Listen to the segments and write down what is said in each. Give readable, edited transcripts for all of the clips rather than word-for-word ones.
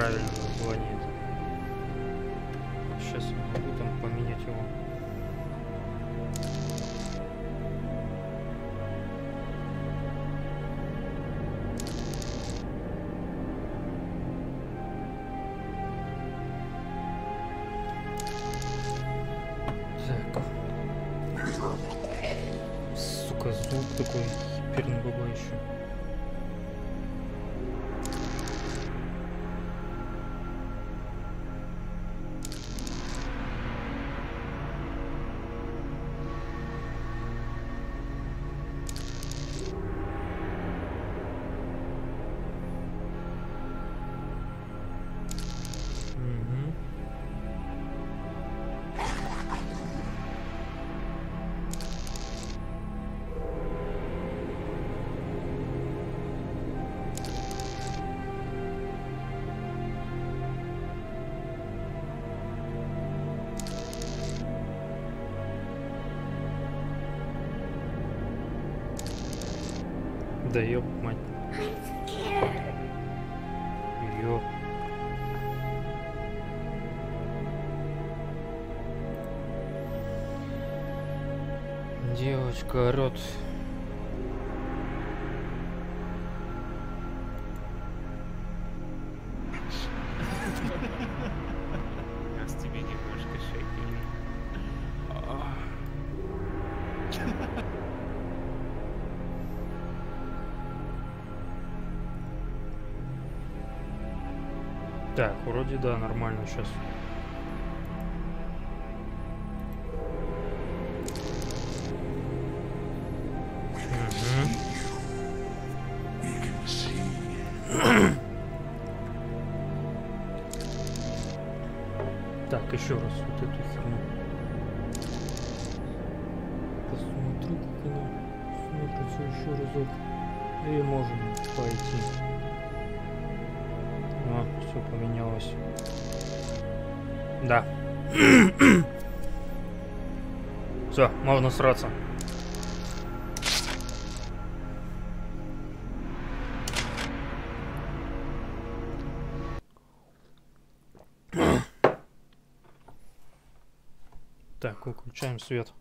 правильное название. Сейчас я могу там поменять его. Сука, звук такой пернабабающий. Да ёб мать. Ёб. Девочка орёт. Раз тебе немножко шейки. Так, вроде да, нормально сейчас. Так, еще раз вот эту херню. Посмотрю, как она смотрится еще разок. И можем пойти. А, все поменялось. Да. Все, можно сраться. Так, выключаем свет.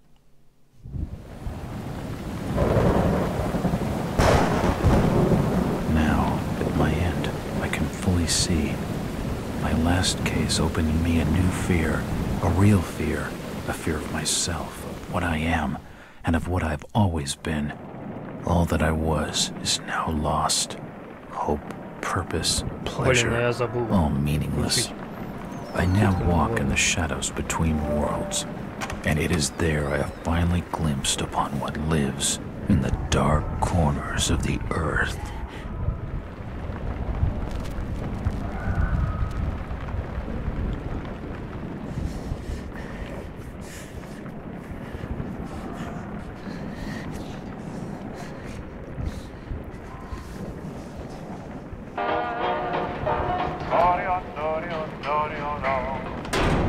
Now, at my end, I can fully see. My last case opened in me a new fear, a real fear, a fear of myself, of what I am, and of what I've always been. All that I was is now lost. Hope, purpose, pleasure, all meaningless. I now walk in the shadows between worlds, and it is there I have finally glimpsed upon what lives in the dark corners of the earth.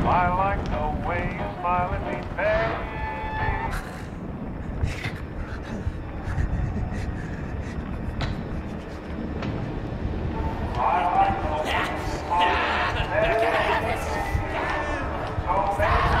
I like the way you smile at me, baby. I like the way you smile at me, baby. So baby,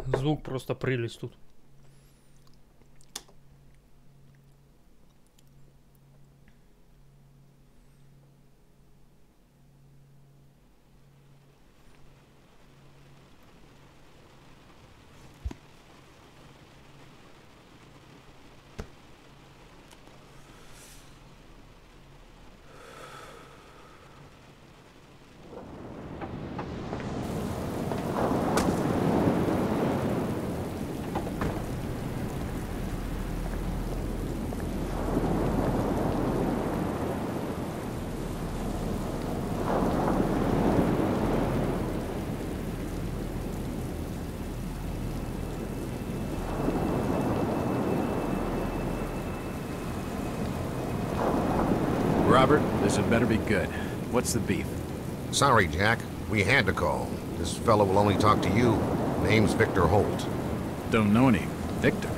Звук просто прелесть тут. Robert, this had better be good. What's the beef? Sorry, Jack. We had to call. This fellow will only talk to you. Name's Victor Holt. Don't know any Victor.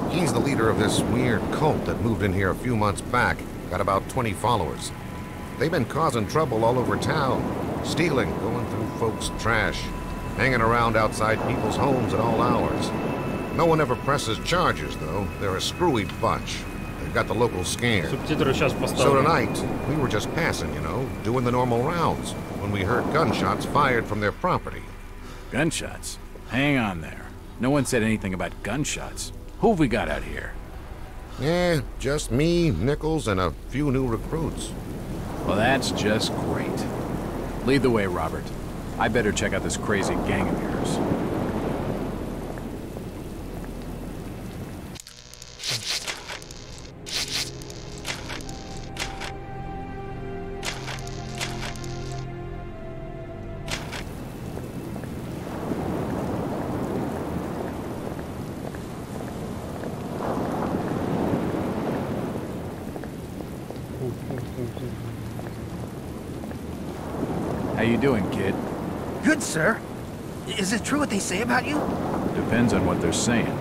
He's the leader of this weird cult that moved in here a few months back. Got about 20 followers. They've been causing trouble all over town. Stealing, going through folks' trash. Hanging around outside people's homes at all hours. No one ever presses charges, though. They're a screwy bunch. They've got the locals scared. Субтитры сейчас So поставлю. tonight, we were just passing, you know, doing the normal rounds, when we heard gunshots fired from their property. Gunshots? Hang on there. No one said anything about gunshots. Who have we got out here? Just me, Nichols, and a few new recruits. Well, that's just great. Lead the way, Robert. I better check out this crazy gang of yours. How you doing, kid? Good, sir. Is it true what they say about you? Depends on what they're saying.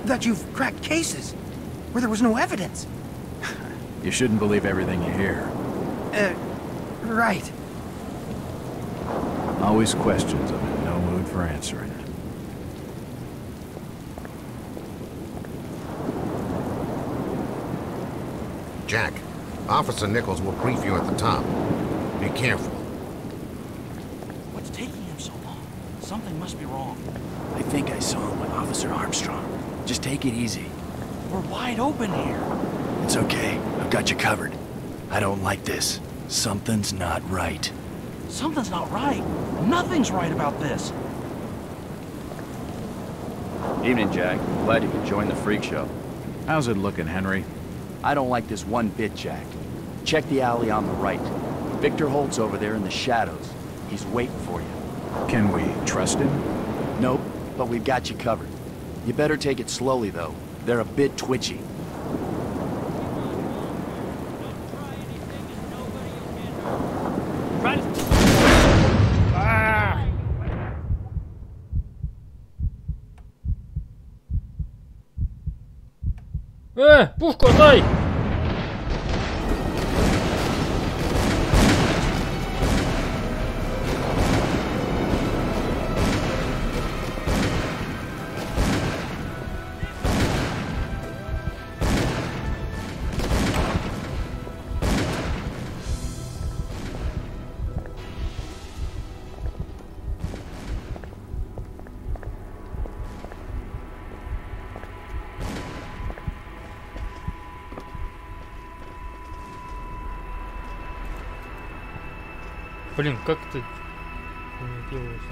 That you've cracked cases where there was no evidence? You shouldn't believe everything you hear. Right. Always questions I'm in no mood for answering. Jack, Officer Nichols will brief you at the top. Be careful. What's taking him so long? Something must be wrong. I think I saw him with Officer Armstrong. Just take it easy. We're wide open here. It's okay. I've got you covered. I don't like this. Something's not right. Something's not right. Nothing's right about this. Evening, Jack. Glad you could join the freak show. How's it looking, Henry? I don't like this one bit, Jack. Check the alley on the right. Victor Holt's over there in the shadows. He's waiting for you. Can we trust him? Nope, but we've got you covered. You better take it slowly, though. They're a bit twitchy. Пушку дай! Блин, как это не делается?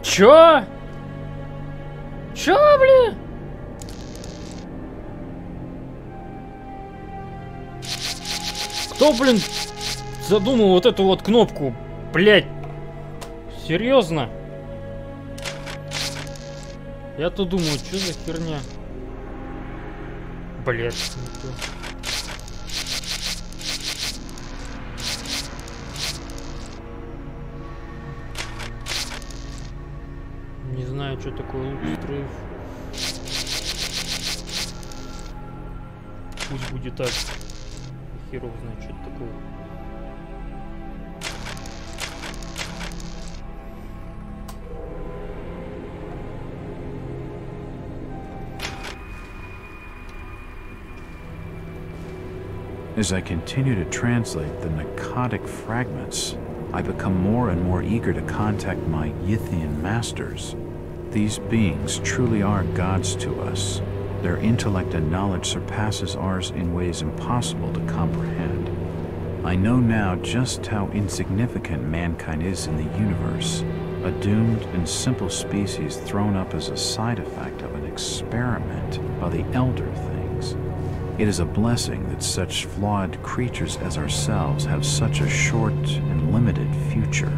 Чё? Чё, блин? Кто, блин, задумал вот эту вот кнопку? Блять, серьезно? Я-то думаю, что за херня? Блять, не то. Не знаю, что такое лук-стрейф. Пусть будет так. Херов знает, что это такое. As I continue to translate the narcotic fragments, I become more and more eager to contact my Yithian masters. These beings truly are gods to us. Their intellect and knowledge surpasses ours in ways impossible to comprehend. I know now just how insignificant mankind is in the universe, a doomed and simple species thrown up as a side effect of an experiment by the elder things. It is a blessing that such flawed creatures as ourselves have such a short and limited future.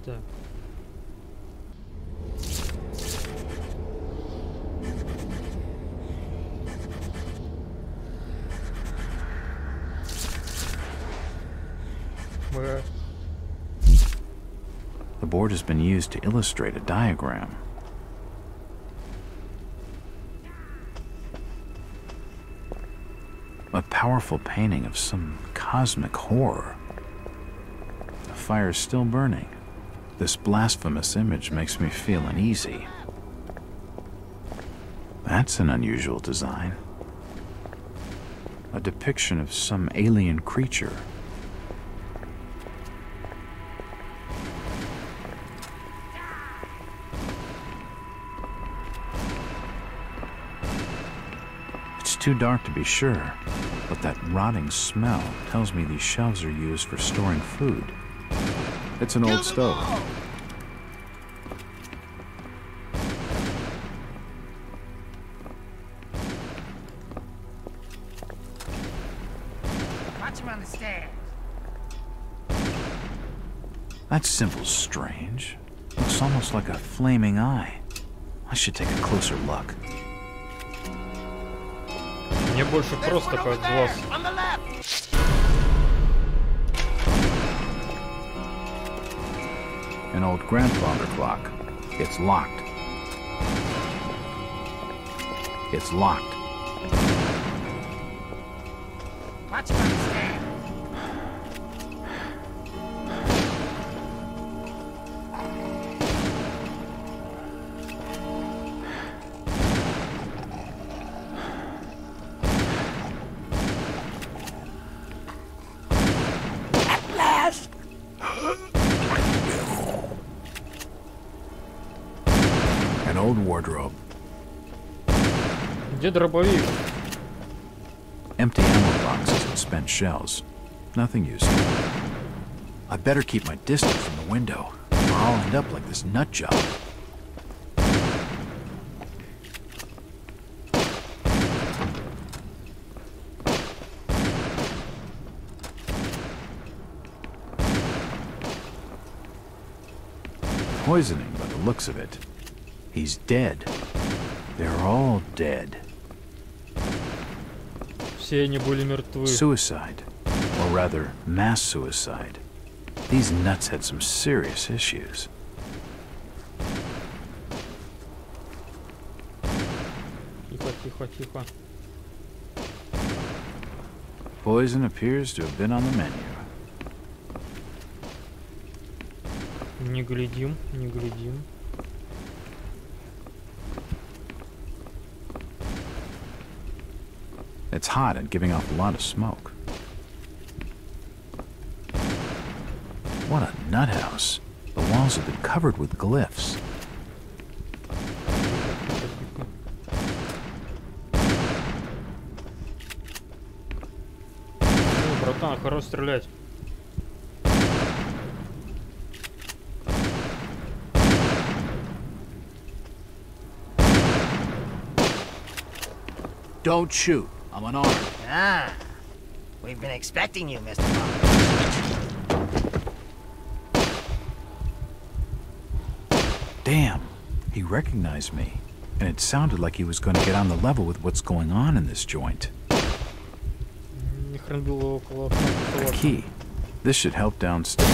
Так. Бля. The board has been used to illustrate a diagram. A powerful painting of some cosmic horror. The fire is still burning. This blasphemous image makes me feel uneasy. That's an unusual design. A depiction of some alien creature. It's too dark to be sure, but that rotting smell tells me these shelves are used for storing food. It's an old stove. Watch him on the stairs. That symbol's strange. Looks almost like a flaming eye. I should take a closer look. Мне больше просто как глаз. On the left. An old grandfather clock. It's locked. It's locked. Watch him on the stairs. At last. An old wardrobe. Где дробовик? Empty ammo boxes and spent shells. Nothing useful. I better keep my distance from the window, or I'll end up like this nut job. Poisoning by the looks of it. He's dead. They're all dead. Все они были мертвы. Suicide. Or rather, mass suicide. These nuts had some serious issues. Тихо, тихо, тихо. Poison appears to have been on the menu. Не глядим, не глядим. It's hot and giving off a lot of smoke. What a nut house. The walls have been covered with glyphs. Ну, братан, хорош стрелять. Don't shoot. I'm unarmed. Ah, we've been expecting you, Mr. Bond. Damn, he recognized me. And it sounded like he was going to get on the level with what's going on in this joint. Ни хрен было около. A key. This should help downstairs.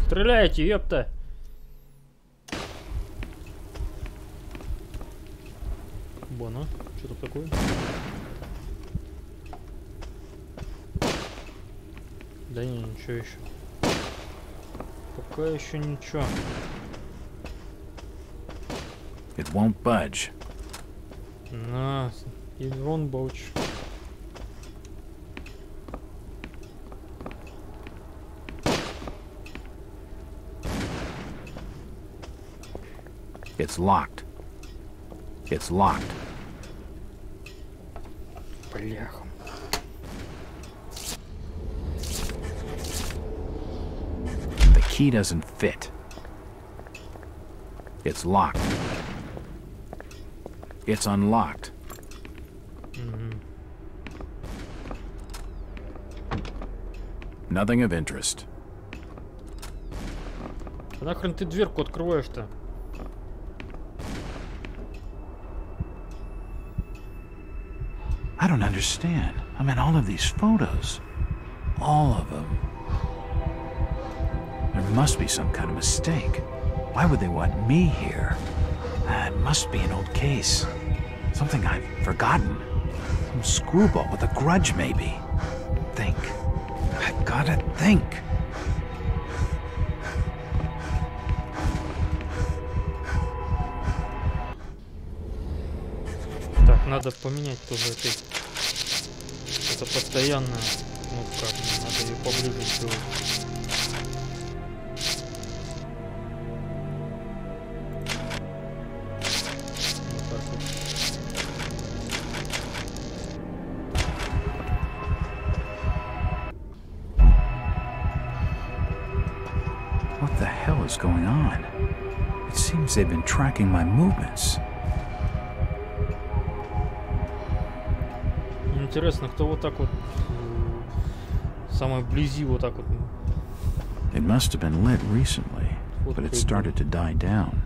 Стреляйте, ёпта! Бона, что тут такое? Да не, ничего еще. Пока еще ничего. It won't budge. На, и вон боуч. It's locked. It's locked. Бляха. key doesn't fit. It's locked. It's unlocked. Nothing of interest. А нахрен ты дверку открываешь-то? I don't understand. I mean, all of these photos. All of them. There must be some kind of mistake. Why would they want me here? It must be an old case. Something I've forgotten. Some screwball with a grudge, maybe. Think. I gotta think. Так, надо поменять тоже это постоянно. Ну как, надо ее поближе сделать. Вот так вот. What the hell is going on? It seems they've been tracking my movements. Интересно, кто вот так вот самой вблизи вот так вот. It must have been lit recently, but it started to die down.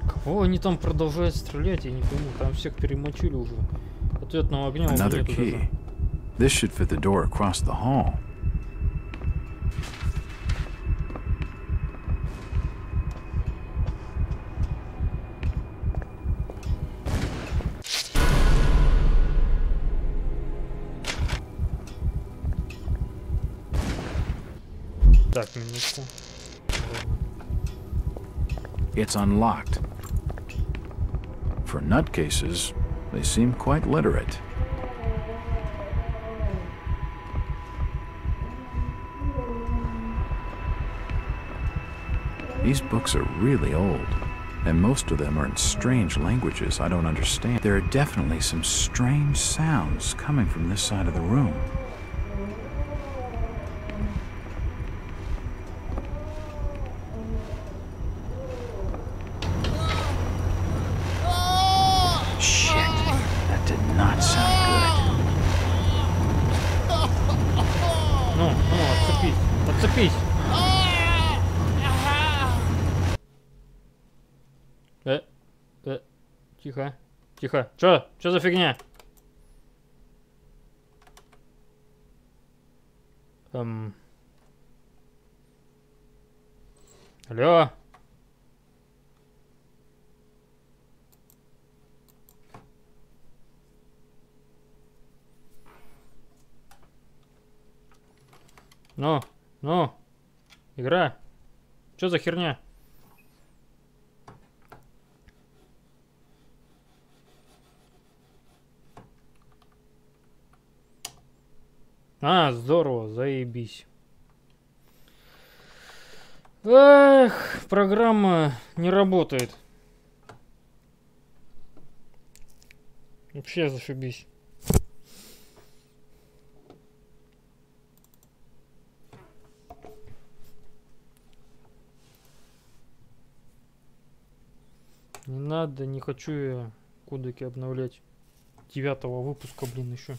Кого они там продолжают стрелять, я не пойму. Там всех перемочили уже. Ответного огня уже Another нету key. даже. This should fit the door across the hall. Так, минутку. It's unlocked. For nutcases, they seem quite literate. These books are really old, and most of them are in strange languages I don't understand. There are definitely some strange sounds coming from this side of the room. Отцепись! Тихо, тихо. Чё за фигня? Алло? Ну, игра. Что за херня? А, здорово, заебись. Эх, программа не работает. Вообще зашибись. Не надо, не хочу я кодеки обновлять. 9-го выпуска, блин, еще.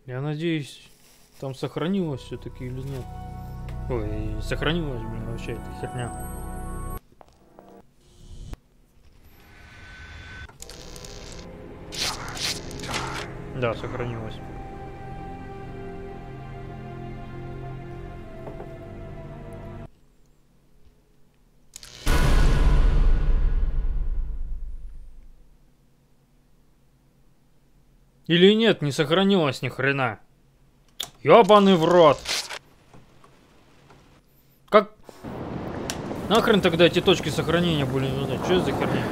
Я надеюсь, там сохранилось все-таки или нет. Ой, сохранилось, блин, вообще эта херня. Да, сохранилось. Или нет, не сохранилось ни хрена. Ёбаный в рот. Нахрен тогда эти точки сохранения были нужны? Что это за херня?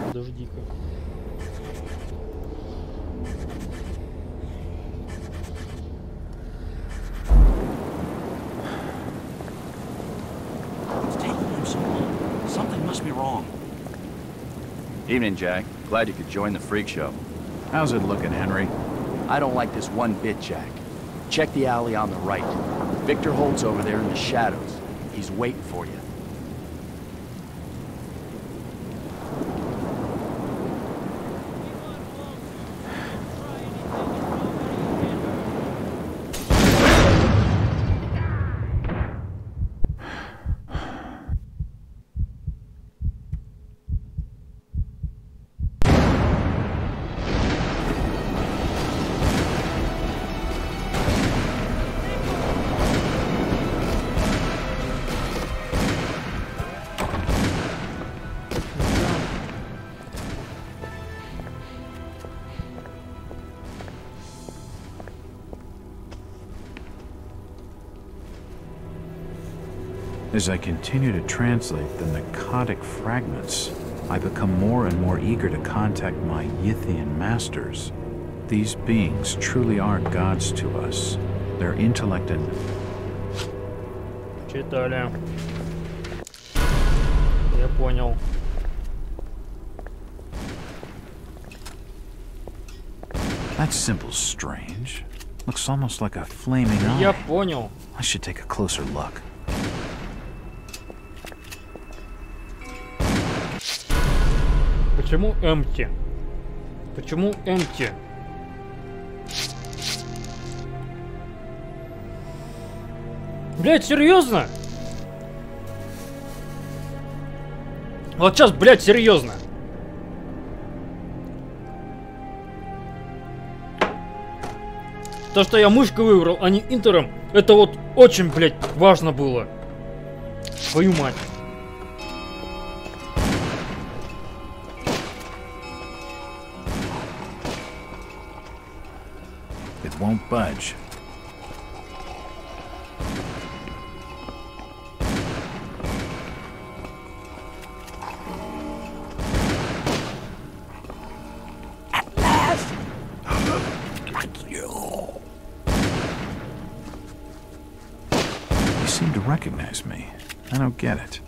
Подожди-ка. What's taking him so long? Something must be wrong. Evening, Jack. Glad you could join the freak show. How's it looking, Henry? I don't like this one bit, Jack. Check the alley on the right. Victor Holt's over there in the shadows. He's waiting for you. As I continue to translate the narcotic fragments, I become more and more eager to contact my Yithian masters. These beings truly are gods to us. Their intellect and... Читали. Я понял. That symbol's strange. Looks almost like a flaming eye. Я понял. I should take a closer look. Почему empty? Почему empty? Блять, серьезно? Вот сейчас, блять, серьезно. То, что я мышкой выбрал, а не интером, это вот очень, блять, важно было. Твою мать. It won't budge. You seem to recognize me. I don't get it.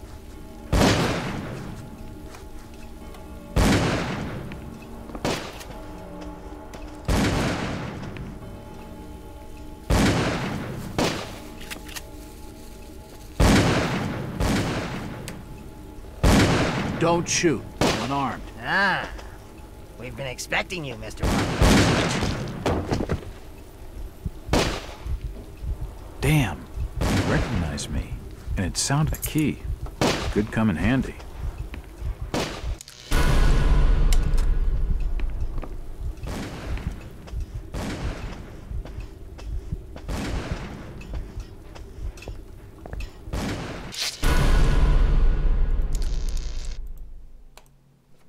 Don't shoot. I'm unarmed. Ah, we've been expecting you, Mr. Damn. You recognized me. And it sounded a key. Could come in handy.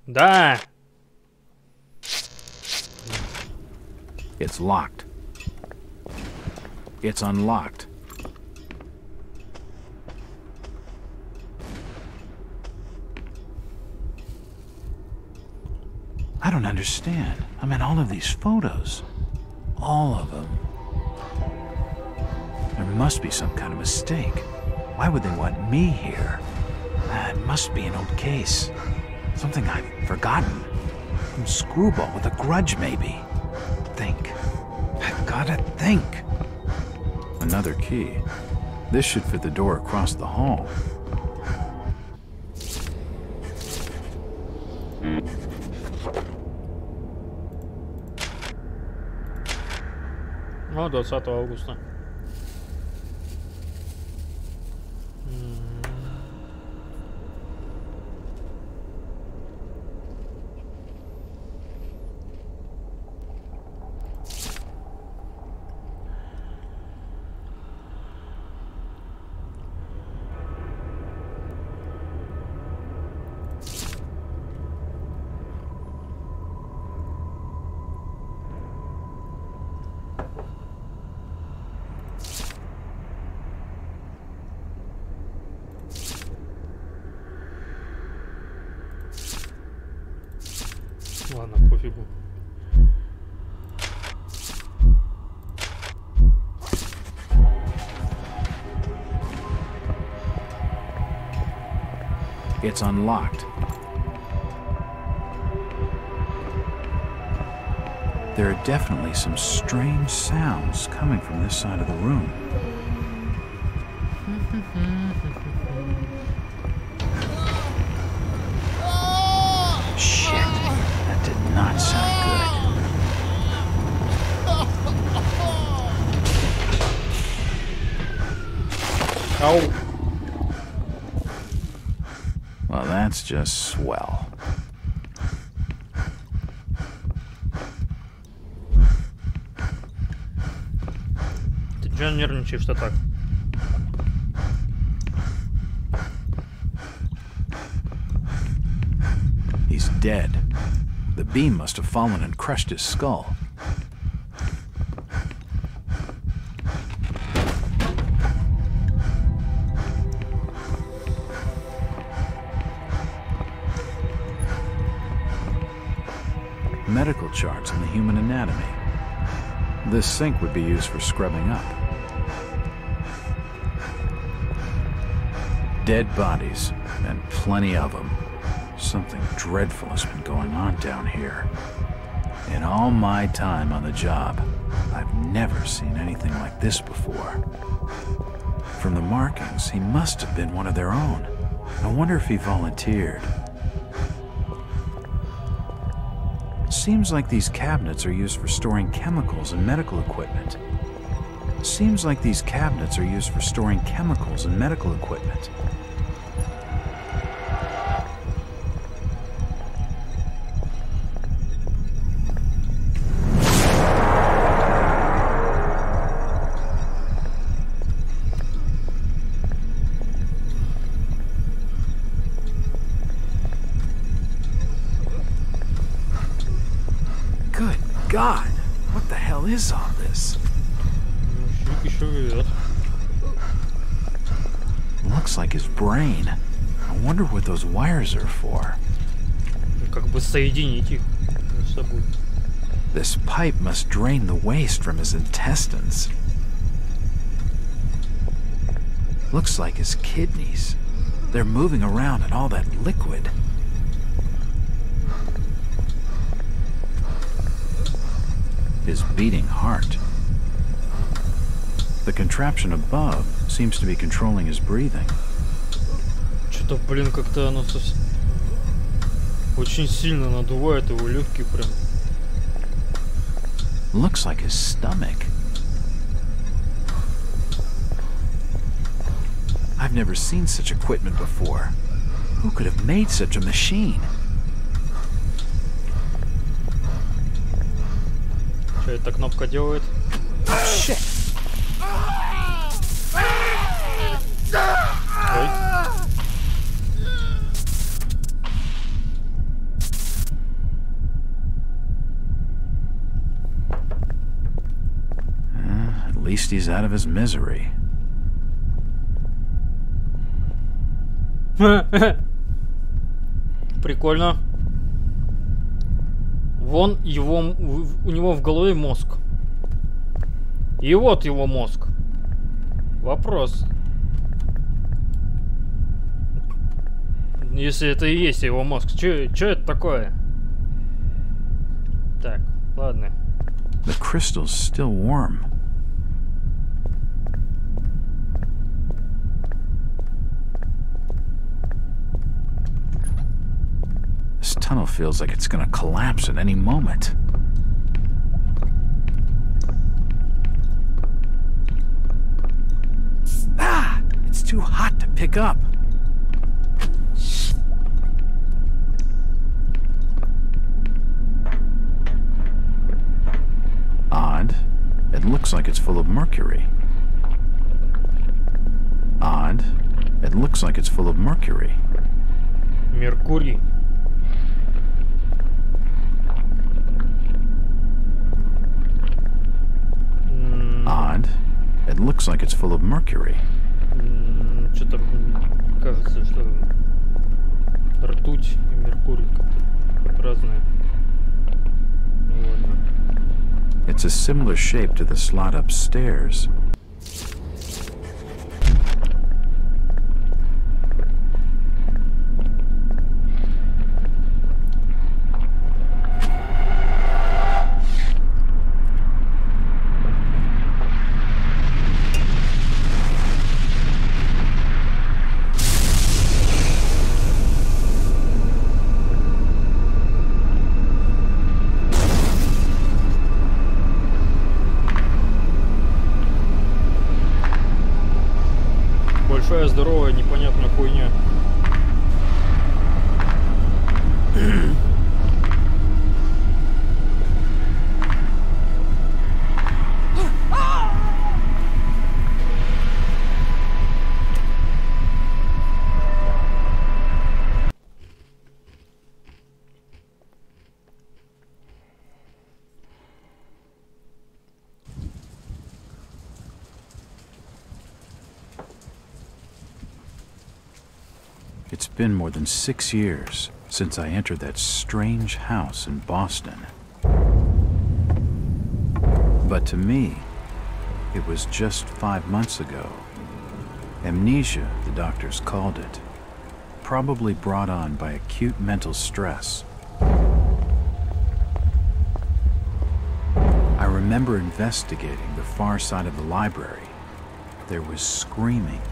Да. It's locked. It's unlocked. I don't understand. I mean, all of these photos. All of them. There must be some kind of mistake. Why would they want me here? It must be an old case. Something I've forgotten. Some screwball with a grudge, maybe. Think. I've gotta think. Another key. This should fit the door across the hall. Ну, 20 августа. Ладно, пофигу. It's unlocked. There are definitely some strange sounds coming from this side of the room. Shit, that did not sound good. Ow. Well, that's just swell. Ты чё нервничаешь-то так? He's dead. The beam must have fallen and crushed his skull. Medical charts on the human anatomy. This sink would be used for scrubbing up. Dead bodies, and plenty of them. Something dreadful has been going on down here. In all my time on the job, I've never seen anything like this before. From the markings, he must have been one of their own. I wonder if he volunteered. Seems like these cabinets are used for storing chemicals and medical equipment. Seems like these cabinets are used for storing chemicals and medical equipment. God, what the hell is all this? Looks like his brain. I wonder what those wires are for. Как бы соединить их между собой. This pipe must drain the waste from his intestines. Looks like his kidneys. They're moving around in all that liquid. His beating heart. The contraption above seems to be controlling his breathing. Что-то, блин, как-то оно очень сильно надувает его легкие прям. Looks like his stomach. I've never seen such equipment before. Who could have made such a machine? Что эта кнопка делает? Shit. Ой. At least he's out of his misery. Прикольно. Вон его, у него в голове мозг. И вот его мозг. Вопрос. Если это и есть его мозг, что это такое? Так, ладно. The crystal's still warm. This tunnel feels like it's gonna collapse at any moment. Ah! It's too hot to pick up. Odd. It looks like it's full of mercury. Odd. It looks like it's full of mercury. Меркурий. Odd. It looks like it's full of mercury. Что-то кажется, что ртуть и меркурий как-то разные. It's a similar shape to the slot upstairs. Большая, здоровая, непонятная хуйня. It's been more than 6 years since I entered that strange house in Boston. But to me, it was just 5 months ago. Amnesia, the doctors called it, probably brought on by acute mental stress. I remember investigating the far side of the library. There was screaming.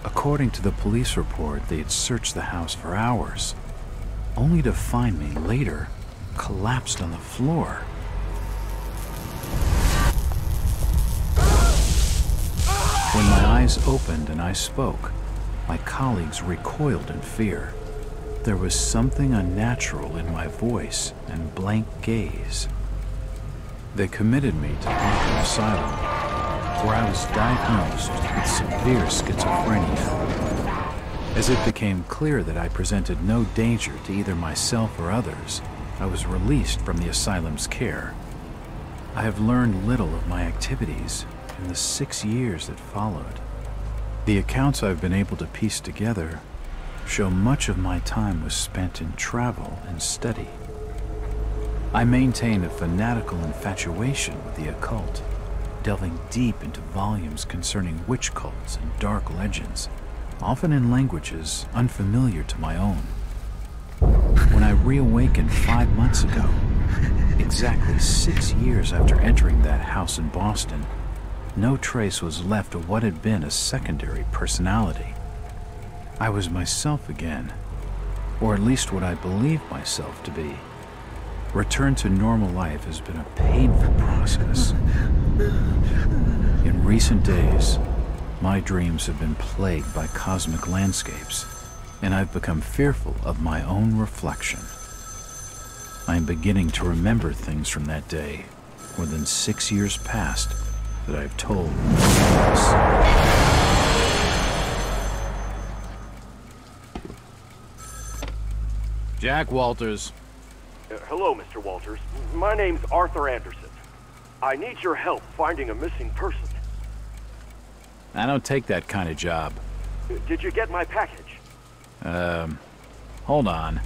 According to the police report, they had searched the house for hours, only to find me later collapsed on the floor. When my eyes opened and I spoke, my colleagues recoiled in fear. There was something unnatural in my voice and blank gaze. They committed me to an asylum, where I was diagnosed with severe schizophrenia. As it became clear that I presented no danger to either myself or others, I was released from the asylum's care. I have learned little of my activities in the 6 years that followed. The accounts I've been able to piece together show much of my time was spent in travel and study. I maintain a fanatical infatuation with the occult, delving deep into volumes concerning witch cults and dark legends, often in languages unfamiliar to my own. When I reawakened 5 months ago, exactly 6 years after entering that house in Boston, no trace was left of what had been a secondary personality. I was myself again, or at least what I believed myself to be. Return to normal life has been a painful process. In recent days, my dreams have been plagued by cosmic landscapes, and I've become fearful of my own reflection. I am beginning to remember things from that day, more than 6 years past, that I've told no one else. Jack Walters. Hello, Mr. Walters. My name's Arthur Anderson. I need your help finding a missing person. I don't take that kind of job. Did you get my package? Hold on.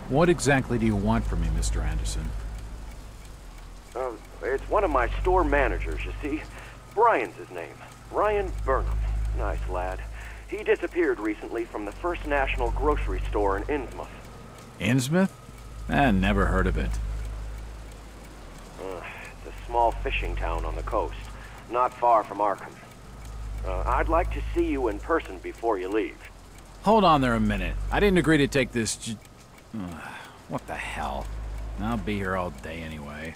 What exactly do you want from me, Mr. Anderson? It's one of my store managers, you see. Brian's his name. Ryan Burnham. Nice lad. He disappeared recently from the First National grocery store in Innsmouth. Innsmouth? Never heard of it. It's a small fishing town on the coast, not far from Arkham. I'd like to see you in person before you leave. Hold on there a minute. I didn't agree to take this what the hell? I'll be here all day anyway.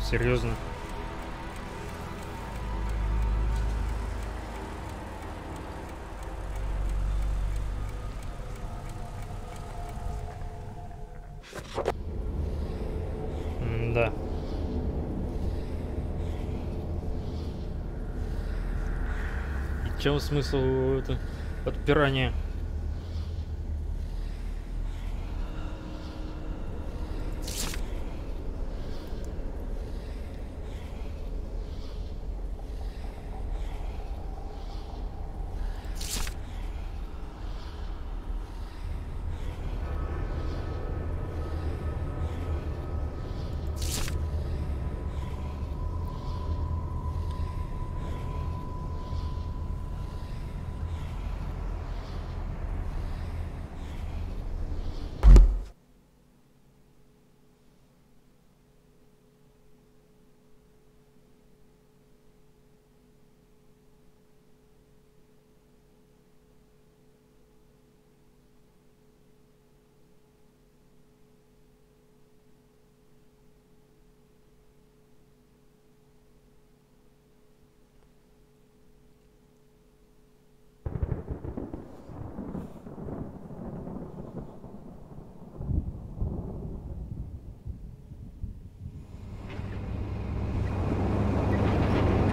Серьезно? Да. чем смысл это отпирания?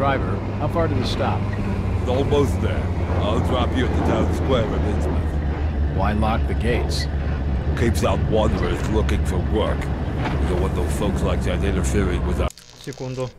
Driver, how far to the stop? It's almost there. I'll drop you at the town square of Innsmouth. Why lock the gates? Keeps out wanderers looking for work. We don't want those folks like that interfering with our... Секунду.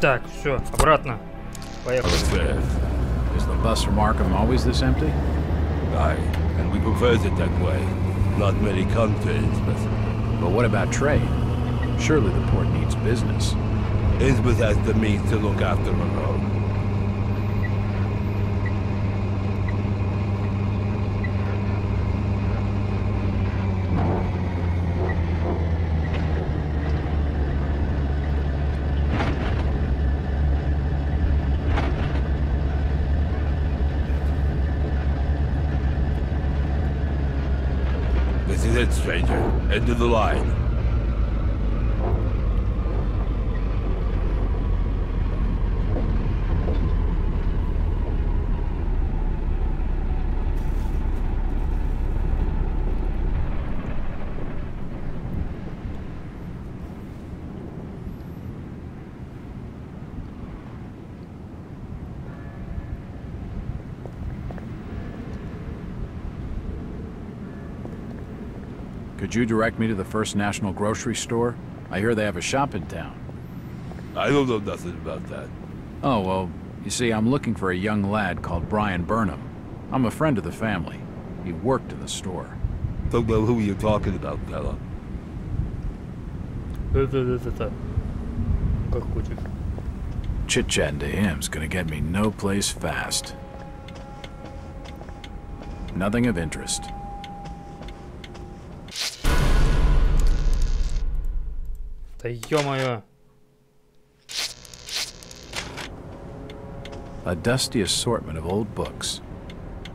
Так, все, обратно. Поехали. Is the bus from Arkham always this empty? Aye, and we prefers it that way. Not many countries, But what about trade? Surely the port needs business. Elizabeth has the means to look after her own. This is it, stranger. End of the line. Could you direct me to the First National Grocery Store? I hear they have a shop in town. I don't know nothing about that. Oh, well, you see, I'm looking for a young lad called Brian Burnham. I'm a friend of the family. He worked in the store. Don't know who you're talking about, fella. Как хочешь. Chit-chatting to him's gonna get me no place fast. Nothing of interest. Да ё-моё. A dusty assortment of old books.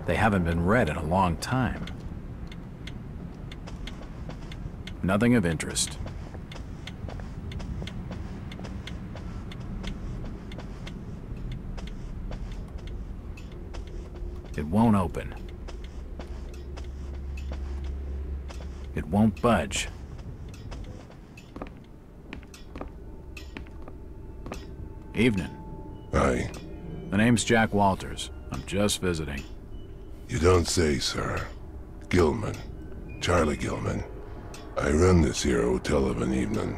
They haven't been read in a long time. Nothing of interest. It won't open. It won't budge. Evening. Hi. The name's Jack Walters. I'm just visiting. You don't say, sir. Gilman. Charlie Gilman. I run this here hotel of an evening.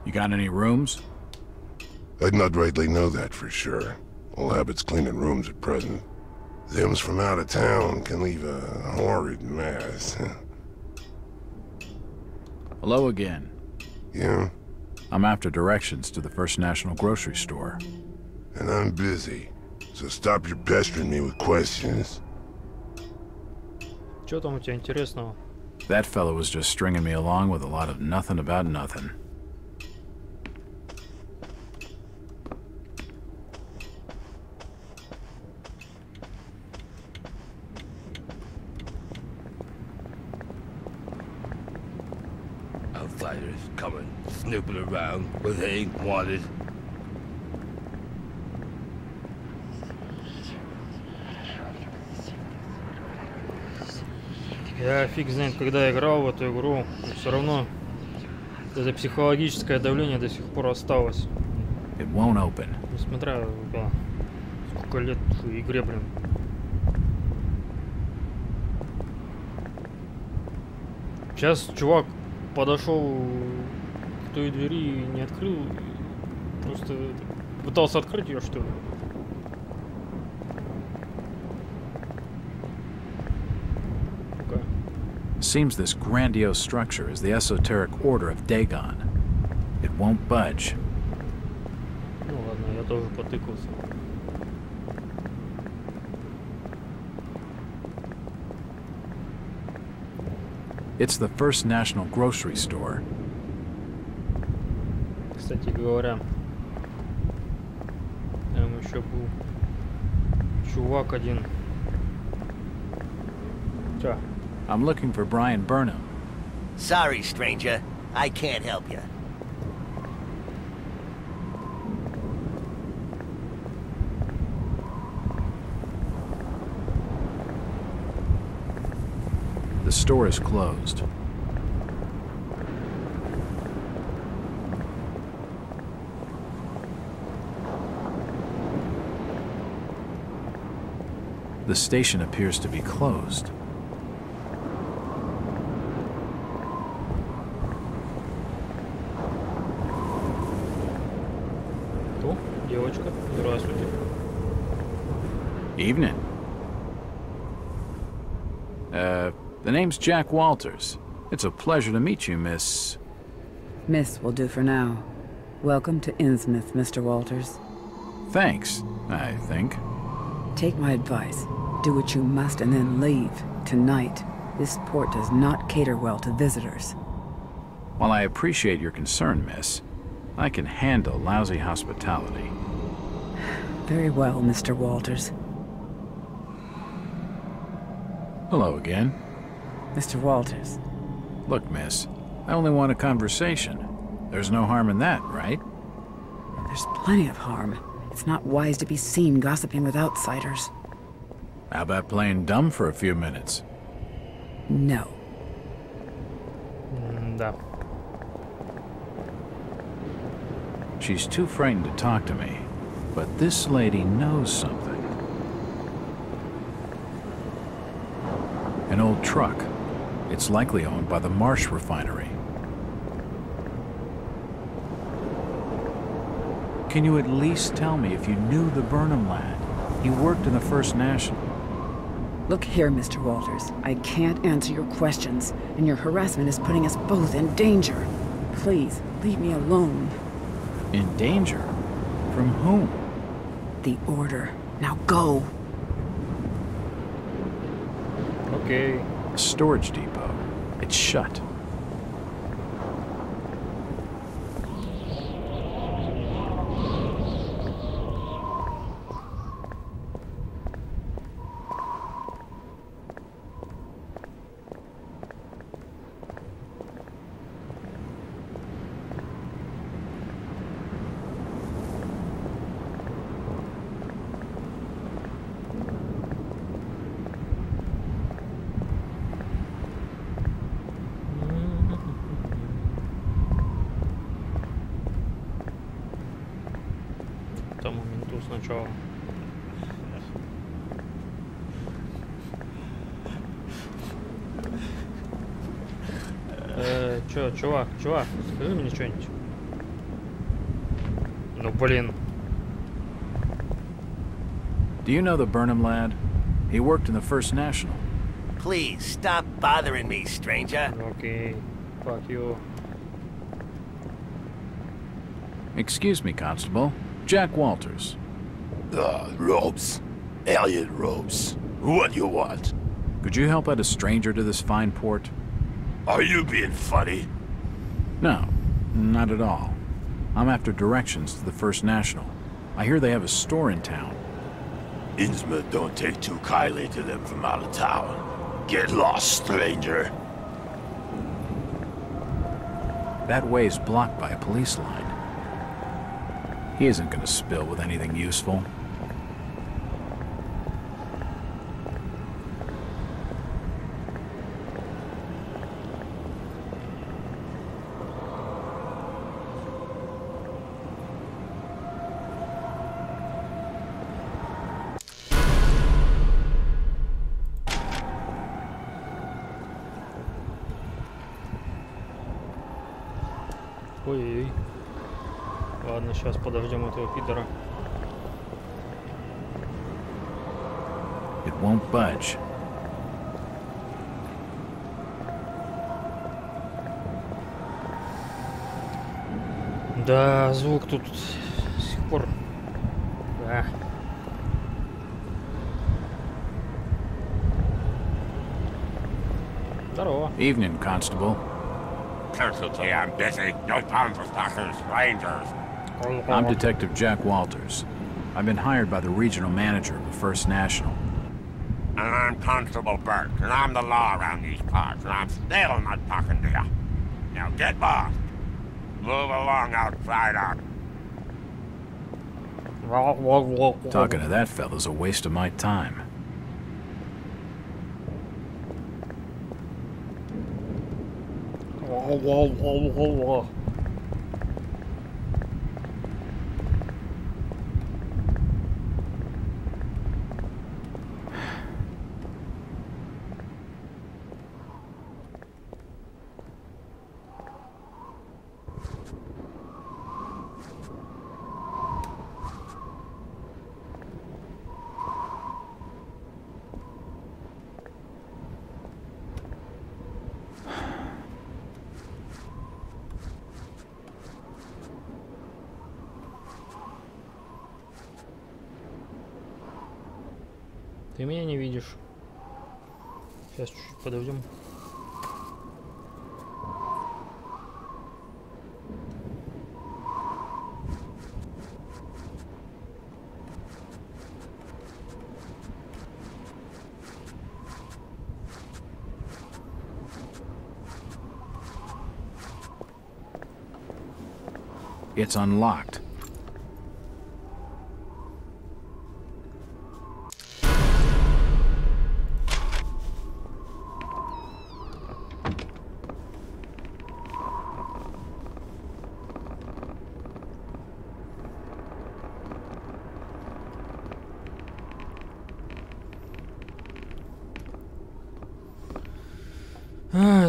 You got any rooms? I'd not rightly know that for sure. All habits cleaning rooms at present. Them's from out of town can leave a horrid mess. Hello again. Yeah? I'm after directions to the First National Grocery Store. And I'm busy, so stop your pestering me with questions. Чё там у тебя интересного? That fellow was just stringing me along with a lot of nothing about nothing. Outsiders coming, snooping around where they ain't wanted. Я фиг знает, когда играл в эту игру, но все равно это психологическое давление до сих пор осталось. It won't open. Несмотря на сколько лет игре, блин. Сейчас чувак подошел к той двери и не открыл, просто пытался открыть ее, что ли. Seems this grandiose structure is the esoteric order of Dagon. It won't budge. Ну ладно, я тоже потыкался. It's the First National Grocery Store. Кстати говоря, там еще был чувак один. Чё? I'm looking for Brian Burnham. Sorry, stranger. I can't help you. The store is closed. The station appears to be closed. О, девочка, здравствуйте. Evening. The name's Jack Walters. It's a pleasure to meet you, Miss... Miss will do for now. Welcome to Innsmouth, Mr. Walters. Thanks, I think. Take my advice. Do what you must and then leave. Tonight. This port does not cater well to visitors. While I appreciate your concern, miss, I can handle lousy hospitality. Very well, Mr. Walters. Hello again. Mr. Walters. Look, miss, I only want a conversation. There's no harm in that, right? There's plenty of harm. It's not wise to be seen gossiping with outsiders. How about playing dumb for a few minutes? No. Да. She's too frightened to talk to me, but this lady knows something. An old truck. It's likely owned by the Marsh refinery. Can you at least tell me if you knew the Burnham lad? He worked in the First National. Look here, Mr. Walters. I can't answer your questions, and your harassment is putting us both in danger. Please, leave me alone. In danger? From whom? The Order. Now go! Okay. A storage depot. It's shut. Сначала. Чувак, скажи мне что-нибудь. Ну, блин. Do you know the Burnham lad? He worked in the First National. Please, stop bothering me, stranger. Okay, fuck you. Excuse me, Constable. Jack Walters. Robes. Alien robes. What do you want? Could you help out a stranger to this fine port? Are you being funny? No, not at all. I'm after directions to the First National. I hear they have a store in town. Innsmouth don't take too kindly to them from out of town. Get lost, stranger. That way's blocked by a police line. He isn't gonna spill with anything useful. Ой-ой-ой. Ладно, сейчас подождем этого пидора. It won't budge. Да, звук тут до сих пор. Да. Здорово. Evening, Constable. Certainly, I'm busy. No time for stalking strangers. I'm Detective Jack Walters. I've been hired by the regional manager of the First National. And I'm Constable Burt, and I'm the law around these parts, and I'm still not talking to you. Now get lost. Move along outside out. Talking to that fella's a waste of my time. Ты меня не видишь. Сейчас чуть-чуть подождем. It's unlocked.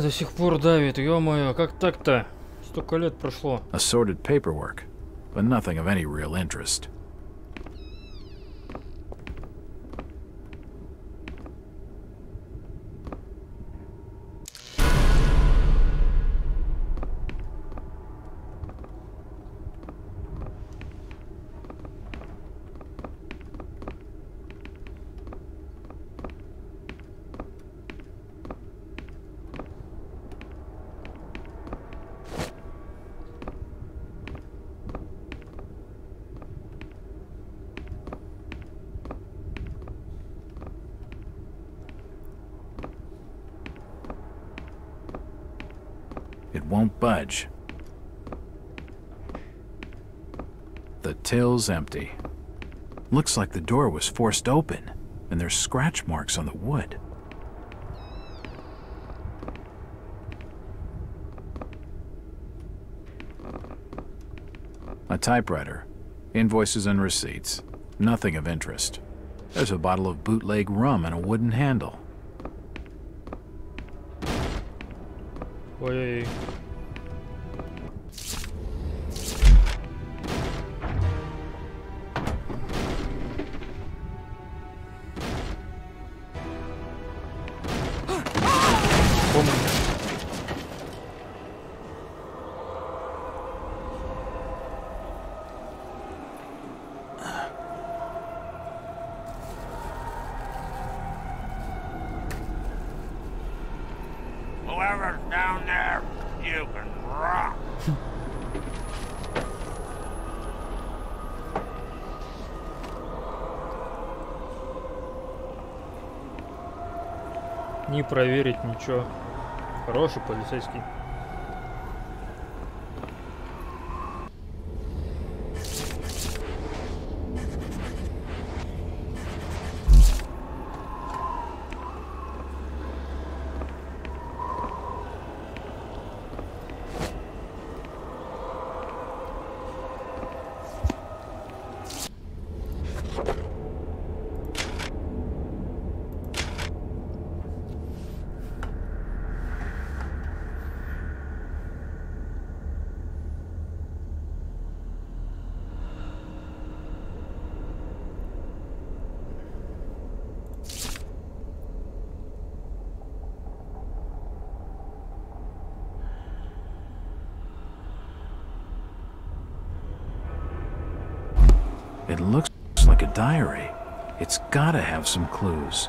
До сих пор давит, ё-моё, как так-то? Столько лет прошло. Assorted paperwork, but nothing of any real interest. It won't budge. The till's empty. Looks like the door was forced open, and there's scratch marks on the wood. A typewriter, invoices and receipts, nothing of interest. There's a bottle of bootleg rum and a wooden handle. Ой. Whoever's down there, you can rock. Не проверить ничего. Хороший полицейский. It looks like a diary. It's gotta have some clues.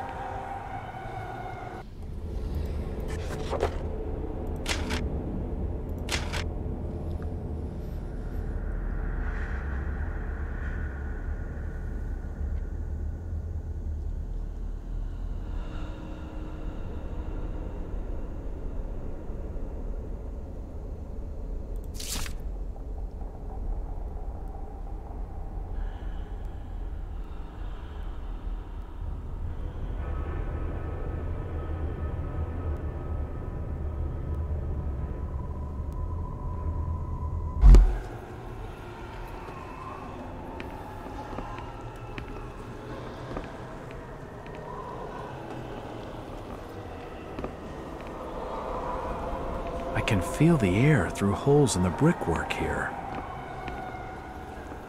I can feel the air through holes in the brickwork here.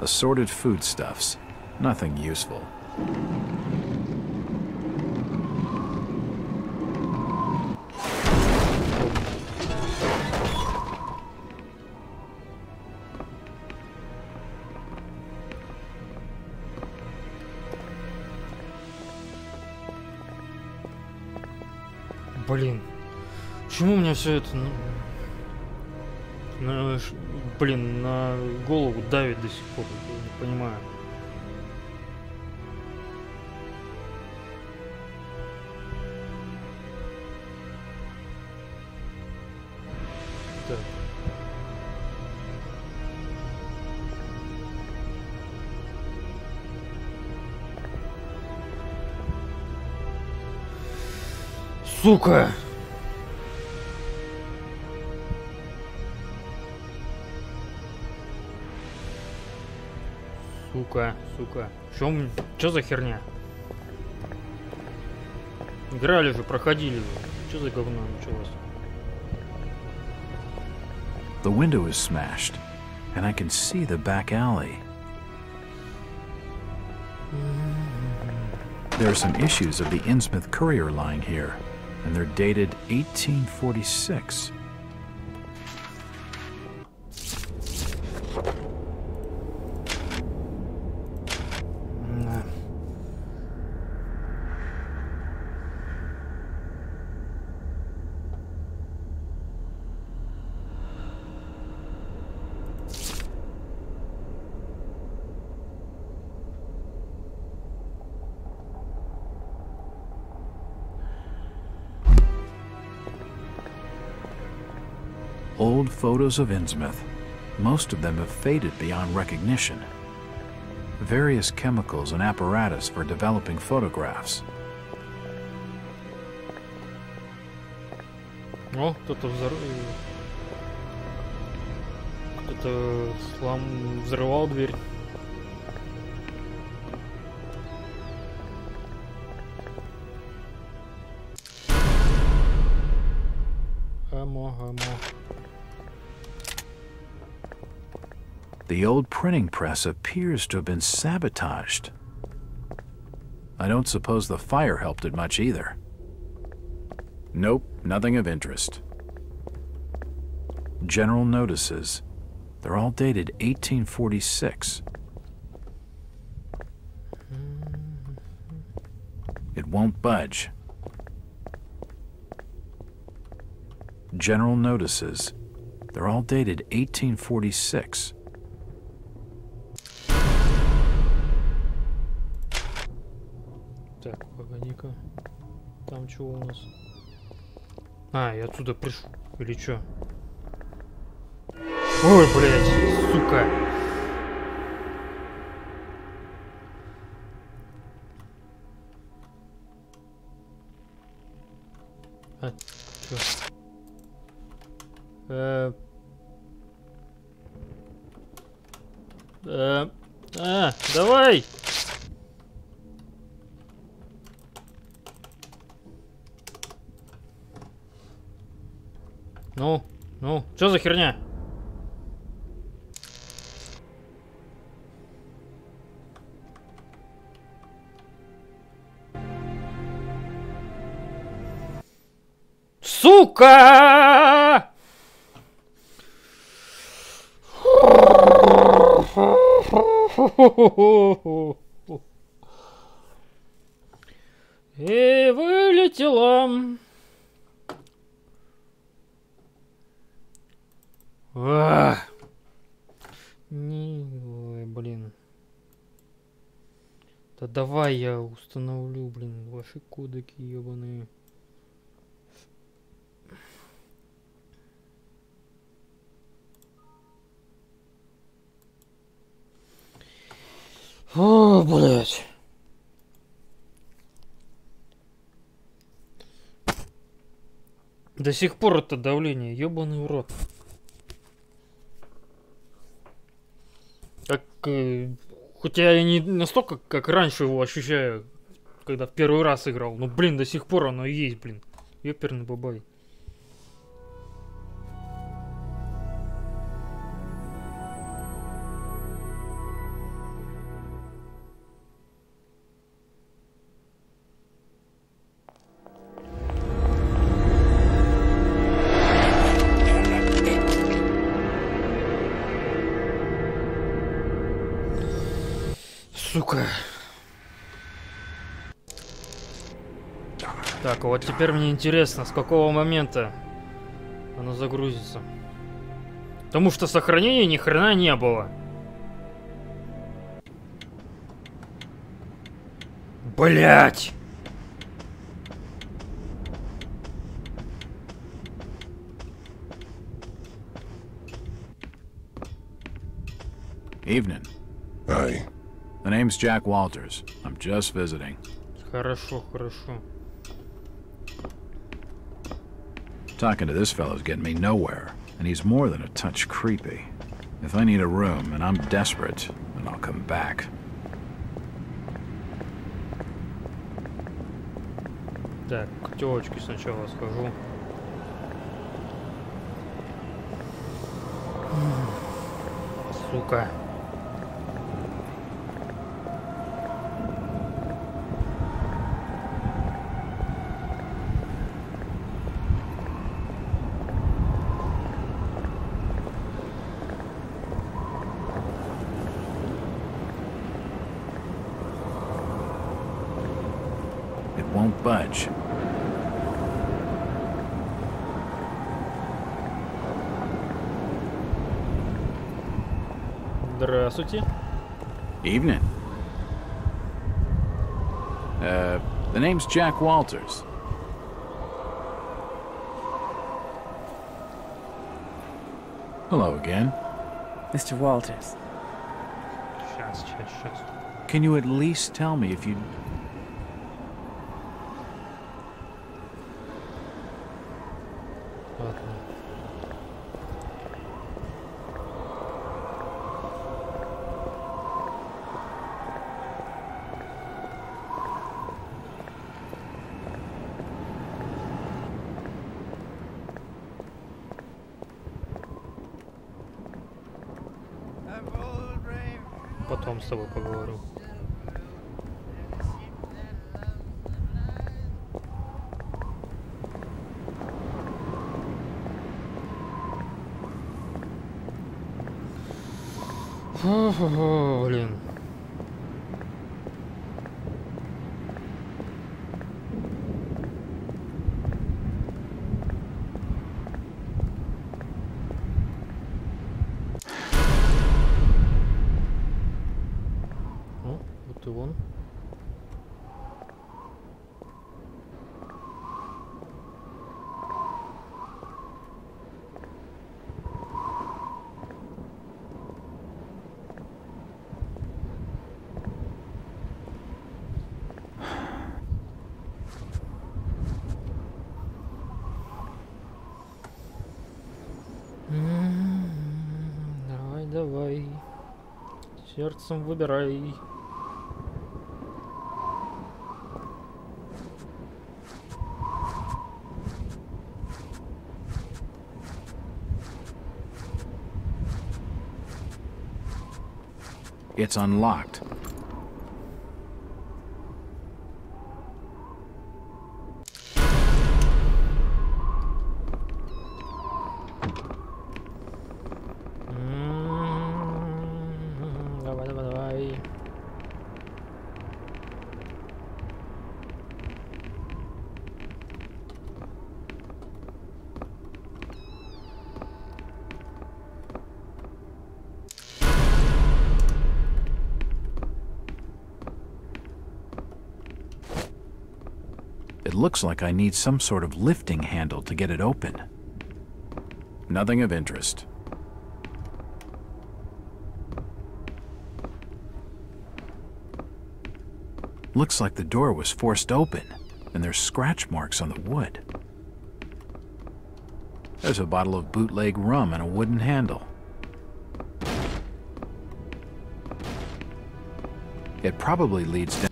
Assorted foodstuffs. Nothing useful. Блин. Почему у меня все это... блин, на голову давит до сих пор. Я не понимаю. Так. Сука! Сука. Чё за херня? Играли же, проходили. Чё за говно началось? The window is smashed, and I can see the back alley. There are some issues of the Innsmouth Courier line here, and they're dated 1846. Old photos of Innsmouth. Most of them have faded beyond recognition. Various chemicals and apparatus for developing photographs. О, кто-то взрывал дверь. Amo. The old printing press appears to have been sabotaged. I don't suppose the fire helped it much either. Nope, nothing of interest. General notices. They're all dated 1846. It won't budge. General notices. They're all dated 1846. Так, погоди-ка. Там чего у нас? А, я отсюда пришел. Или чё? Ой, блядь, сука. А, чё? Давай! Ну, что за херня? Сука! И вылетела. Ой, блин. Да давай я установлю, блин, ваши кодеки ебаные. О, блядь. До сих пор это давление, ебаный в рот. Как, хотя я не настолько, как раньше его ощущаю, когда в первый раз играл. Но, блин, до сих пор оно и есть, блин. Ёперный бабай. Сука. Так, вот теперь мне интересно, с какого момента оно загрузится. Потому что сохранения ни хрена не было. Блять! Evening. Hi. The name's Jack Walters. I'm just visiting. Хорошо, хорошо. Talking to this fellow's getting me nowhere, and he's more than a touch creepy. If I need a room and I'm desperate, then I'll come back. Так, к тёлочке сначала схожу. Сука. It won't budge. Здравствуйте. Evening. The name's Jack Walters. Hello again. Mr. Walters. Сейчас. Can you at least tell me if you... Ладно. Потом с тобой поговорю. Фу-фу-фу, блин. О, вот и он. Давай. Сердцем выбирай. It's unlocked. Давай. It looks like I need some sort of lifting handle to get it open. Nothing of interest. Looks like the door was forced open, and there's scratch marks on the wood. There's a bottle of bootleg rum and a wooden handle. It probably leads down.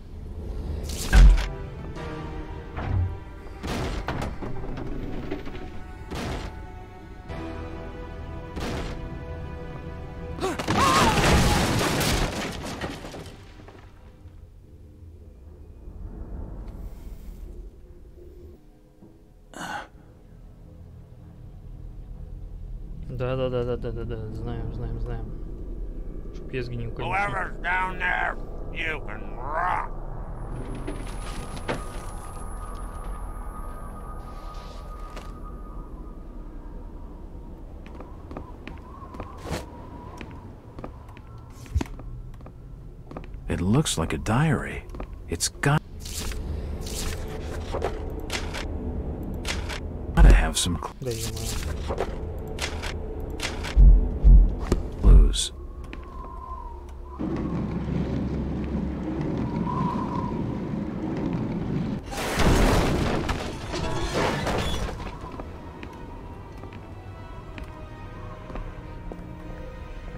Да. Знаем. Чтоб езги не уколючи. Whoever's down there, you can rock. It looks like a diary. It's gotta have some clues.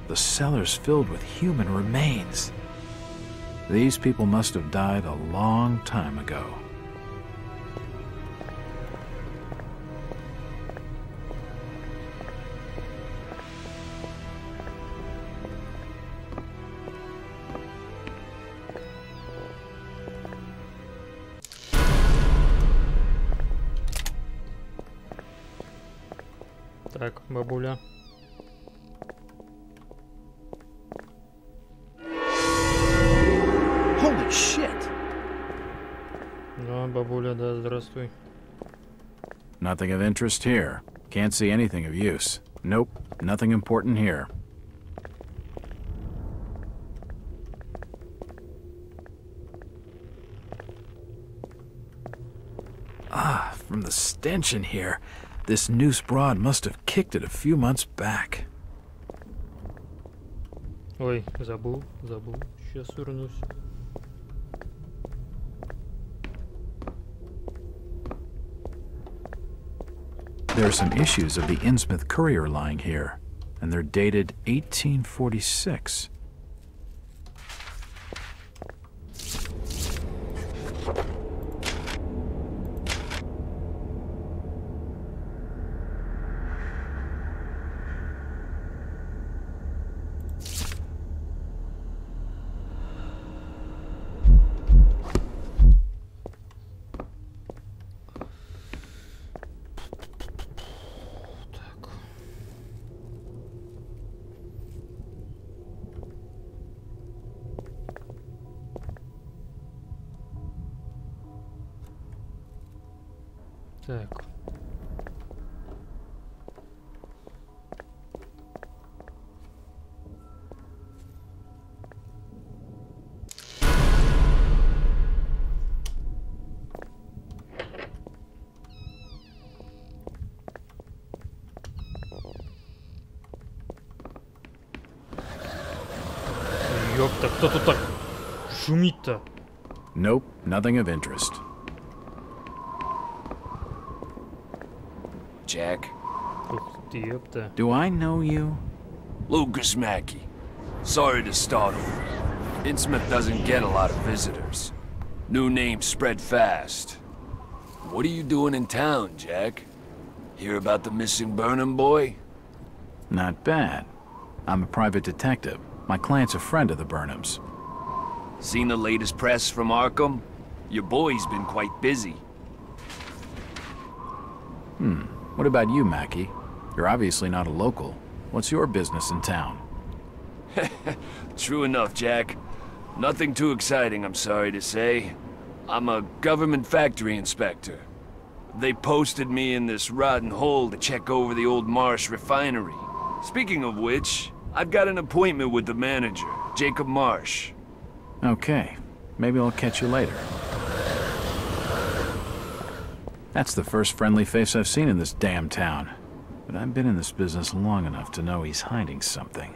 The cellar's filled with human remains. These people must have died a long time ago. Так, бабуля. Holy shit! Да, бабуля, да, здравствуй. Nothing of interest here. Can't see anything of use. Nope, nothing important here. Ah, from the stench in here, this noose broad must have kicked it a few months back. Ой, забыл. Сейчас вернусь. There are some issues of the Innsmouth Courier lying here, and they're dated 1846. Так. Ёпта, кто тут так шумит-то? Nope, nothing of interest. Jack? Ух ты, ёпта. Do I know you? Lucas Mackey. Sorry to startle you. Innsmouth doesn't get a lot of visitors. New names spread fast. What are you doing in town, Jack? Hear about the missing Burnham boy? Not bad. I'm a private detective. My client's a friend of the Burnhams. Seen the latest press from Arkham? Your boy's been quite busy. What about you, Mackie? You're obviously not a local. What's your business in town? True enough, Jack. Nothing too exciting, I'm sorry to say. I'm a government factory inspector. They posted me in this rotten hole to check over the old Marsh refinery. Speaking of which, I've got an appointment with the manager, Jacob Marsh. Okay. Maybe I'll catch you later. That's the first friendly face I've seen in this damn town. But I've been in this business long enough to know he's hiding something.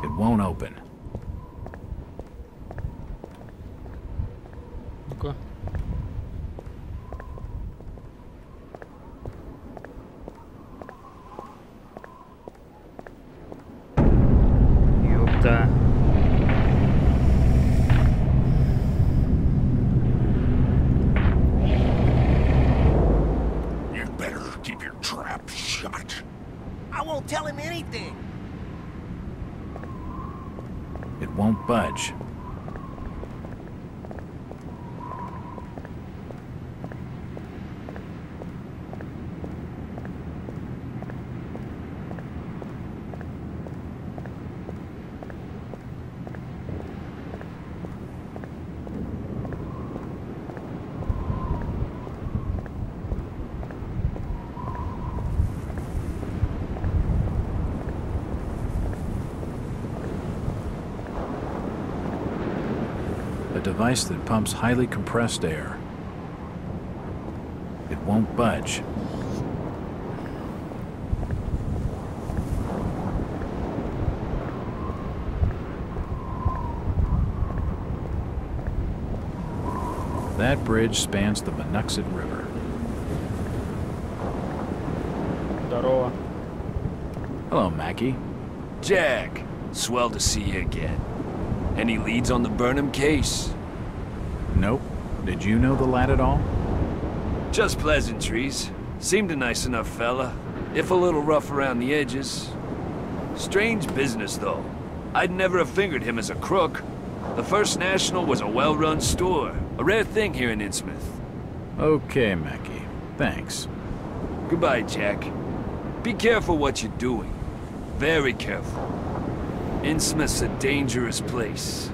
It won't open. Ну-ка. Да. You better keep your trap shut. I won't tell him anything. It won't budge. A device that pumps highly compressed air. It won't budge. That bridge spans the Monuxet River. Здорово. Hello, Mackie. Jack, swell to see you again. Any leads on the Burnham case? Nope. Did you know the lad at all? Just pleasantries. Seemed a nice enough fella, if a little rough around the edges. Strange business, though. I'd never have fingered him as a crook. The First National was a well-run store, a rare thing here in Innsmouth. Okay, Mackie. Thanks. Goodbye, Jack. Be careful what you're doing. Very careful. Innsmouth's a dangerous place.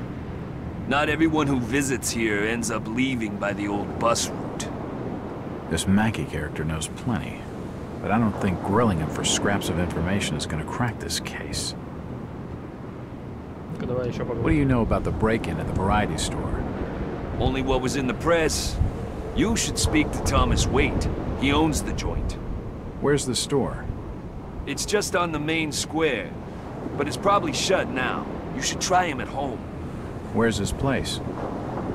Not everyone who visits here ends up leaving by the old bus route. This Mackie character knows plenty, but I don't think grilling him for scraps of information is going to crack this case. What do you know about the break-in at the variety store? Only what was in the press. You should speak to Thomas Waite. He owns the joint. Where's the store? It's just on the main square, but it's probably shut now. You should try him at home. Where's his place?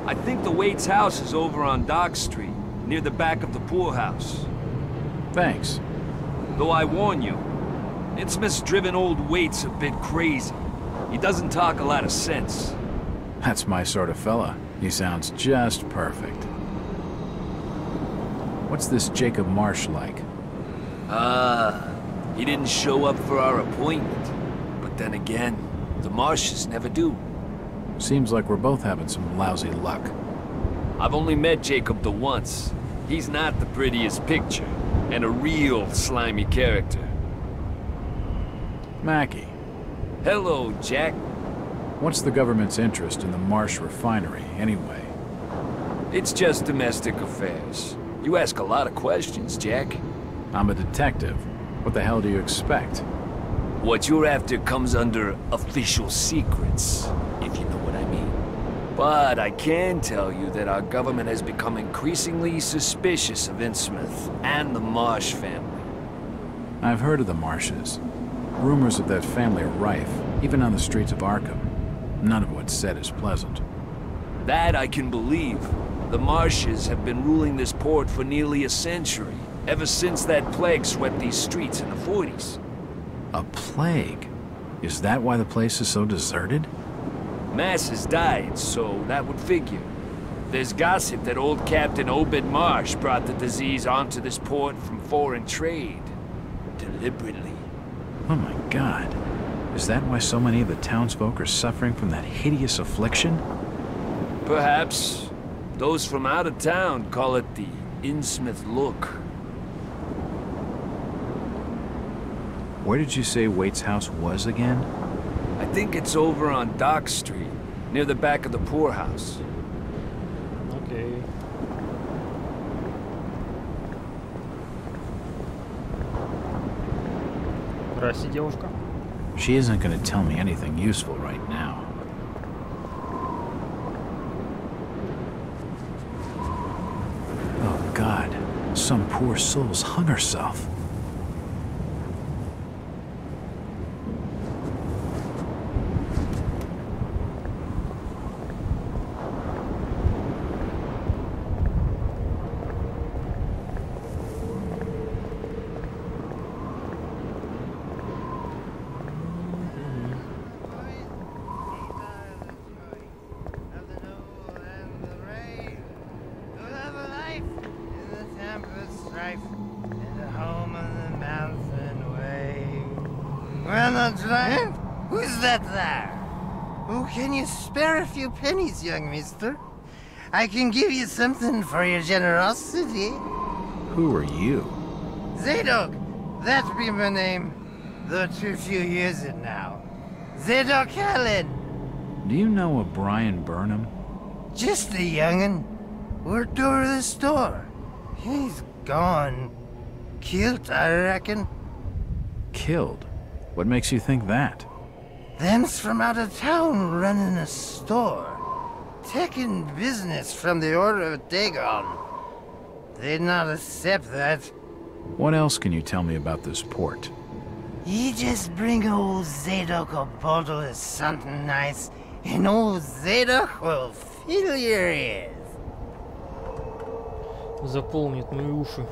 I think the Waite's house is over on Dock Street, near the back of the poorhouse. Thanks. Though I warn you, Innsmouth's driven old Waite's a bit crazy. He doesn't talk a lot of sense. That's my sort of fella. He sounds just perfect. What's this Jacob Marsh like? He didn't show up for our appointment. But then again, the Marshes never do. Seems like we're both having some lousy luck. I've only met Jacob the once. He's not the prettiest picture, and a real slimy character. Mackie. Hello, Jack. What's the government's interest in the Marsh refinery, anyway? It's just domestic affairs. You ask a lot of questions, Jack. I'm a detective. What the hell do you expect? What you're after comes under official secrets, if you know what I mean. But I can tell you that our government has become increasingly suspicious of Innsmouth and the Marsh family. I've heard of the Marshes. Rumors of that family are rife, even on the streets of Arkham. None of what's said is pleasant. That I can believe. The Marshes have been ruling this port for nearly a century, ever since that plague swept these streets in the 40s. A plague? Is that why the place is so deserted? Masses died, so that would figure. There's gossip that old Captain Obed Marsh brought the disease onto this port from foreign trade. Deliberately. Oh my God. Is that why so many of the townsfolk are suffering from that hideous affliction? Perhaps. Those from out of town call it the Innsmouth look. Where did you say Waite's house was again? I think it's over on Dock Street, near the back of the poorhouse. Okay. Здрасте, девушка. She isn't going to tell me anything useful right now. Oh God, some poor soul's hung herself. client? Who's that there? Oh, can you spare a few pennies, young mister? I can give you something for your generosity. Who are you? Zadok, that be my name. Though too few years it now. Zadok Allen. Do you know a Brian Burnham? Just a young'un. Worked over the store. He's gone. Killed, I reckon. Killed? What makes you think that? Them's from out of town running a store. Taking business from the Order of Dagon. They'd not accept that. What else can you tell me about this port? You just bring old Zadok a bottle of something nice, and old Zadok will fill your ears. Заполнит мои уши.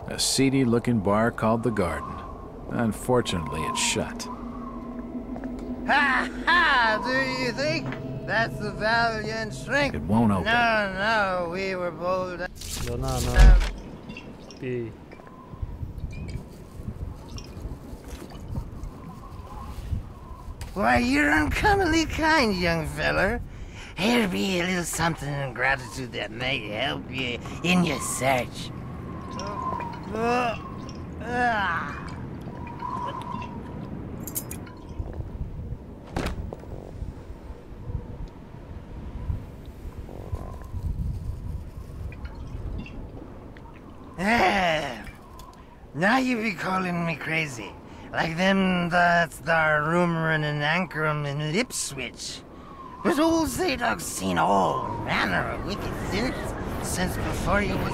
A seedy-looking bar called the Garden. Unfortunately, it's shut. Ha ha! Do you think that's the valiant strength? It won't open. No, we were bold. Да на. Пей. Why, you're uncommonly kind, young feller. Here be a little something in gratitude that may help you in your search. Now you be calling me crazy. Like them that's there rumoring and anchoring in Ipswich. But old Zadok's seen all manner of wicked things since before he was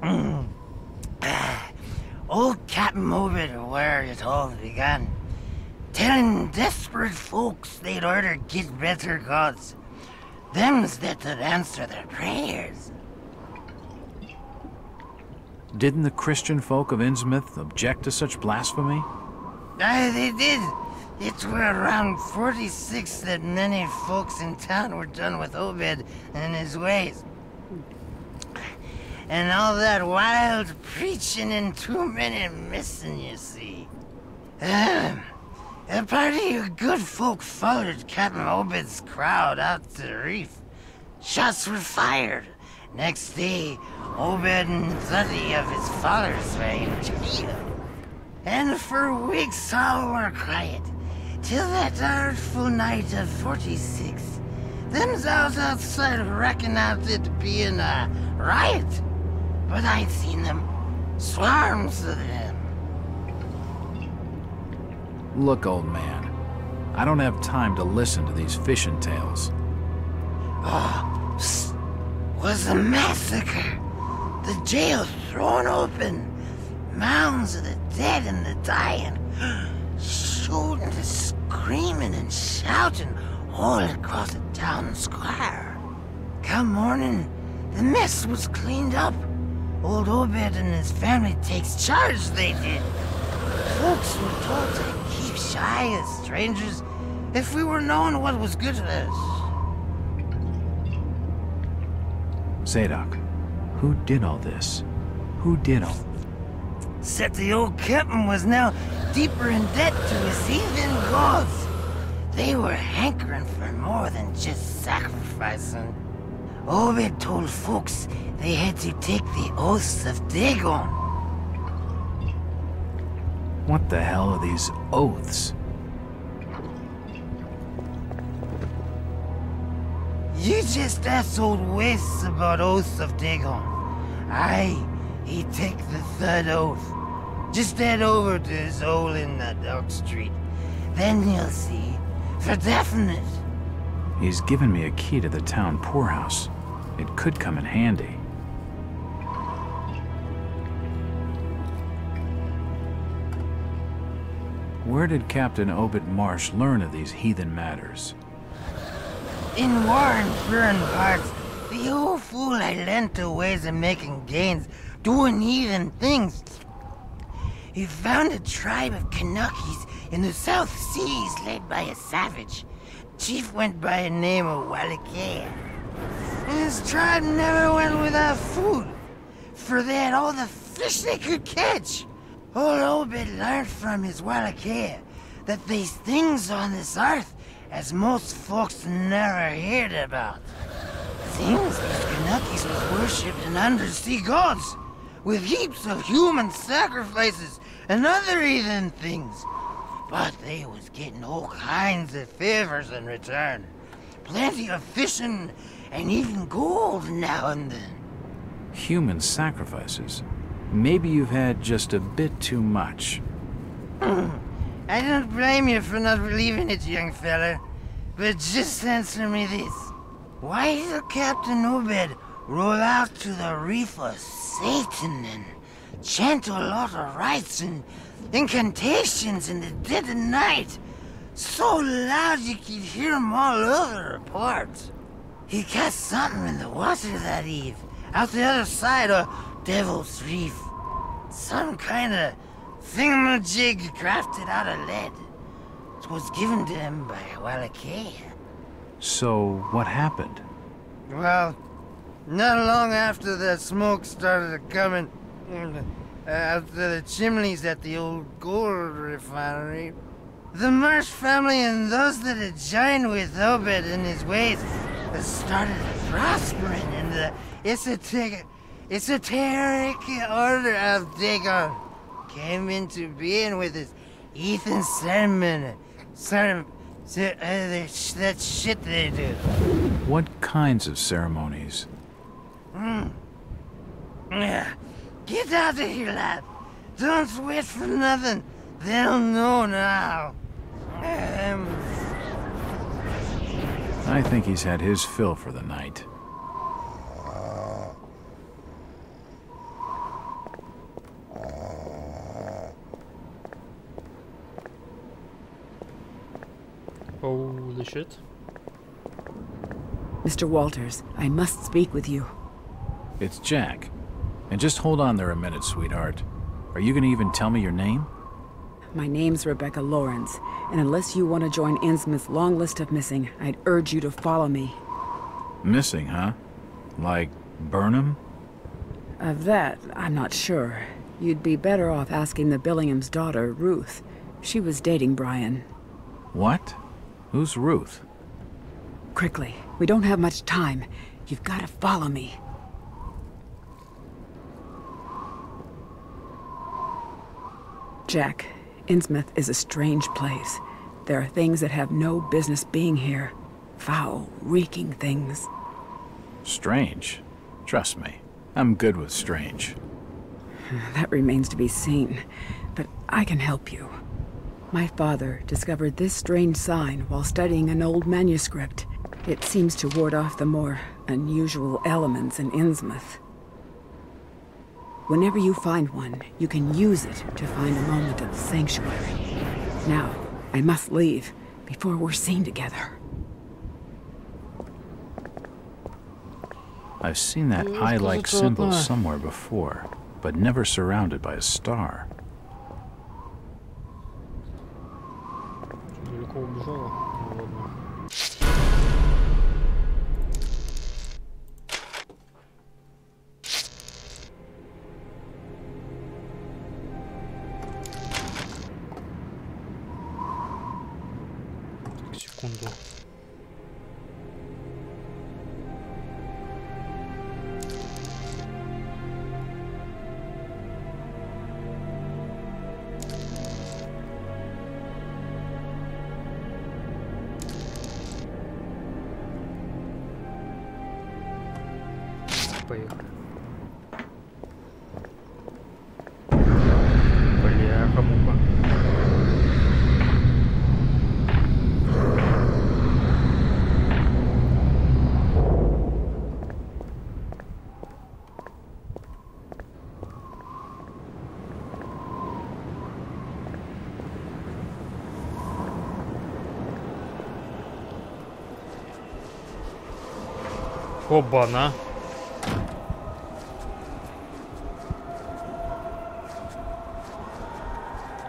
born. Old Captain Obed where it all began. Telling desperate folks they'd order get better gods. Them's that'd answer their prayers. Didn't the Christian folk of Innsmouth object to such blasphemy? Aye, they did. It were around 46 that many folks in town were done with Obed and his ways. And all that wild preaching and too many missing, you see. A party of good folk followed Captain Obed's crowd out to the reef. Shots were fired. Next day, Obed and 30 of his followers were in jail. And for weeks all were quiet, till that artful night of 46. Them's out outside reckoned out it being a riot. But I'd seen them, swarms of them. Look, old man, I don't have time to listen to these fishing tales. Oh, was a massacre. The jail thrown open. Mounds of the dead and the dying. Shooting and screaming and shouting all across the town square. Come morning, the mess was cleaned up. Old Obed and his family takes charge, they did. Folks were told to keep shy as strangers if we were knowing what was good for us. Zadok, who did all this? Who did all... Said the old captain was now deeper in debt to his heathen gods. They were hankering for more than just sacrificing. Obed told folks they had to take the oaths of Dagon. What the hell are these oaths? You just asked old Wes about oaths of Dagon. Aye, he take the third oath. Just head over to his hole in that Dock Street. Then you'll see, for definite. He's given me a key to the town poorhouse. It could come in handy. Where did Captain Obed Marsh learn of these heathen matters? In warren foreign parts, the old fool I lent to ways of making gains, doing heathen things. He found a tribe of Kanakis in the South Seas led by a savage. Chief went by a name of Walakea. His tribe never went without food, for they had all the fish they could catch. Old Obed learned from his Walakea that there's things on this earth as most folks never heard about. Things these Kanukis was worshipping undersea gods, with heaps of human sacrifices and other heathen things. But they was getting all kinds of favors in return. Plenty of fishing and even gold now and then. Human sacrifices? Maybe you've had just a bit too much. I don't blame you for not believing it, young fella. But just answer me this. Why did Captain Obed roll out to the reef of Satan and chant a lot of rites and incantations in the dead of night? So loud you could hear them all over the port. He cast something in the water that eve, out the other side of Devil's Reef. Some kind of thingamajig crafted out of lead. It was given to him by Wallachia. So, what happened? Well, not long after the smoke started coming out of the chimneys at the old gold refinery, the Marsh family and those that had joined with Obed in his ways started prospering in the esoteric order of Dagon. Came into being with his Ethan sermon, that shit they do. What kinds of ceremonies? Yeah. Get out of here, lad. Don't wait for nothing. They'll know now. I think he's had his fill for the night. Holy shit. Mr. Walters, I must speak with you. It's Jack. And just hold on there a minute, sweetheart. Are you gonna even tell me your name? My name's Rebecca Lawrence, and unless you want to join Innsmouth's long list of missing, I'd urge you to follow me. Missing, huh? Like Burnham? Of that, I'm not sure. You'd be better off asking the Billingham's daughter, Ruth. She was dating Brian. What? Who's Ruth? Quickly, we don't have much time. You've got to follow me. Jack, Innsmouth is a strange place. There are things that have no business being here. Foul, reeking things. Strange? Trust me, I'm good with strange. That remains to be seen, but I can help you. My father discovered this strange sign while studying an old manuscript. It seems to ward off the more unusual elements in Innsmouth. Whenever you find one, you can use it to find a moment of sanctuary. Now, I must leave before we're seen together. I've seen that eye-like symbol somewhere before, but never surrounded by a star. Далеко убежала. Ну ладно. Так, секунду. Поехали. Бляха-муха. Оба-на.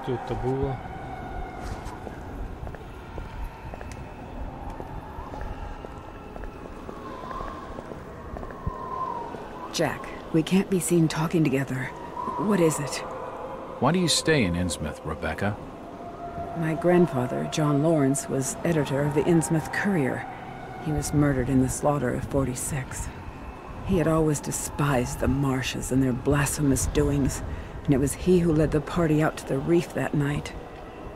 Что это было? Jack, we can't be seen talking together. What is it? Why do you stay in Innsmouth, Rebecca? My grandfather, John Lawrence, was editor of the Innsmouth Courier. He was murdered in the slaughter of 46. He had always despised the Marshes and their blasphemous doings, and it was he who led the party out to the reef that night.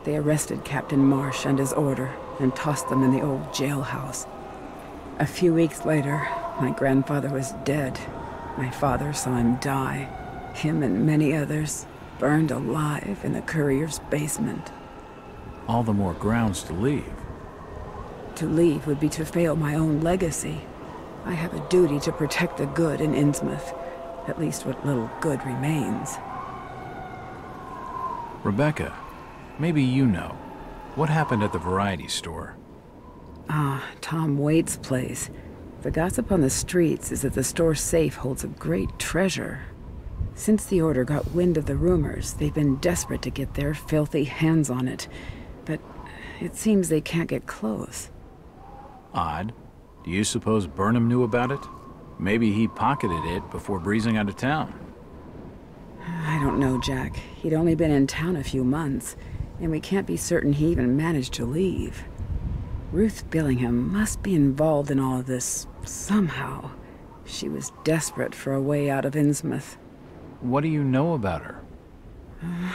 They arrested Captain Marsh and his order and tossed them in the old jailhouse. A few weeks later, my grandfather was dead. My father saw him die. Him and many others, burned alive in the Courier's basement. All the more grounds to leave. To leave would be to fail my own legacy. I have a duty to protect the good in Innsmouth, at least what little good remains. Rebecca, maybe you know. What happened at the variety store? Ah, Tom Waite's place. The gossip on the streets is that the store safe holds a great treasure. Since the Order got wind of the rumors, they've been desperate to get their filthy hands on it. But it seems they can't get close. Odd. Do you suppose Burnham knew about it? Maybe he pocketed it before breezing out of town. I don't know, Jack. He'd only been in town a few months, and we can't be certain he even managed to leave. Ruth Billingham must be involved in all of this somehow. She was desperate for a way out of Innsmouth. What do you know about her?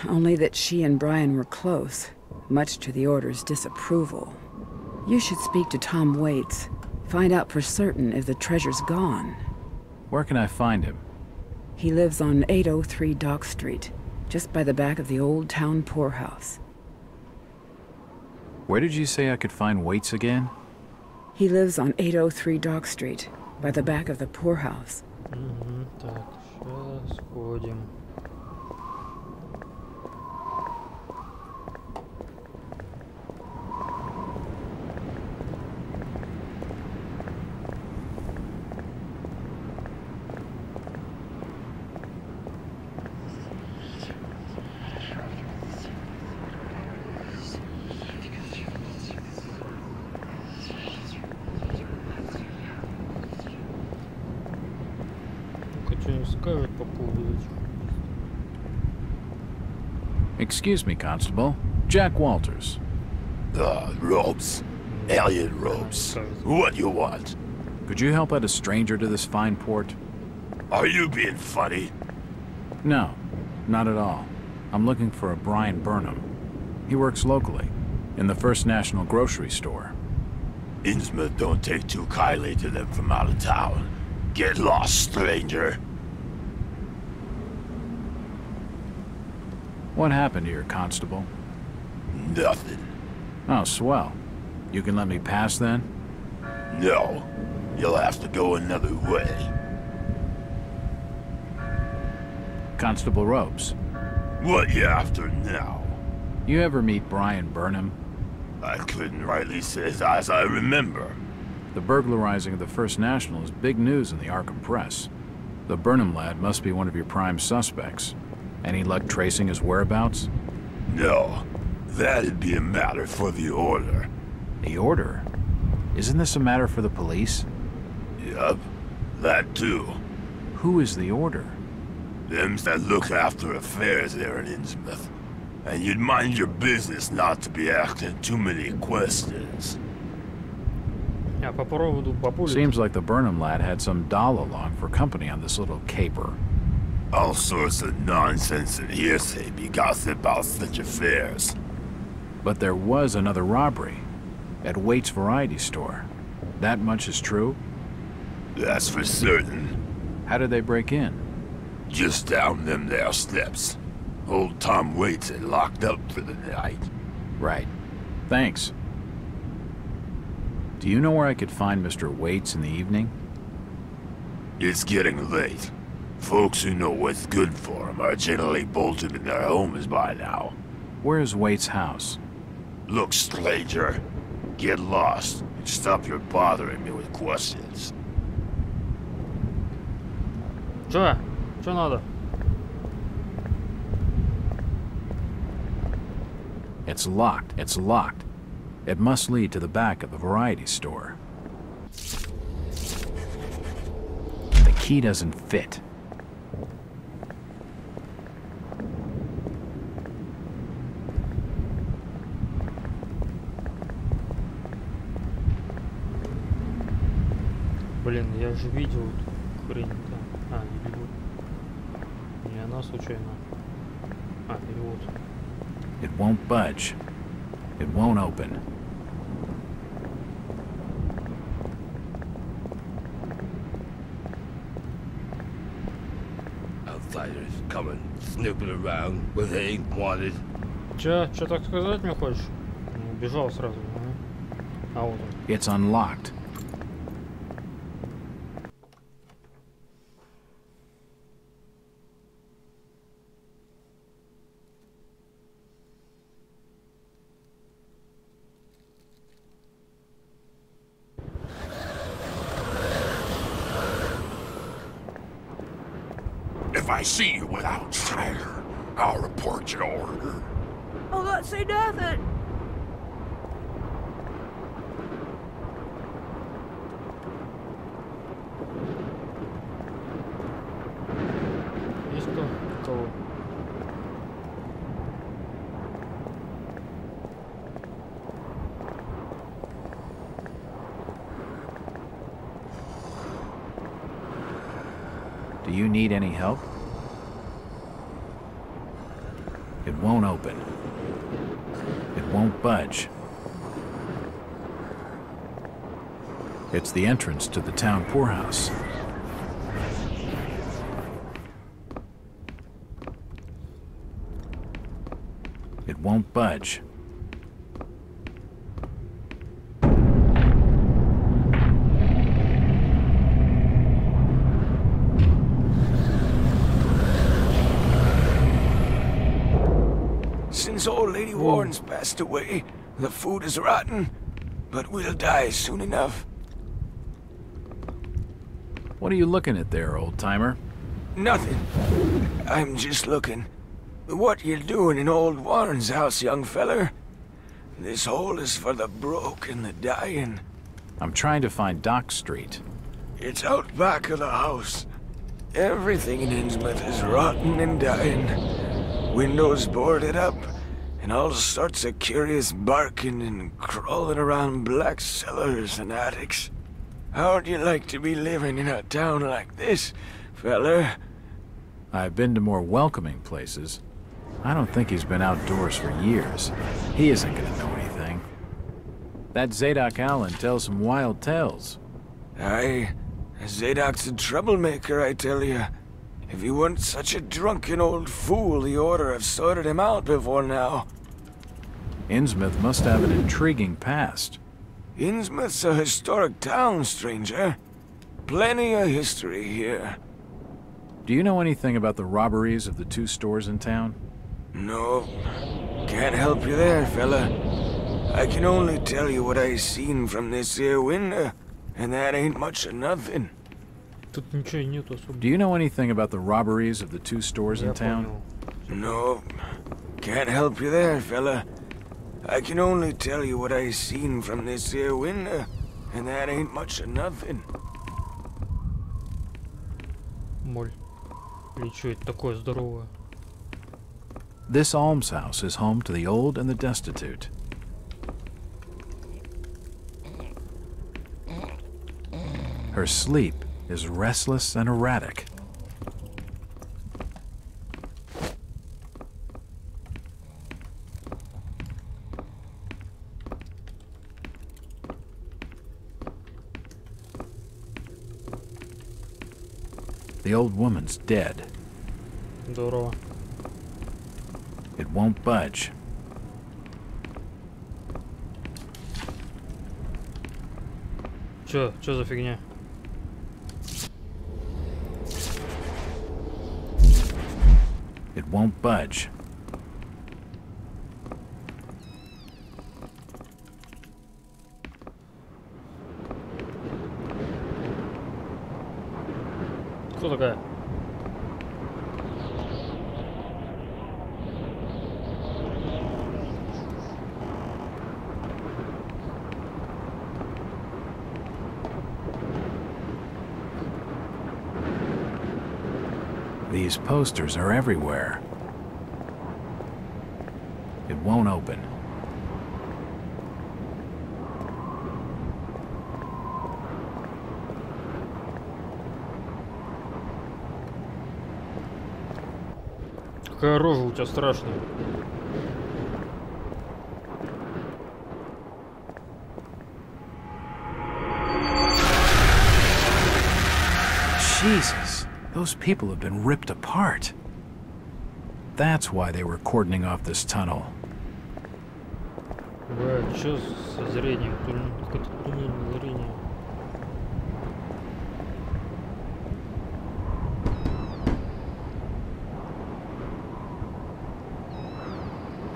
Only that she and Brian were close, much to the Order's disapproval. You should speak to Tom Waits. Find out for certain if the treasure's gone. Where can I find him? He lives on 803 Dock Street, just by the back of the old town poorhouse. Where did you say I could find Waits again? He lives on 803 Dock Street, by the back of the poorhouse. Так, сейчас ходим. Excuse me, Constable. Jack Walters. Robes. Alien robes. What you want? Could you help out a stranger to this fine port? Are you being funny? No, not at all. I'm looking for a Brian Burnham. He works locally, in the First National grocery store. Innsmouth don't take too kindly to them from out of town. Get lost, stranger. What happened here, Constable? Nothing. Oh, swell. You can let me pass, then? No. You'll have to go another way. Constable Ropes. What you after now? You ever meet Brian Burnham? I couldn't rightly say as I remember. The burglarizing of the First National is big news in the Arkham press. The Burnham lad must be one of your prime suspects. Any luck tracing his whereabouts? No. That'd be a matter for the Order. The Order? Isn't this a matter for the police? Yup. That too. Who is the Order? Them's that look after affairs there in Innsmouth. And you'd mind your business not to be asking too many questions. Seems like the Burnham lad had some doll along for company on this little caper. All sorts of nonsense and hearsay be gossip about such affairs. But there was another robbery at Waite's variety store. That much is true? That's for certain. How did they break in? Just down them there steps. Old Tom Waits had locked up for the night. Right. Thanks. Do you know where I could find Mr. Waits in the evening? It's getting late. Folks who know what's good for them are generally bolted in their homes by now. Where's Waits' house? Look, stranger. Get lost and stop your bothering me with questions. Чё? Чё надо? It's locked. It's locked. It must lead to the back of the variety store. The key doesn't fit. Блин, я же видел эту хрень-то. А, или вот. Не она случайно. А, или вот. It won't budge. It won't open. Outsiders coming, snooping around where they ain't wanted. Чё так сказать мне хочешь? Ну, убежал сразу, а вот он. It's unlocked. If I see you without Strider, I'll report your order. I'll not say nothing. Есть кто? Кого? Do you need any help? It won't open. It won't budge. It's the entrance to the town poorhouse. It won't budge. Since old Lady Warren's passed away, the food is rotten, but we'll die soon enough. What are you looking at there, old-timer? Nothing. I'm just looking. What you doing in old Warren's house, young feller? This hole is for the broke and the dying. I'm trying to find Dock Street. It's out back of the house. Everything in Innsmouth is rotten and dying. Windows boarded up, and all sorts of curious barking and crawling around black cellars and attics. How'd you like to be living in a town like this, feller? I've been to more welcoming places. I don't think he's been outdoors for years. He isn't gonna know anything. That Zadok Allen tells some wild tales. Aye, Zadok's a troublemaker, I tell you. If he weren't such a drunken old fool, he ought to have sorted him out before now. Innsmouth must have an intriguing past. Innsmouth's a historic town, stranger. Plenty of history here. Do you know anything about the robberies of the two stores in town? No, can't help you there, fella. I can only tell you what I seen from this here window, and that ain't much of nothing. Тут ничего нету особо. Do you know anything about the robberies of the two stores in town? No, can't help you there, fella. I can only tell you what I seen from this here window, and that ain't much of nothing. Моль. Или что это такое здоровое? This almshouse is home to the old and the destitute. Her sleep is restless and erratic. The old woman's dead. Здорово. It won't budge. Чё за фигня? It won't budge. Кто такая? These posters are everywhere. It won't open. какая рожа у тебя страшная. Jesus, those people have been ripped apart. That's why they were cordoning off this tunnel. Бля, чё со зрением? Какое-то туннельное зрение.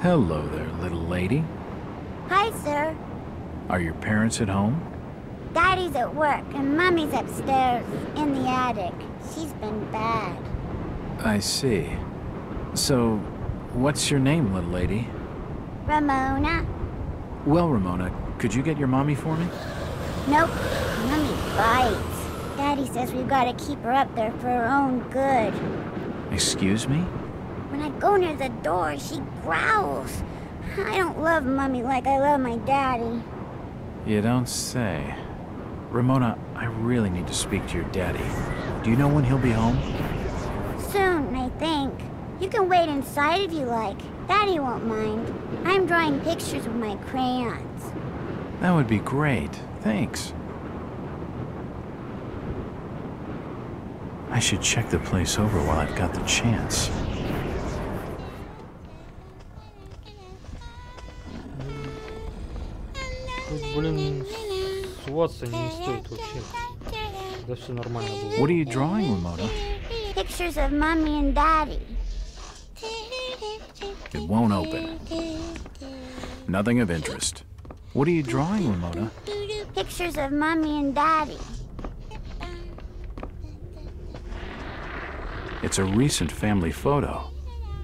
Hello there, little lady. Hi, sir. Are your parents at home? Daddy's at work, and Mummy's upstairs in the attic. She's been bad. I see. So, what's your name, little lady? Ramona? Well, Ramona, could you get your mommy for me? Nope. Mummy bites. Daddy says we've got to keep her up there for her own good. Excuse me? When I go near the door, she growls. I don't love Mummy like I love my daddy. You don't say. Ramona, I really need to speak to your daddy. Do you know when he'll be home? Soon, I think. You can wait inside if you like. Daddy won't mind. I'm drawing pictures with my crayons. That would be great. Thanks. I should check the place over while I've got the chance. Блин, сваться не стоит вообще. Да все нормально было. What are you drawing, Ramona? Pictures of Mummy and Daddy. It won't open. Nothing of interest. What are you drawing, Ramona? Pictures of Mummy and Daddy. It's a recent family photo.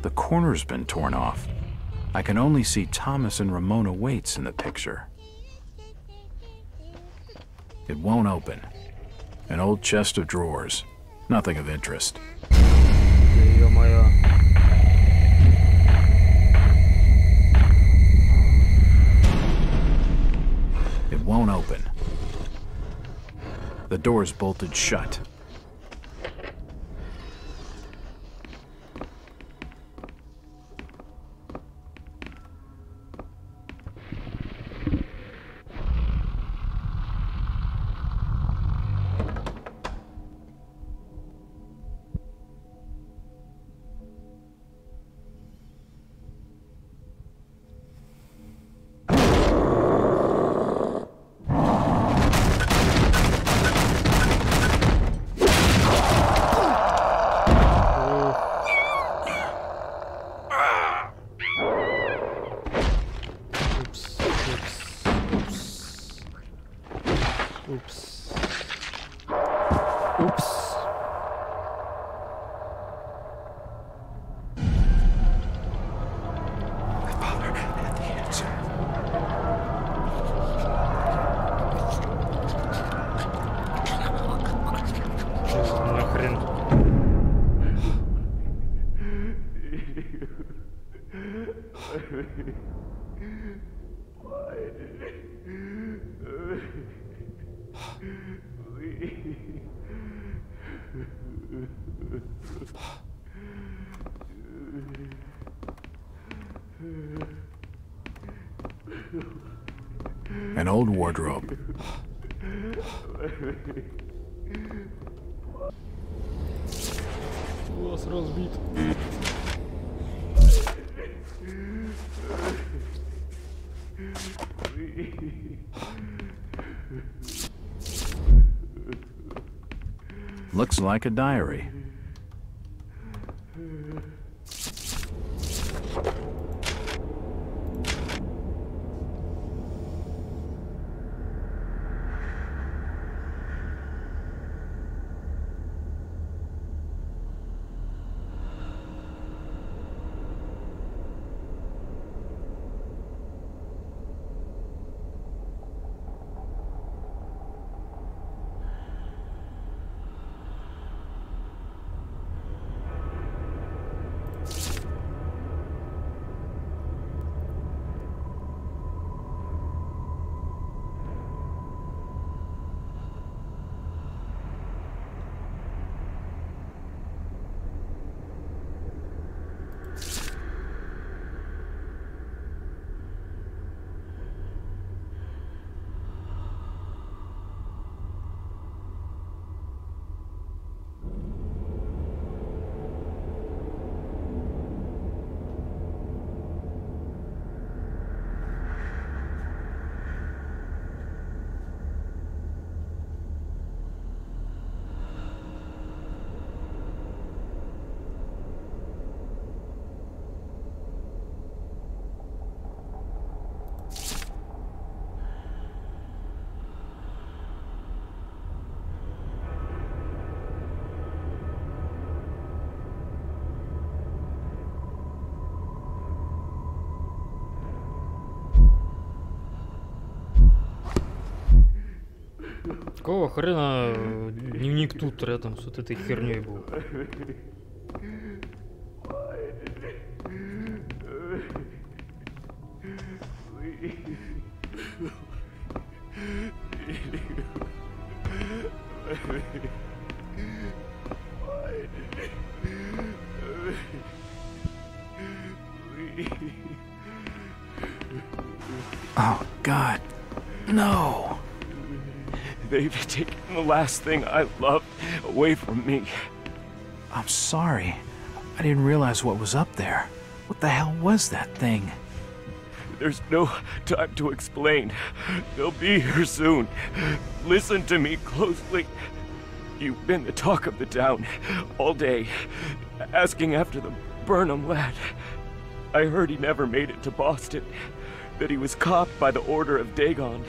The corner's been torn off. I can only see Thomas and Ramona Waits in the picture. It won't open. An old chest of drawers. Nothing of interest. Ё-моё. It won't open. The door's bolted shut. An old wardrobe. Глаз разбит. Looks like a diary. Какого хрена дневник тут рядом с вот этой херней был? Oh, God. No. They've taken the last thing I loved away from me. I'm sorry. I didn't realize what was up there. What the hell was that thing? There's no time to explain. They'll be here soon. Listen to me closely. You've been the talk of the town all day, asking after the Burnham lad. I heard he never made it to Boston, that he was caught by the order of Dagon.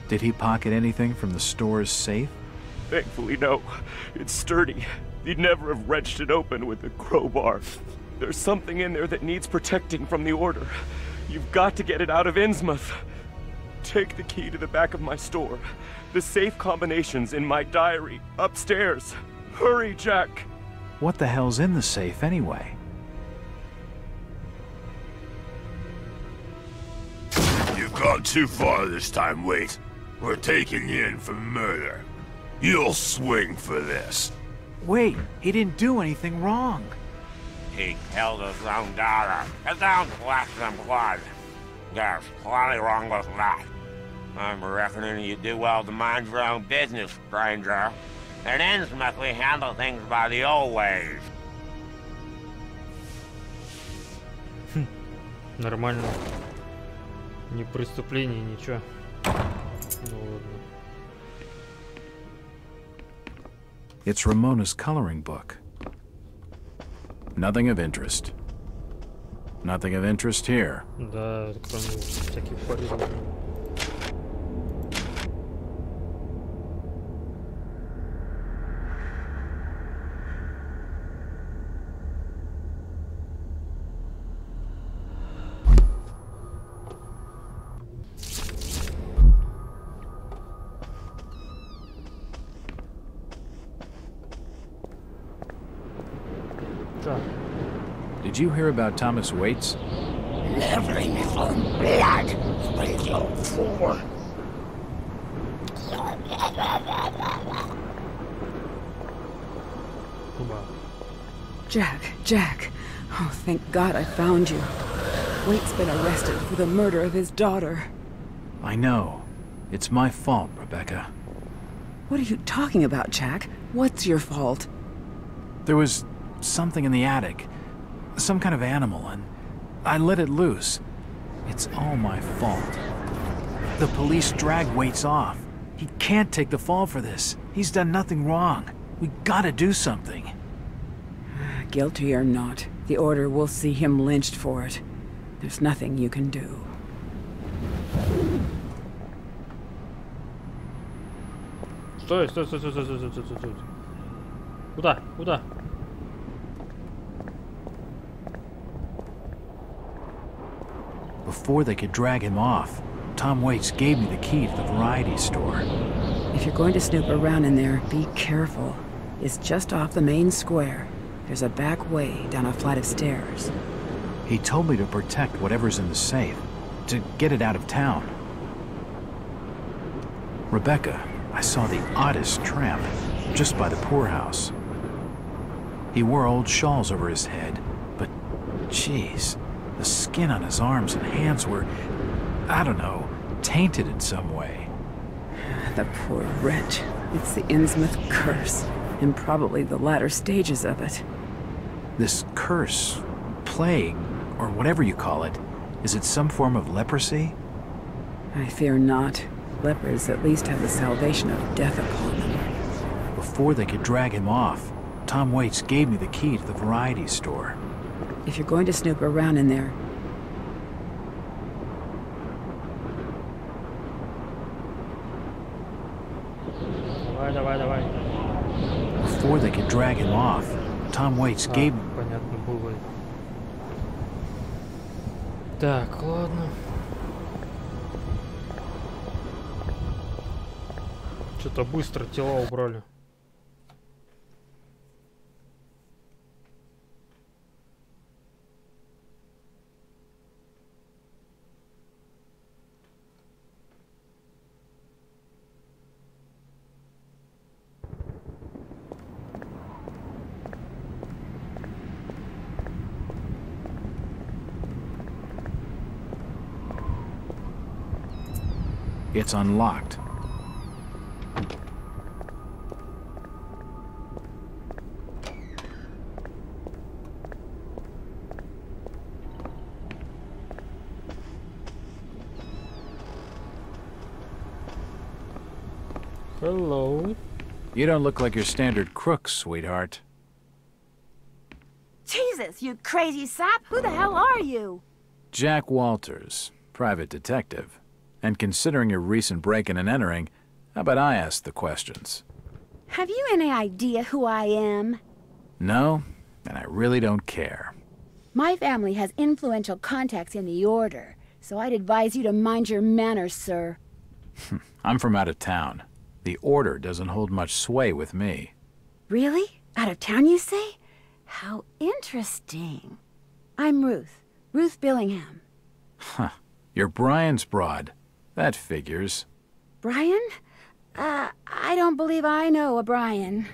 Did he pocket anything from the store's safe? Thankfully, no. It's sturdy. He'd never have wrenched it open with a crowbar. There's something in there that needs protecting from the order. You've got to get it out of Innsmouth. Take the key to the back of my store. The safe combination's in my diary, upstairs. Hurry, Jack! What the hell's in the safe, anyway? You've gone too far this time, Wait. We're taking you in for murder. You'll swing for this. Wait, he didn't do anything wrong. He killed his own daughter. It don't collect some blood. There's plenty wrong with that. I'm reckoning you do well to mind your own business, stranger. In Innsmouth, we handle things by the old ways. Нормально. Ни преступления, ничего. Ну ладно. It's Ramona's coloring book. Nothing of interest. Nothing of interest here. Да, кроме всяких порезов. Did you hear about Thomas Waits? Living from blood, little fool. Jack. Oh, thank God I found you. Waite's been arrested for the murder of his daughter. I know. It's my fault, Rebecca. What are you talking about, Jack? What's your fault? There was something in the attic. Some kind of animal, and I let it loose. It's all my fault. The police dragged Waits off. He can't take the fall for this. He's done nothing wrong. We gotta do something. Guilty or not, the Order will see him lynched for it. There's nothing you can do. Стой. Куда? Before they could drag him off, Tom Waits gave me the key to the variety store. If you're going to snoop around in there, be careful. It's just off the main square. There's a back way down a flight of stairs. He told me to protect whatever's in the safe, to get it out of town. Rebecca, I saw the oddest tramp, just by the poorhouse. He wore old shawls over his head, but, jeez, the skin on his arms and hands were, I don't know, tainted in some way. The poor wretch. It's the Innsmouth curse, and probably the latter stages of it. This curse, plague, or whatever you call it, is it some form of leprosy? I fear not. Lepers at least have the salvation of death upon them. Before they could drag him off, Tom Waits gave me the key to the variety store. If you're going to snoop around in there, Давай. Before they could drag him off, Tom Waits gave... Понятно было. Так, ладно. Что-то быстро тела убрали. It's unlocked. Hello. You don't look like your standard crook, sweetheart. Jesus, you crazy sap! Who the hell are you? Jack Walters, private detective. And considering your recent break-in and entering, how about I ask the questions? Have you any idea who I am? No, and I really don't care. My family has influential contacts in the Order, so I'd advise you to mind your manners, sir. I'm from out of town. The Order doesn't hold much sway with me. Really? Out of town, you say? How interesting. I'm Ruth. Ruth Billingham. Huh. You're Brian's broad. That figures. Brian? I don't believe I know a Brian.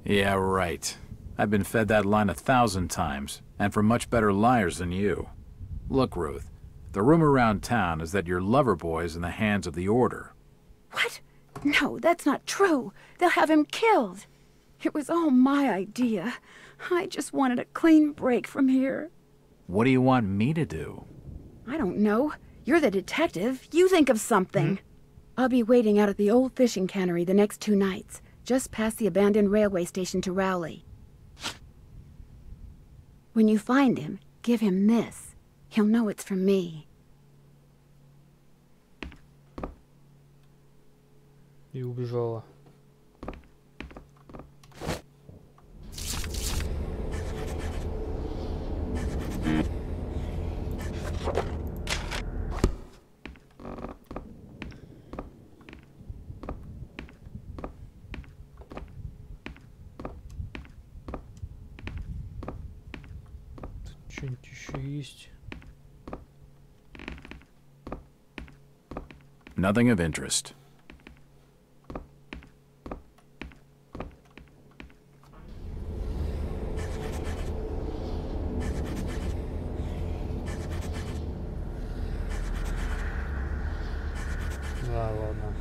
Yeah, right. I've been fed that line 1,000 times, and from much better liars than you. Look, Ruth, the rumor around town is that your lover boy's in the hands of the Order. What? No, that's not true. They'll have him killed. It was all my idea. I just wanted a clean break from here. What do you want me to do? I don't know. You're the detective. You think of something. I'll be waiting out at the old fishing cannery the next 2 nights, just past the abandoned railway station to Rowley. When you find him, give him this. He'll know it's from me. И убежала. Что-нибудь еще есть? Nothing of interest. Да, ладно.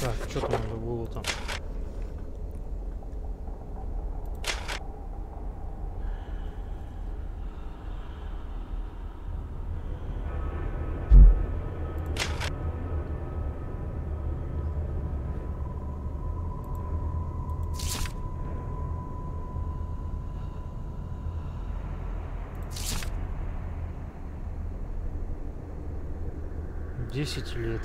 Так, что там надо было там? Десять лет.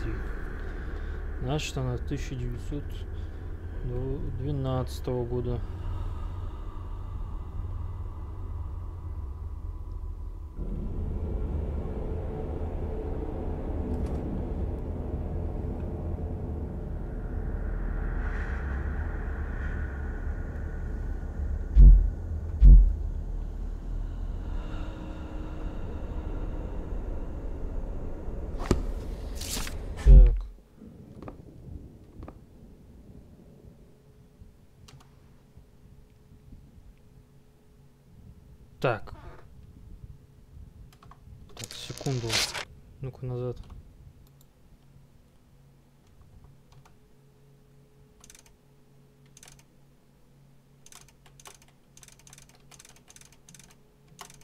Значит, она 1912 года. Так. Так, секунду. Ну-ка назад.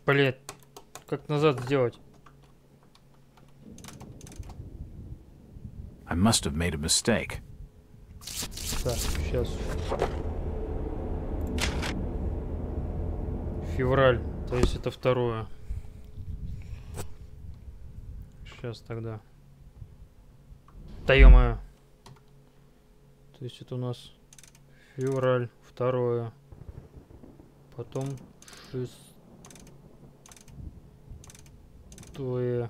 Блять, как назад сделать? I must have made a mistake. Так, сейчас. Февраль, то есть это второе. Сейчас тогда. Да ё-моё. То есть это у нас февраль, второе. Потом 6.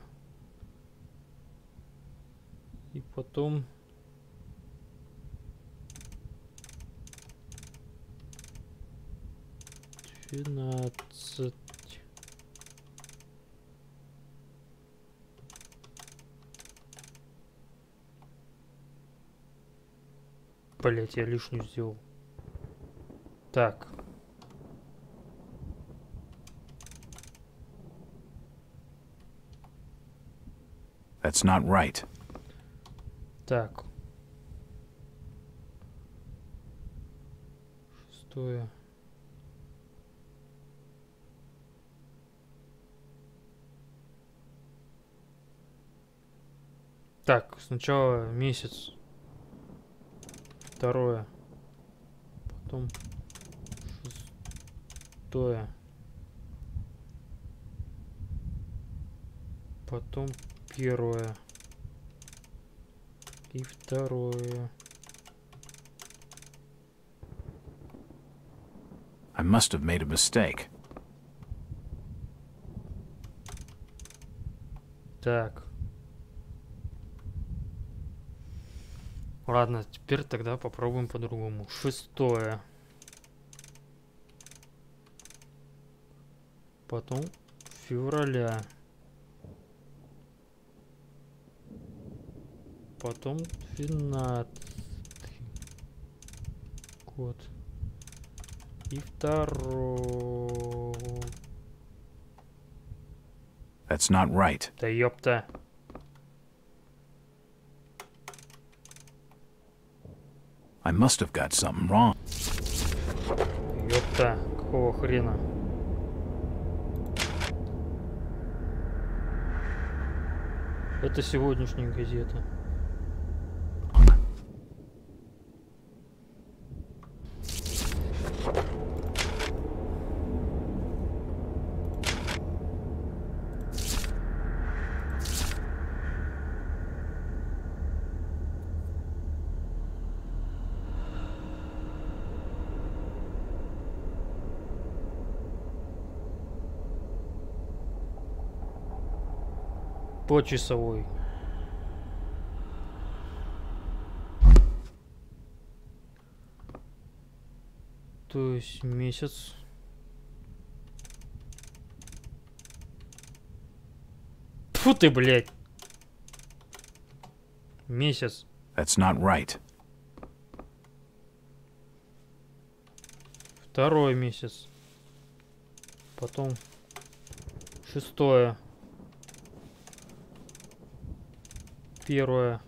И потом... 12. Блять, я лишнюю сделал. Так. That's not right. Так. 6. Так, сначала месяц. 2. Потом 6. Потом 1. И 2. I must have made a mistake. Так. Ладно, теперь тогда попробуем по-другому. 6. Потом февраля. Потом 12 год. И 2. That's not right. Да ёпта. I must have got something wrong. Ёпта, какого хрена? Это сегодняшняя газета. По часовой. То есть месяц. Тьфу ты, блядь. Месяц. That's not right. 2 месяц. Потом 6. 1.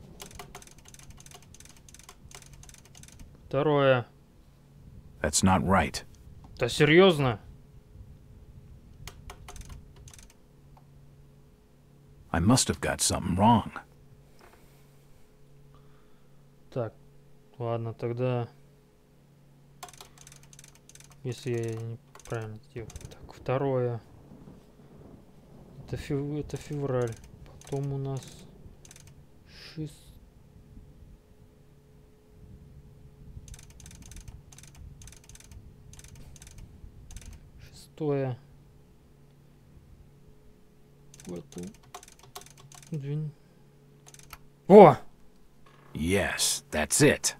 2. That's not right. Да серьезно? I must have got something wrong. Так, ладно, тогда... Если я неправильно сделал. Так, 2. Это февраль. Потом у нас... 6. 6. О! Yes, that's it.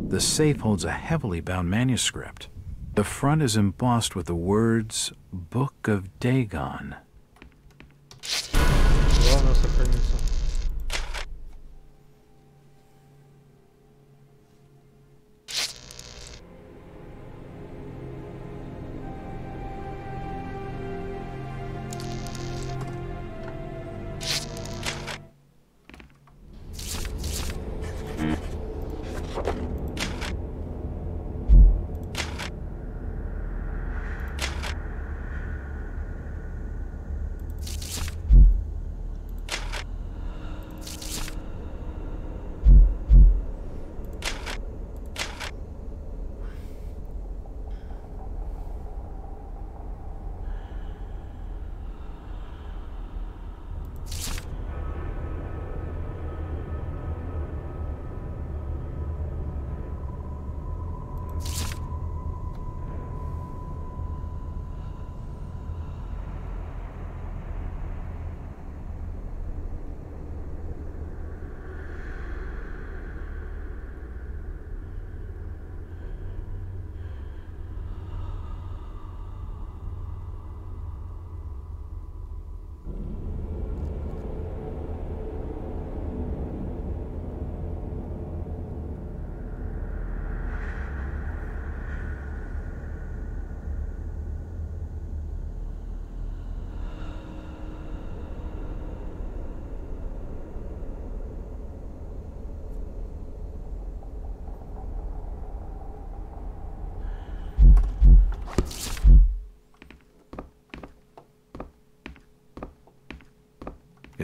The safe holds a heavily bound manuscript. The front is embossed with the words Book of Dagon. Главное сохраниться.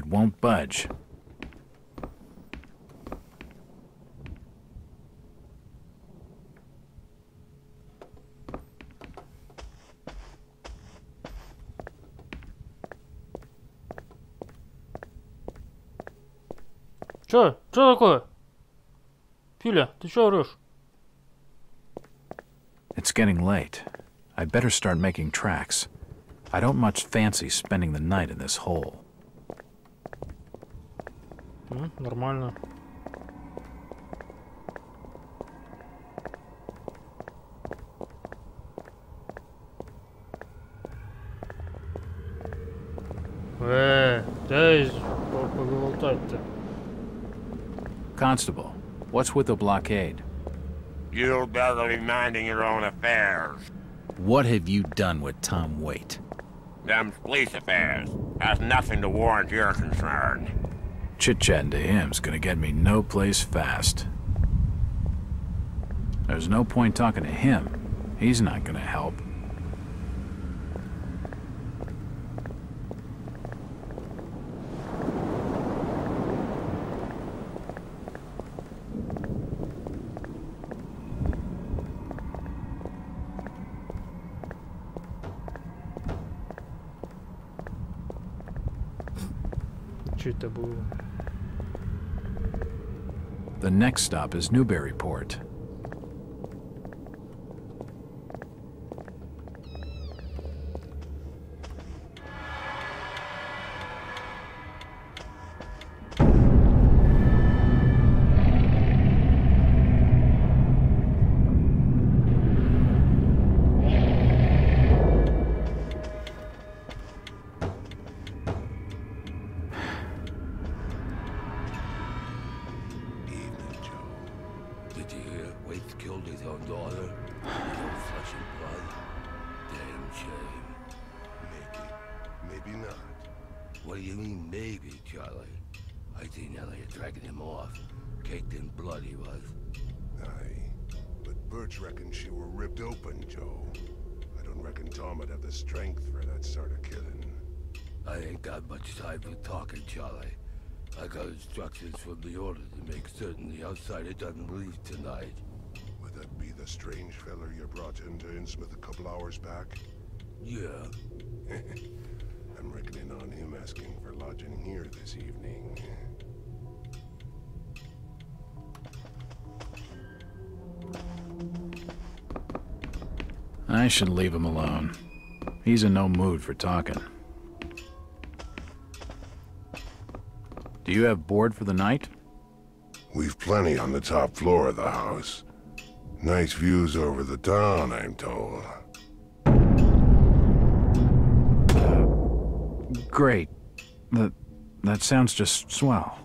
it won't budge. Чё? Чё такое? Филя, ты чё орёшь? It's getting late. I'd better start making tracks. I don't much fancy spending the night in this hole. Нормально. Дай поболтать-то. Constable, what's with the blockade? You'd better be minding your own affairs. What have you done with Tom Waite? Them's police affairs. Has nothing to warrant your concern. Chit-chatting to him's gonna get me no place fast. There's no point talking to him. He's not gonna help. The next stop is Newburyport. What do you mean, maybe, Charlie? I seen Elliot dragging him off. Caked in blood he was. Aye, but Birch reckons she were ripped open, Joe. I don't reckon Tom would have the strength for that sort of killing. I ain't got much time for talking, Charlie. I got instructions from the order to make certain the outsider doesn't leave tonight. Would that be the strange feller you brought into Innsmouth a couple hours back? Yeah. I'm reckoning on him asking for lodging here this evening. I should leave him alone. He's in no mood for talking. Do you have board for the night? We've plenty on the top floor of the house. Nice views over the town, I'm told. Great. That sounds just swell.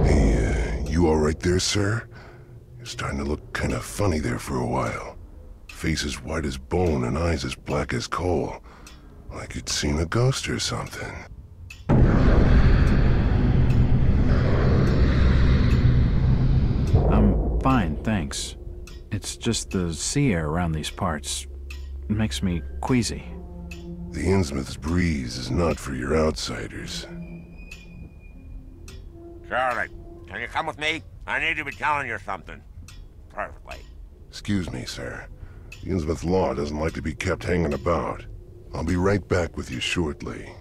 Hey, you all right there, sir? You're starting to look kind of funny there for a while. Face as white as bone and eyes as black as coal. Like you'd seen a ghost or something. I'm fine, thanks. It's just the sea air around these parts. It makes me queasy. The Innsmouth's breeze is not for your outsiders. Charlie, can you come with me? I need to be telling you something. Perfectly. Excuse me, sir. The Innsmouth law doesn't like to be kept hanging about. I'll be right back with you shortly.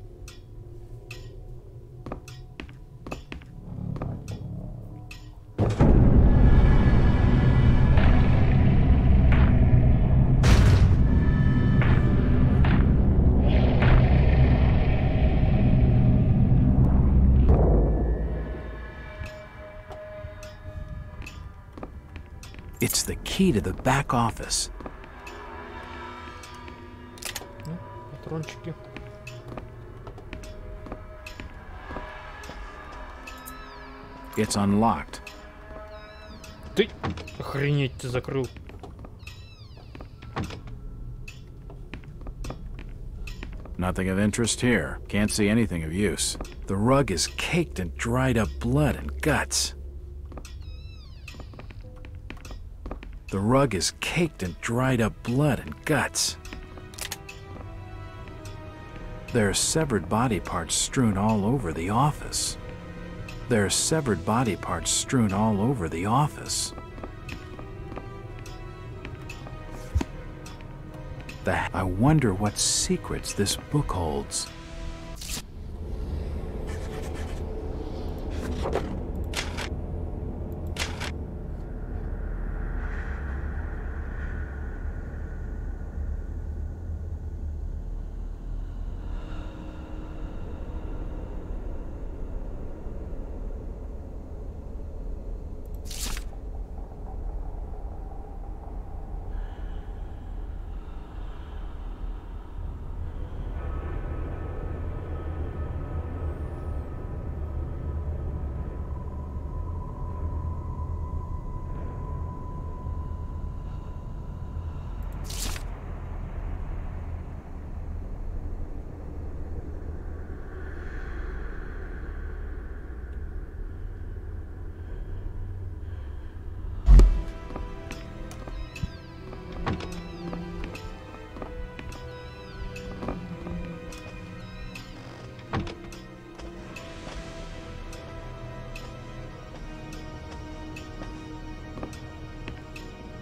It's the key to the back office. Патрончики. It's unlocked. Ты охренеть, ты закрыл. Nothing of interest here. Can't see anything of use. The rug is caked in dried up blood and guts. The rug is caked in dried up blood and guts. There are severed body parts strewn all over the office. There are severed body parts strewn all over the office. I wonder what secrets this book holds.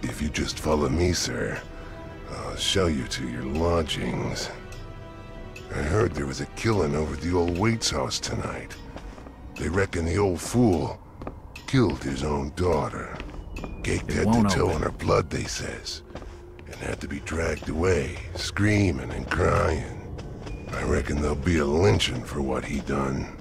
If you just follow me, sir, I'll show you to your lodgings. I heard there was a killing over at the old Waits house tonight. They reckon the old fool killed his own daughter. Caked head to toe in her blood, they says, and had to be dragged away, screaming and crying. I reckon there'll be a lynching for what he done.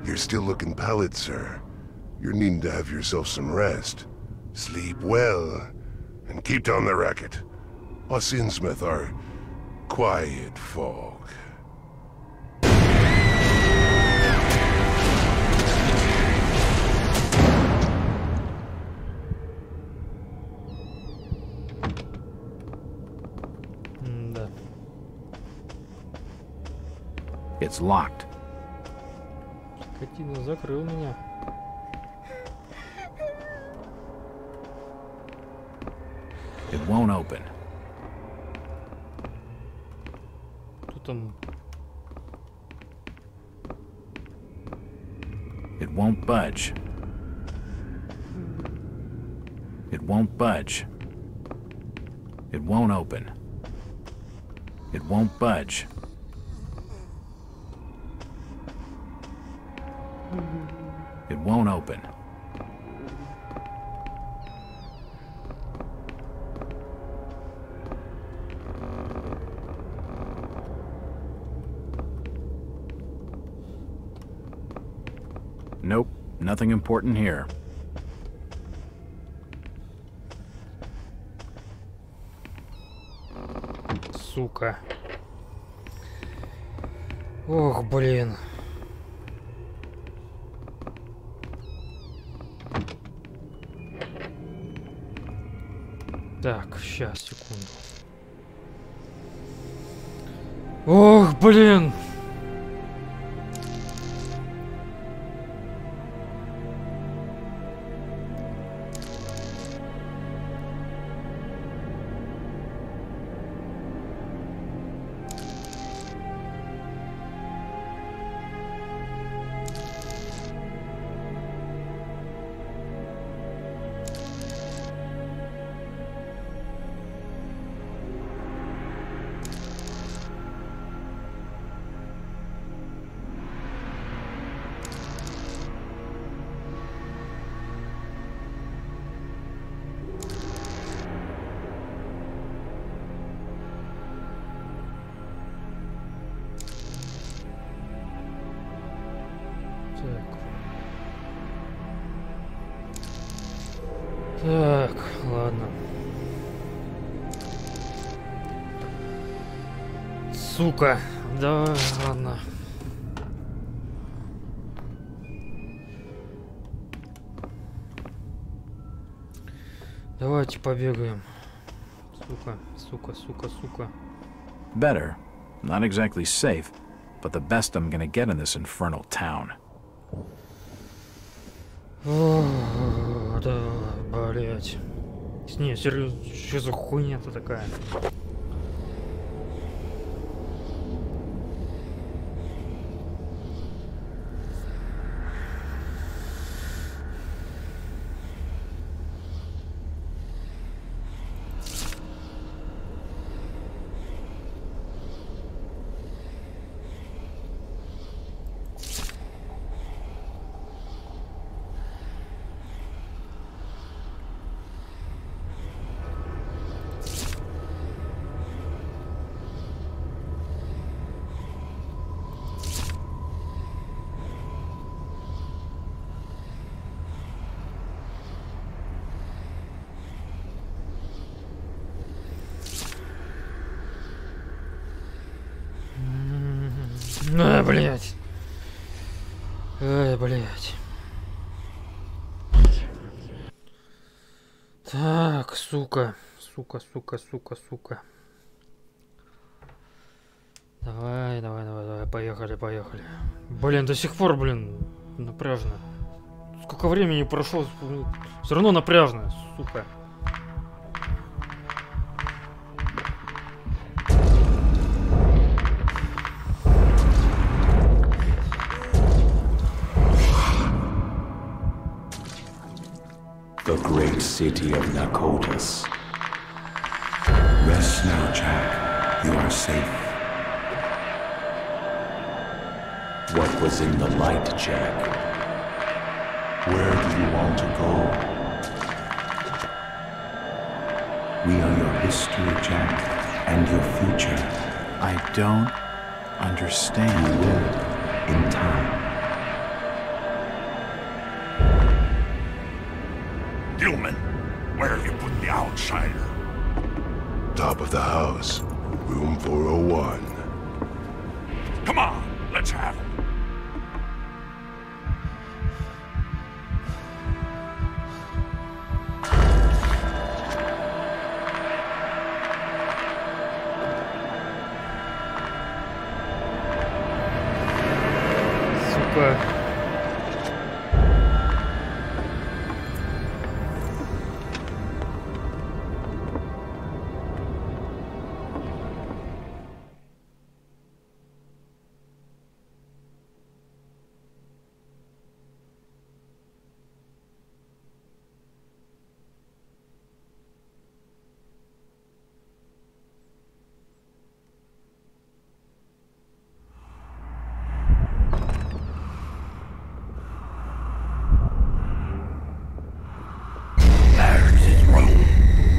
You're still looking pallid, sir. You're needing to have yourself some rest. Sleep well, and keep down the racket. Us Innsmouth are quiet folk. It's locked. Скотина закрыл меня. It won't open. Кто там? It won't budge. It won't budge. It won't open. It won't budge. It won't open. Nope, nothing important here. Сука. Ох, блин. Так, сейчас, секунду. Ох, блин. Так, ладно. Сука. Да, ладно. Давайте побегаем. Сука, сука, сука, сука. Better. Not exactly safe, but the best I'm gonna get in this infernal town. О, да, блять. Не, серьезно, что за хуйня-то такая? Блять. Ай, блять. Так, сука. Сука, сука, сука, сука. Давай, давай, давай, давай. Поехали, поехали. Блин, до сих пор, блин, напряжно. Сколько времени прошло, все равно напряжно, сука. The great city of Nakotas. Rest now, Jack. You are safe. What was in the light, Jack? Where do you want to go? We are your history, Jack, and your future. I don't understand. You will, in time. Gilman, where have you put the outsider? Top of the house, room 401. Come on, let's have it. Сука.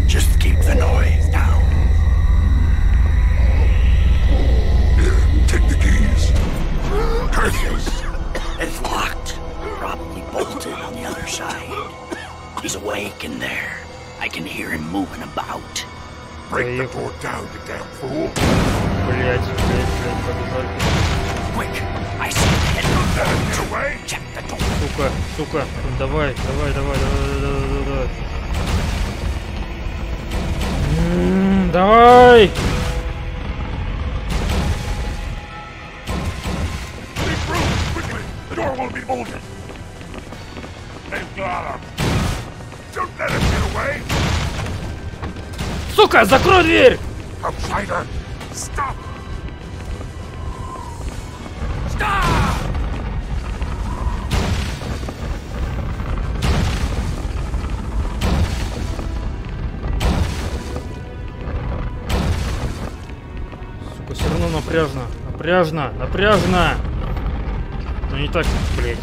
Just keep the noise down. Here, take the keys. Curses! It's locked. Probably bolted on the other side. He's awake in there. I can hear him moving about. Break the door down, you damn fool. Блять, побежали. Quick, I see the head. Get away! Check the door. Сука, сука, давай, давай, давай, давай, давай, давай. Давай! Leave room, quickly! The door won't be bolted. They've got him. Don't let him get away. Сука, закрой дверь! Outsider, stop! Stop! Сука, все равно напряжно, напряжно, напряжно. Но не так, блять.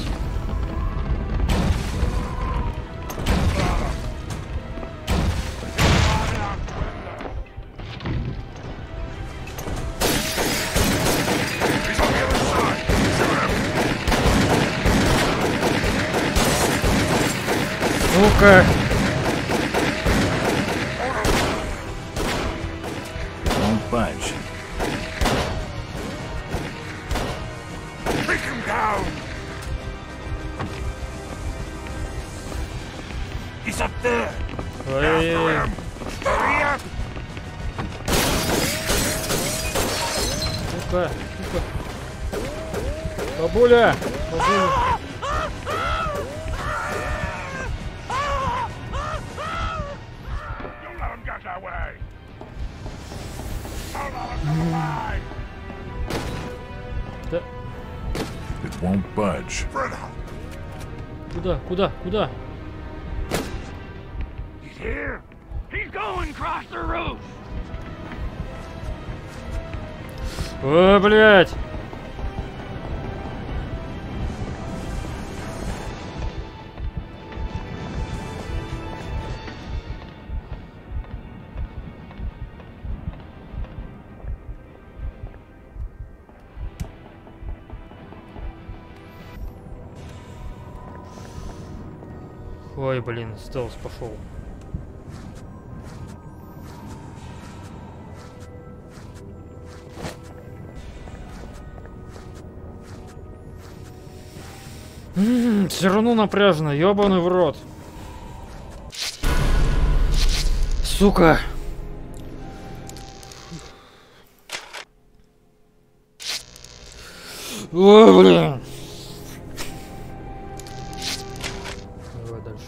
Сука. Won't budge. He's up there. Ой-ой-ой. Hurry up. Сука, сука. Бабуля! Бабуля! Don't let him get that way. Don't let him come alive. Да. It won't budge. Куда? Куда? Куда? He's here. He's going across the roof. О, блядь! Ой, блин, стелс пошел. Все равно напряжно, ёбаный в рот. Сука. О, блин. Давай дальше.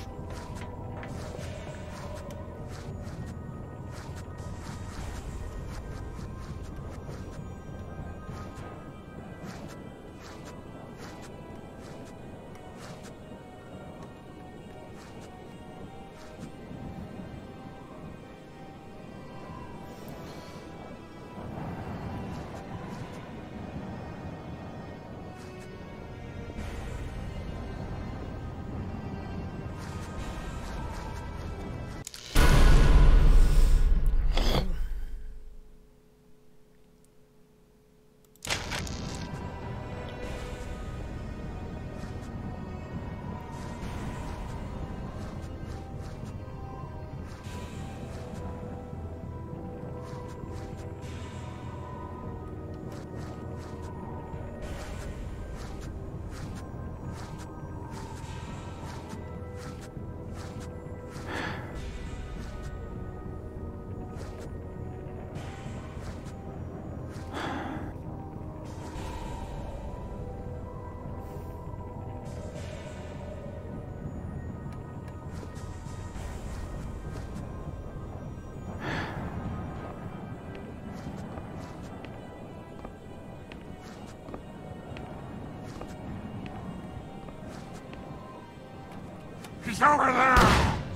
He's over there.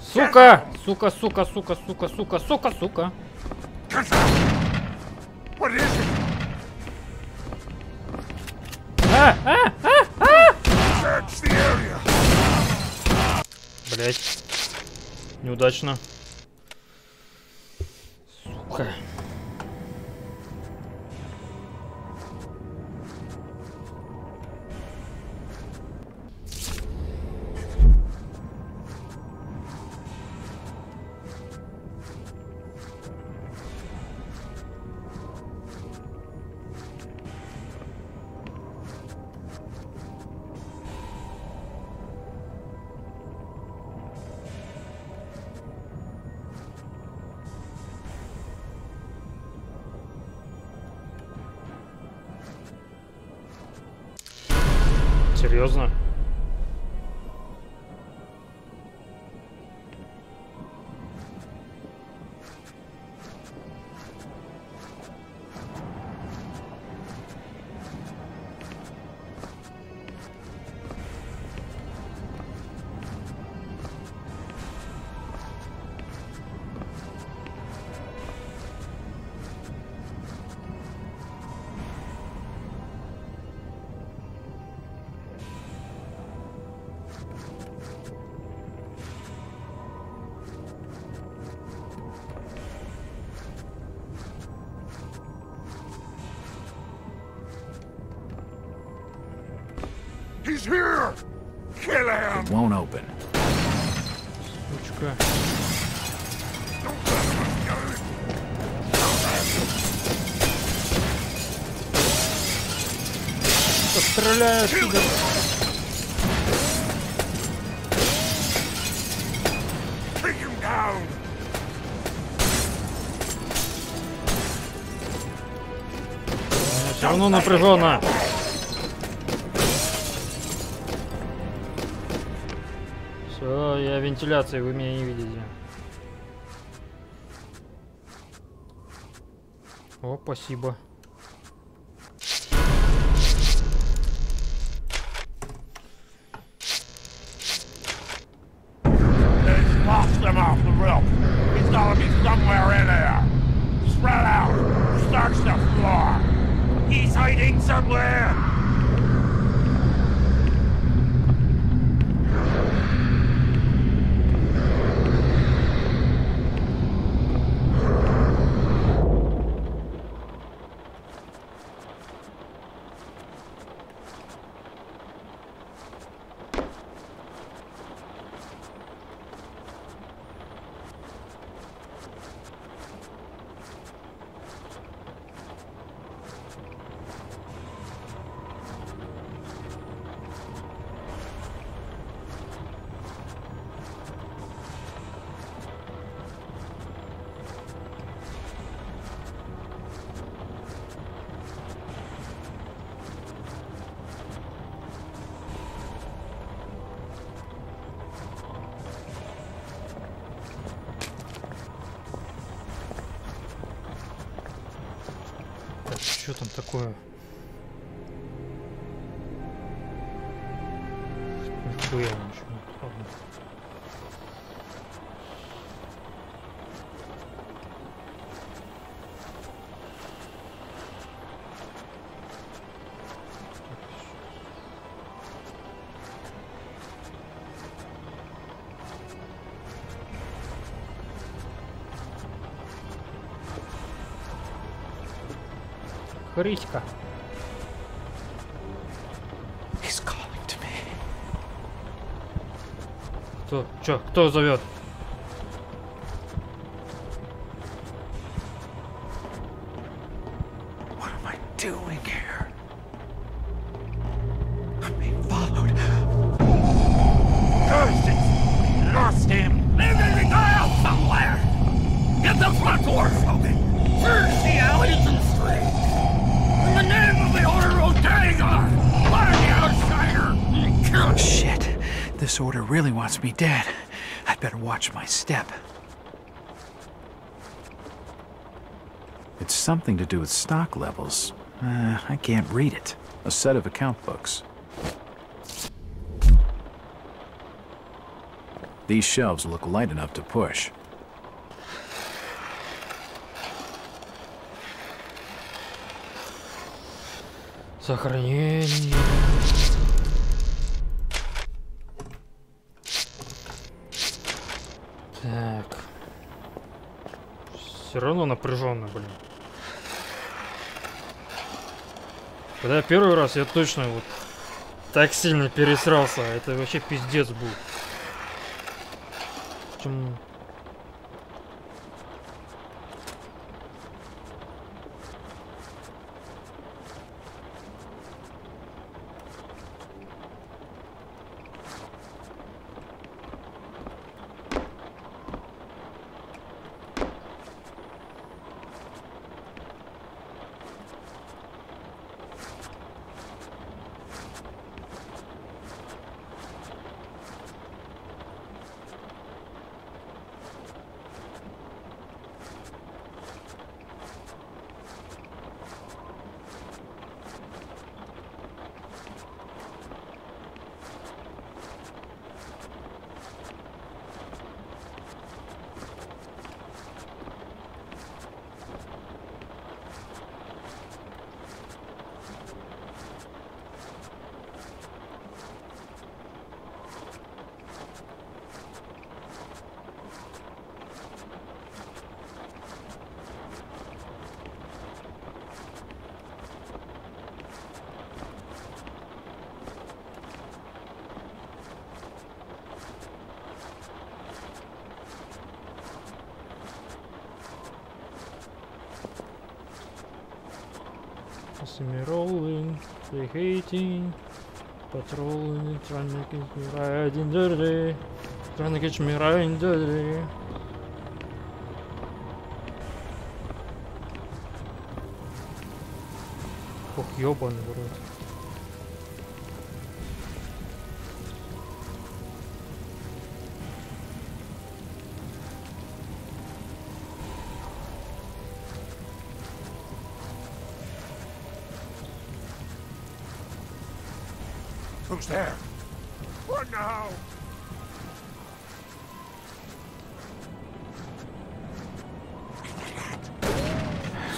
Сука! Сука, сука, сука, сука, сука, сука, сука. What is it? Search the area. Блять. Неудачно. Сука. Серьезно? He's here. Kill him. It won't open. Сучка. Постреляю отсюда. Take him down. Все равно напряженно. Все, я вентиляции, вы меня не видите. О, спасибо. Lost him off the roof. He's gotta be somewhere in there. Spread out. Search the floor. He's hiding somewhere. Что там такое? Нихуя ничего. Ладно. Критика. Кто? Чё? Кто зовет? What am I doing here? I'm being followed. Curse it! We lost him! Maybe we got out somewhere! Get the front doors open! Search the alleys and streets! In the name of the Order of Dagon! Find the outsider and kill him! Shit. This order really wants me dead. I'd better watch my step. It's something to do with stock levels. I can't read it. A set of account books. These shelves look light enough to push. Сохранение. Так. Все равно напряженно, блин. Когда я первый раз, я точно вот так сильно пересрался. Это вообще пиздец был. Причем... Me rolling, they hating, patrolling, trying to make it riding dirty. Trying to get me right in there. Ох, ёбаный в рот. Who's there? What now?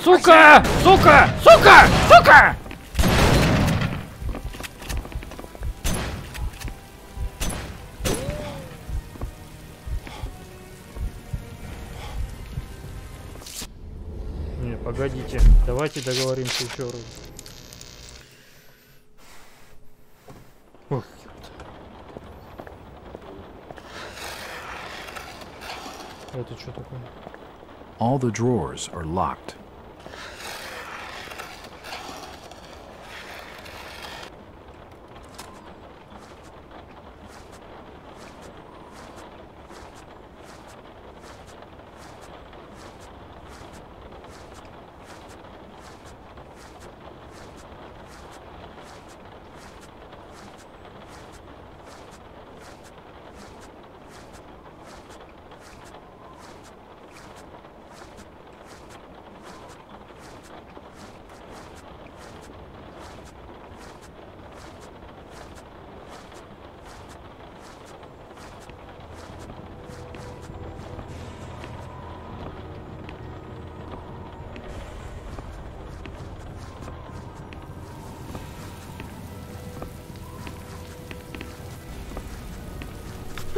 Сука! Сука! Сука! Сука! Не, погодите. Давайте договоримся еще раз. Ох, это что такое? All the drawers are locked.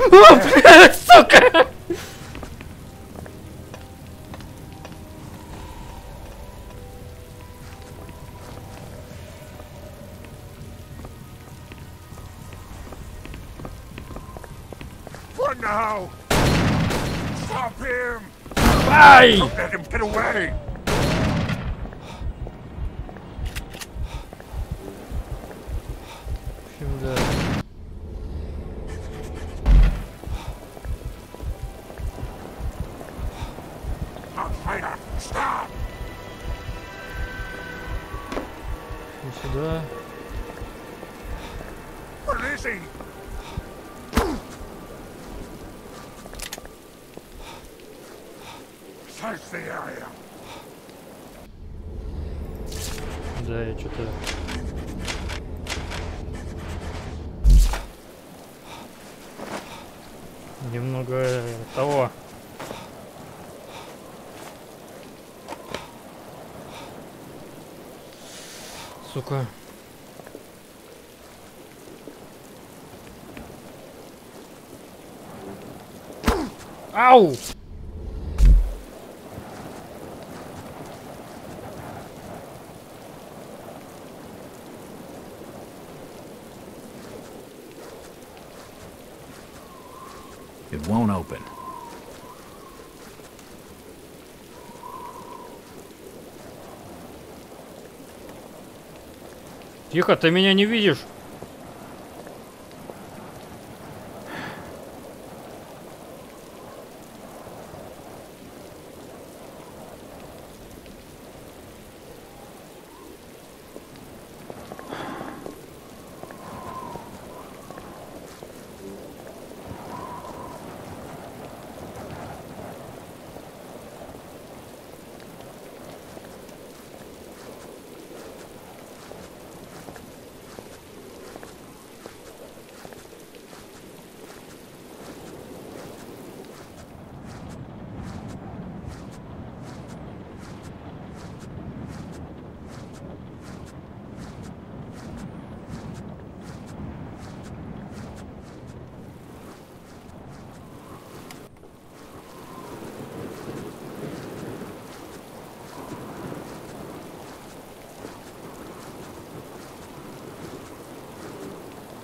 Сука! What now? Stop him! Ай! Don't let him get away! В общем, да. Stop! И сюда. Where is he? Search the area. Да, я что-то... Немного того. Сука. Ау! It won't open. Тихо, ты меня не видишь?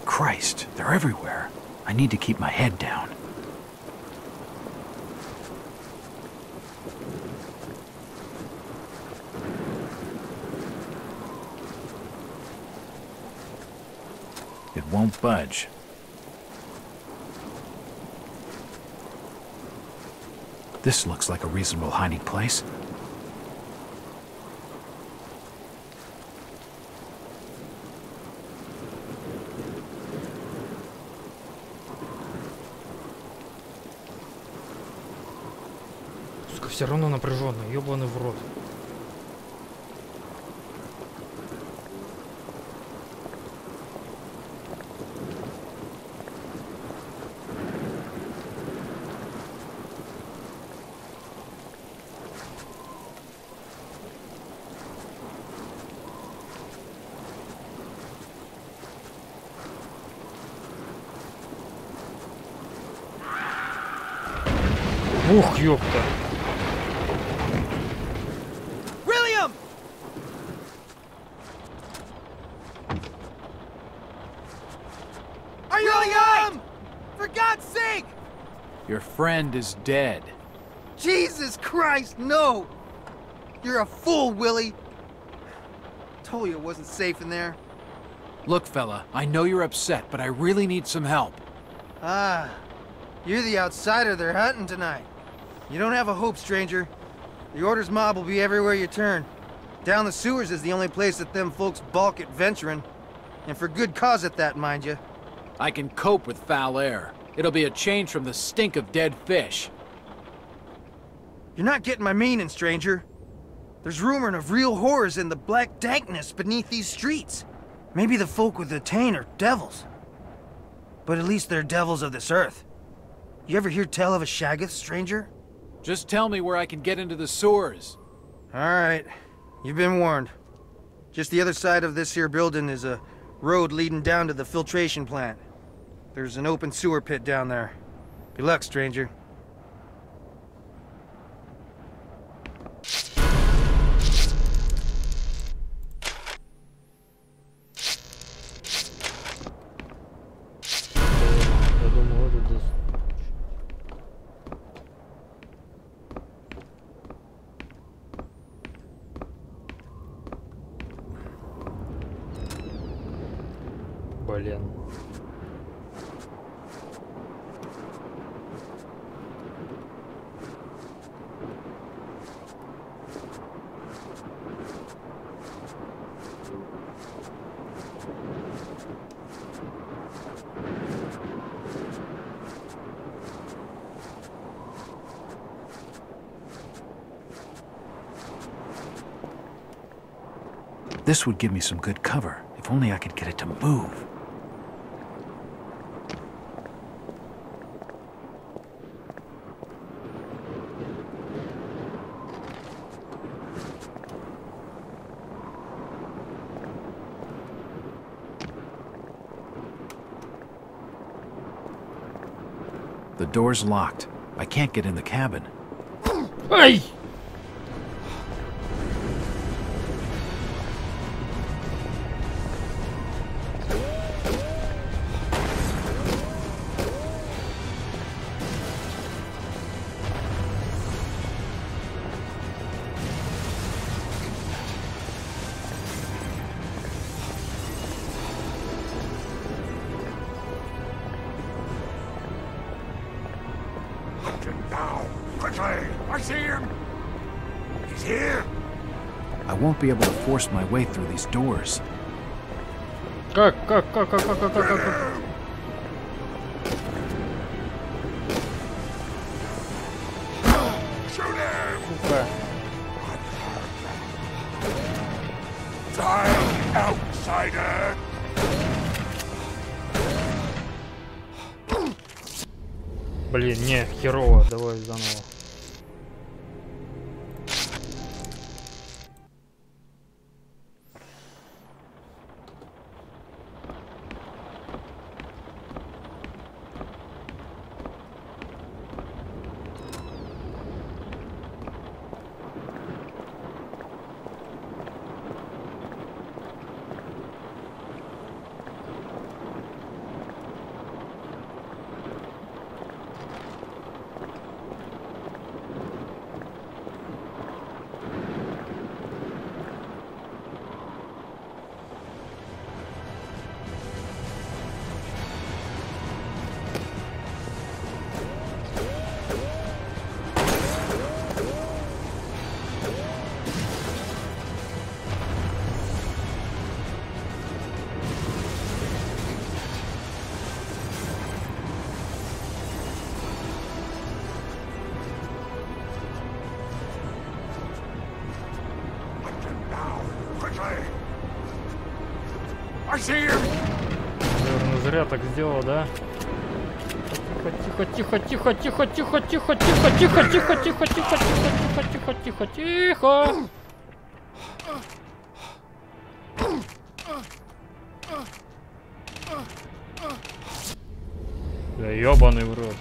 Christ, they're everywhere. I need to keep my head down. It won't budge. This looks like a reasonable hiding place. Сука, все равно напряженно, ёбаный в рот. Ух, ёпта. William! Are you William! For God's sake! Your friend is dead. Jesus Christ, no! You're a fool, Willie. Told you it wasn't safe in there. Look, fella, I know you're upset, but I really need some help. Ah, you're the outsider they're hunting tonight. You don't have a hope, stranger. The Order's mob will be everywhere you turn. Down the sewers is the only place that them folks balk at venturing. And for good cause at that, mind you. I can cope with foul air. It'll be a change from the stink of dead fish. You're not getting my meaning, stranger. There's rumoring of real horrors in the black dankness beneath these streets. Maybe the folk with the Tain are devils. But at least they're devils of this earth. You ever hear tell of a Shaggoth, stranger? Just tell me where I can get into the sewers. Alright. You've been warned. Just the other side of this here building is a road leading down to the filtration plant. There's an open sewer pit down there. Good luck, stranger. Блин. This would give me some good cover, if only I could get it to move. The door's locked. I can't get in the cabin. Hey! I won't be able to force my way through these doors. Как? Сука. Die, outsider! Блин, не, херово, давай заново. Наверное, зря так сделал, да? Тихо, тихо, тихо, тихо, тихо, тихо, тихо, тихо, тихо, тихо, тихо, тихо, тихо, тихо, тихо. Да ёбаный в рот.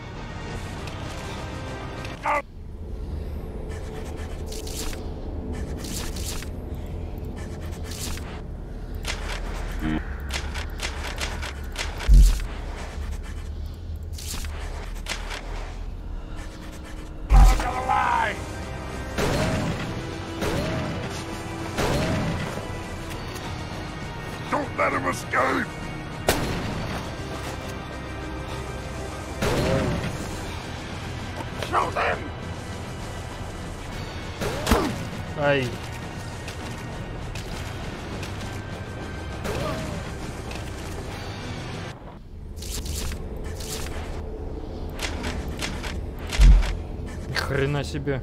Don't let him escape! Show them! Ай. Хрена себе.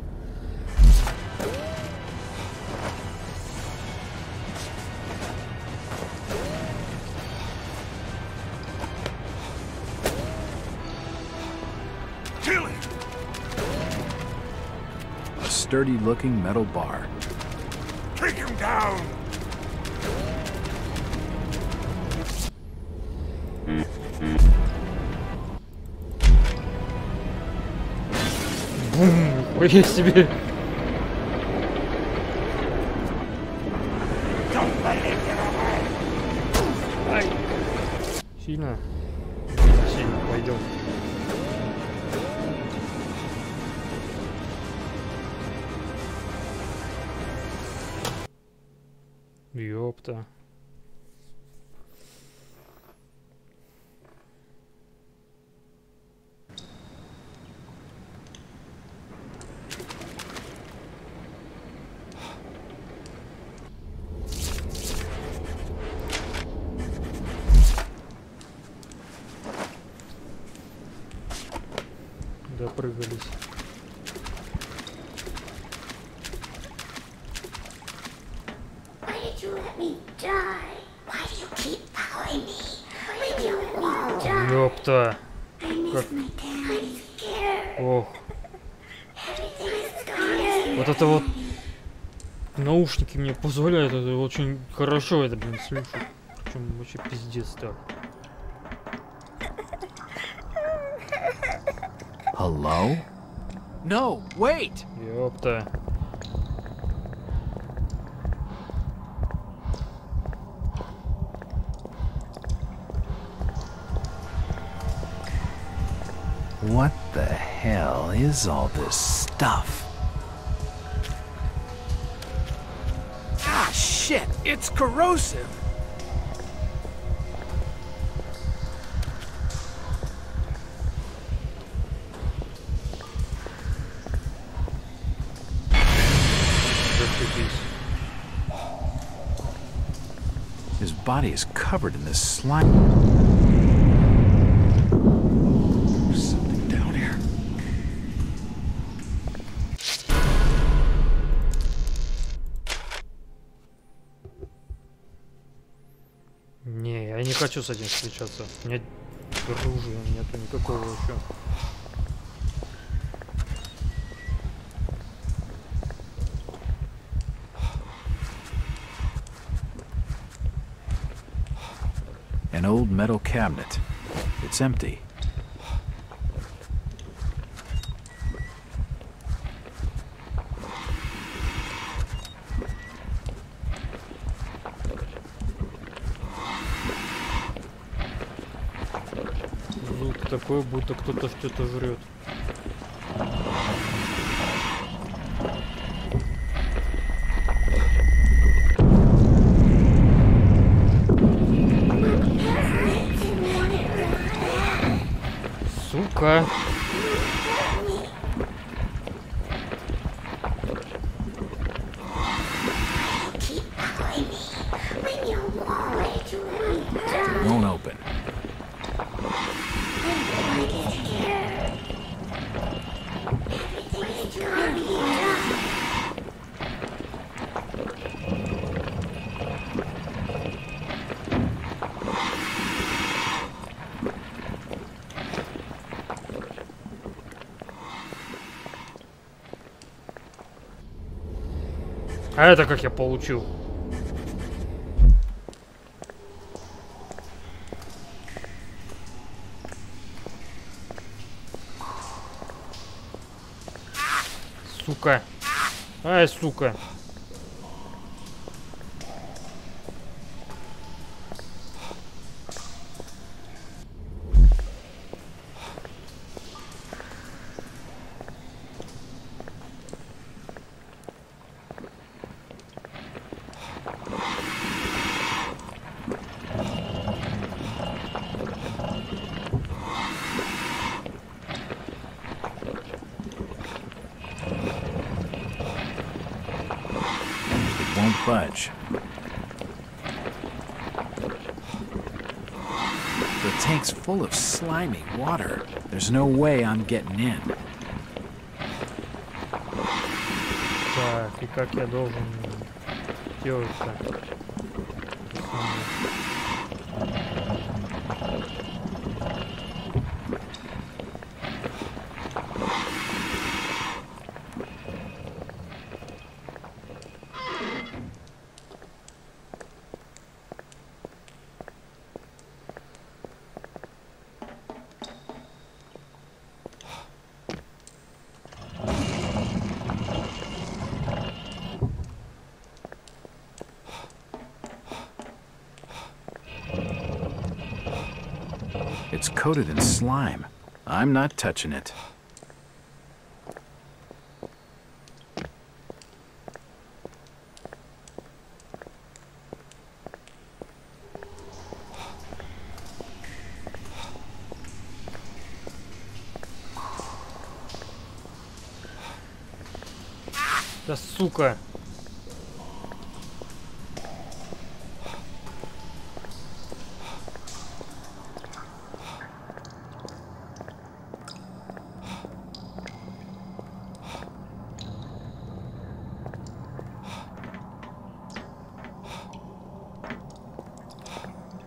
A sturdy-looking metal bar. Take him down! Бум! Ой, себе! Ай! Сильно? Сильно, пойдем. Ёпта. Допрыгались. Why did you let me die? Why do you keep following me? Why did you let me die? Ёпта. I miss my dad. I'm scared. Ох. Everything is gone. Вот это вот наушники мне позволяют это очень хорошо это, блин, слушать. Причем вообще пиздец так. Hello? No, wait! Ёпта. What the hell is all this stuff? Ah, shit! It's corrosive! His body is covered in this slime. There's something down here. Не, я не хочу с этим встречаться. У меня оружия нету никакого еще. An old metal cabinet. It's empty. Звук такой, будто кто-то что-то жрет. Сука. Won't open. А это как я получил? Сука. Ай, сука. Won't budge. The tank's full of slimy water. There's no way I'm getting in. Так, и как я должен делать-то? It's coated in slime. I'm not touching it. Да сука.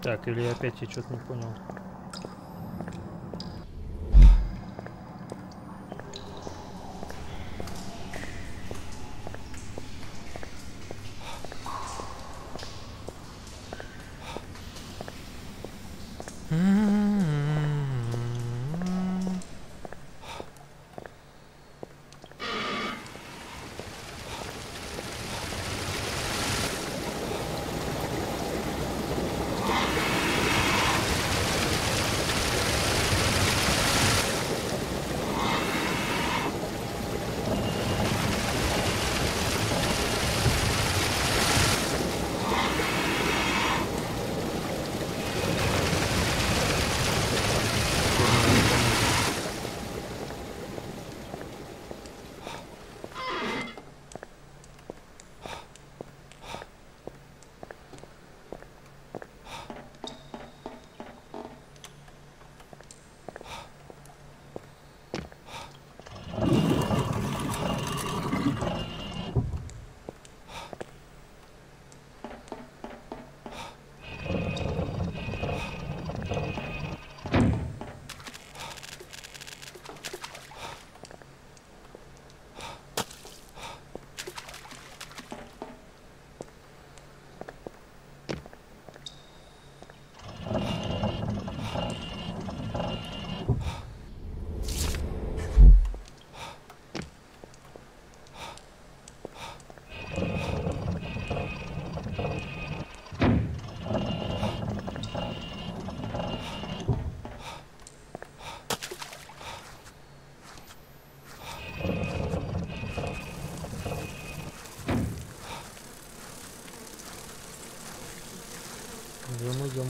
Так, или опять я что-то не понял.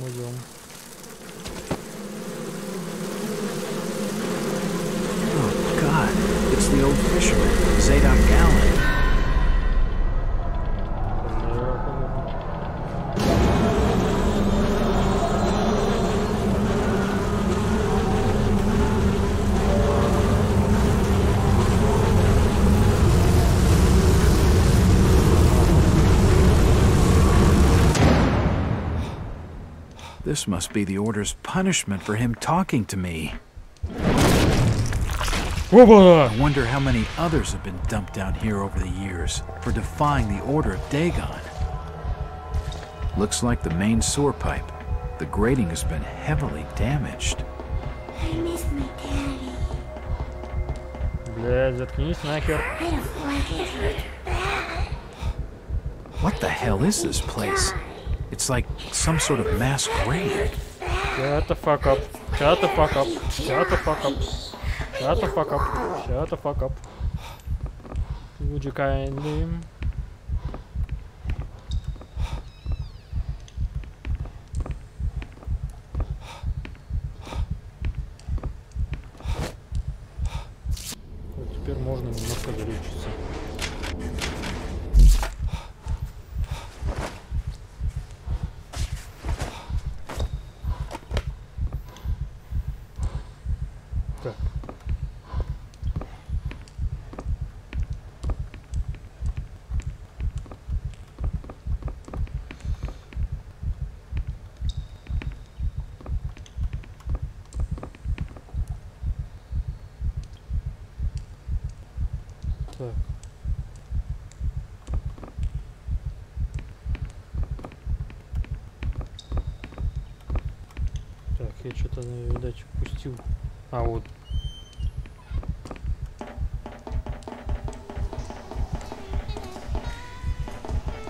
Идем. Oh, God. It's the old fisherman, Zadok Gallen. This must be the Order's punishment for him talking to me. I wonder how many others have been dumped down here over the years for defying the order of Dagon. Looks like the main sewer pipe. The grating has been heavily damaged. I miss my daddy. Блядь, заткнись нахер. I don't like it hurt bad. What the hell is this place? It's like some sort of mass grave. Shut the fuck up. Shut the fuck up. Shut the fuck up. Shut the fuck up. Shut the fuck up. Would you kindly? Вот теперь можно немножко залечиться. Так. Так. Так, я что-то, видать, упустил. А, вот.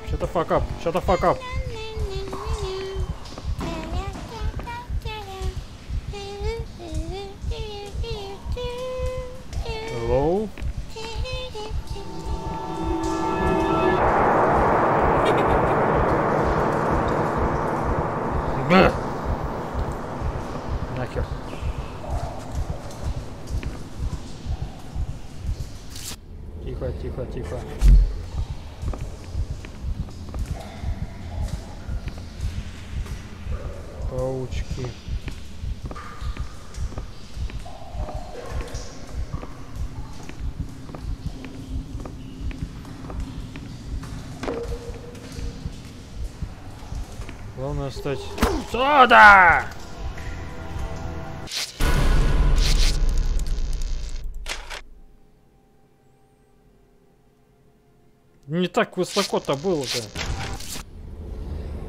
Shut the fuck up. Shut the fuck up. Hello? Нахер. Тихо, тихо, тихо. Паучки. Главное стать... Сюда! Не так высоко-то было-то.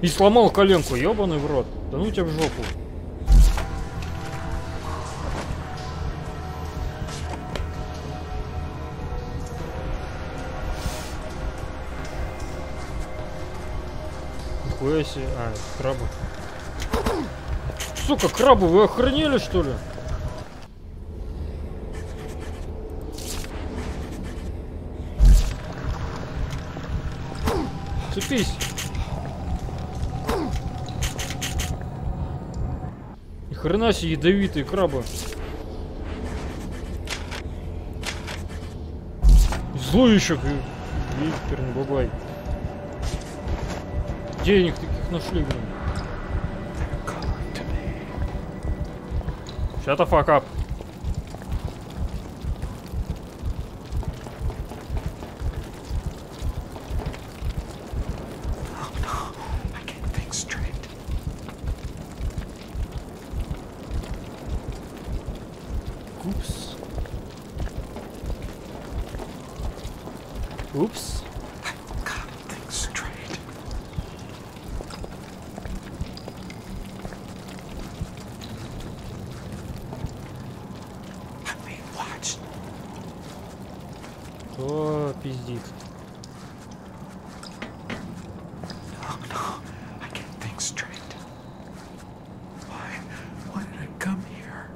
И сломал коленку, ёбаный в рот. Да ну тебя в жопу. Нихуя себе. А, крабы. Сука, крабы, вы охренели, что ли? Цепись. Ни хрена себе ядовитые крабы. Злой еще. Видишь, теперь не бабай. Денег таких нашли, блин. Shut the fuck up. Oops. Oops. I can't think straight. I'm being watched. Кто пиздит? Oh no, I can't think straight. Why did I come here?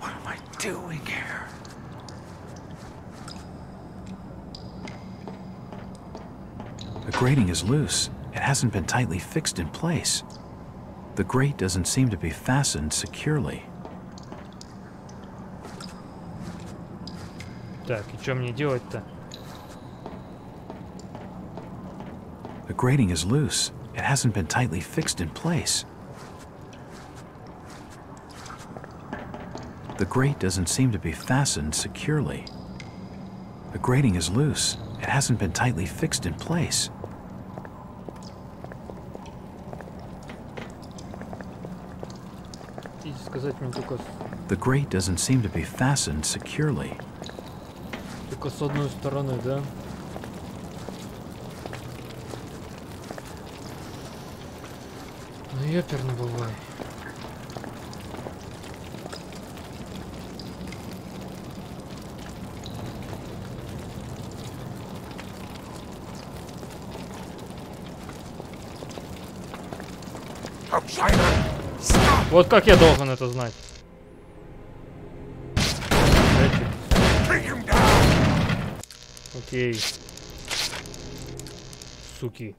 What am I doing here? The grating is loose. It hasn't been tightly fixed in place. The grate doesn't seem to be fastened securely. Так, и что мне делать-то? The grating is loose. It hasn't been tightly fixed in place. The grate doesn't seem to be fastened securely. The grating is loose. It hasn't been tightly fixed in place. Хотите сказать мне только... The grate doesn't seem to be fastened securely. Только с одной стороны, да? Ну ёперно бывает. Вот как я должен это знать? Окей. Суки.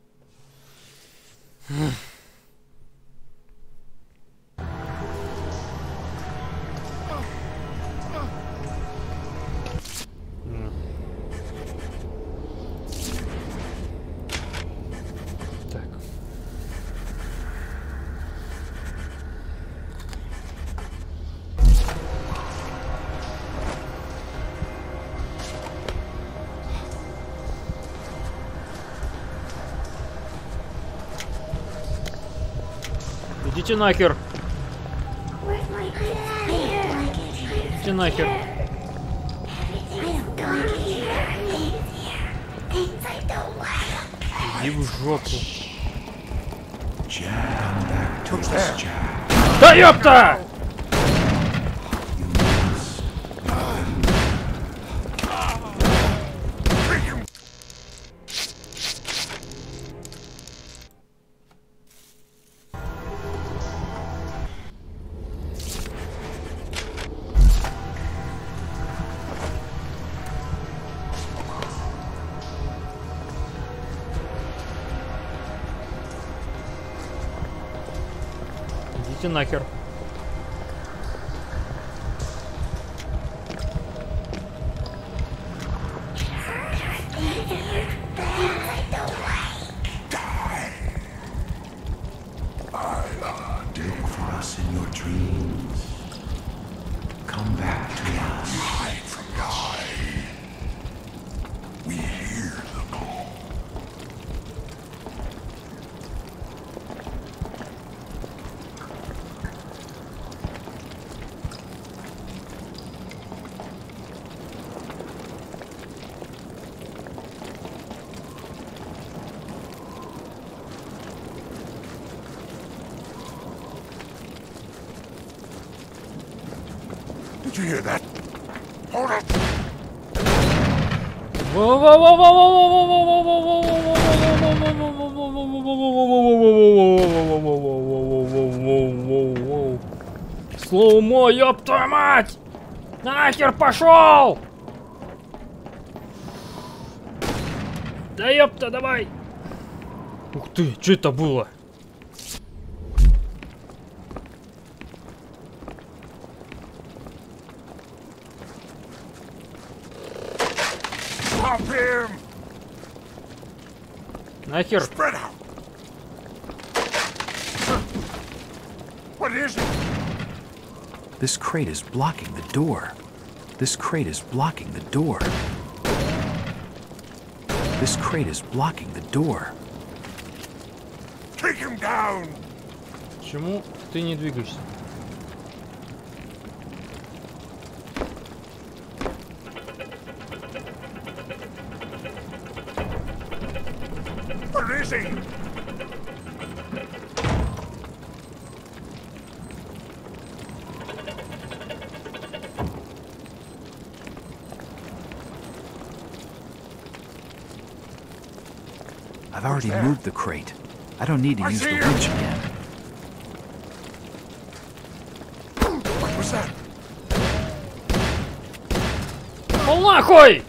Идите нахер. Идите нахер. Иди в жопу. Да ёпта! Идите нахер. Did you hear that? Hold it! Слоумо, ёб твою мать! Нахер пошел! Да ёпта, давай! Ух ты, что это было? Нахер. What is it? This crate is blocking the door. This crate is blocking the door. This crate is blocking the door. Take him down. Почему ты не двигаешься? Where is he? I've already moved the crate. I don't need to use the winch again. What was that? Ну нахуй!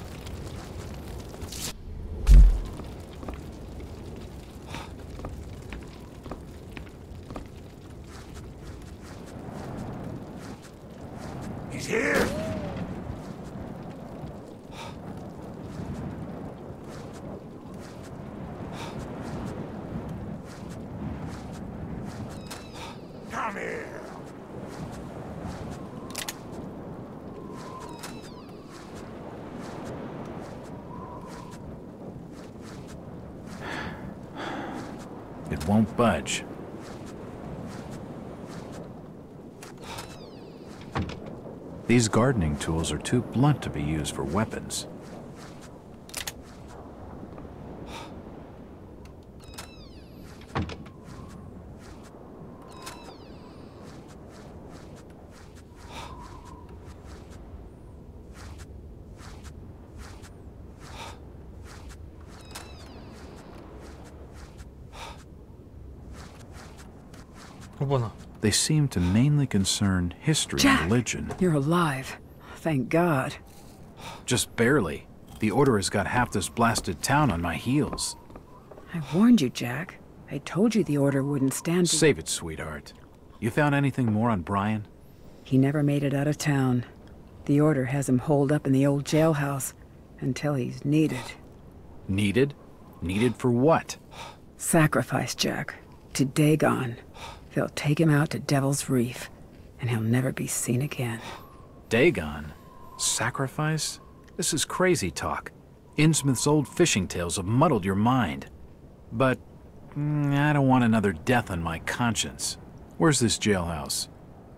He's here. Come here. It won't budge. These gardening tools are too blunt to be used for weapons. They seem to mainly concern history Jack, and religion. You're alive. Thank God. Just barely. The Order has got half this blasted town on my heels. I warned you, Jack. I told you the Order wouldn't stand. Save it, sweetheart. You found anything more on Brian? He never made it out of town. The Order has him holed up in the old jailhouse until he's needed. Needed? Needed for what? Sacrifice, Jack. To Dagon. They'll take him out to Devil's Reef, and he'll never be seen again. Dagon? Sacrifice? This is crazy talk. Innsmouth's old fishing tales have muddled your mind. But I don't want another death on my conscience. Where's this jailhouse?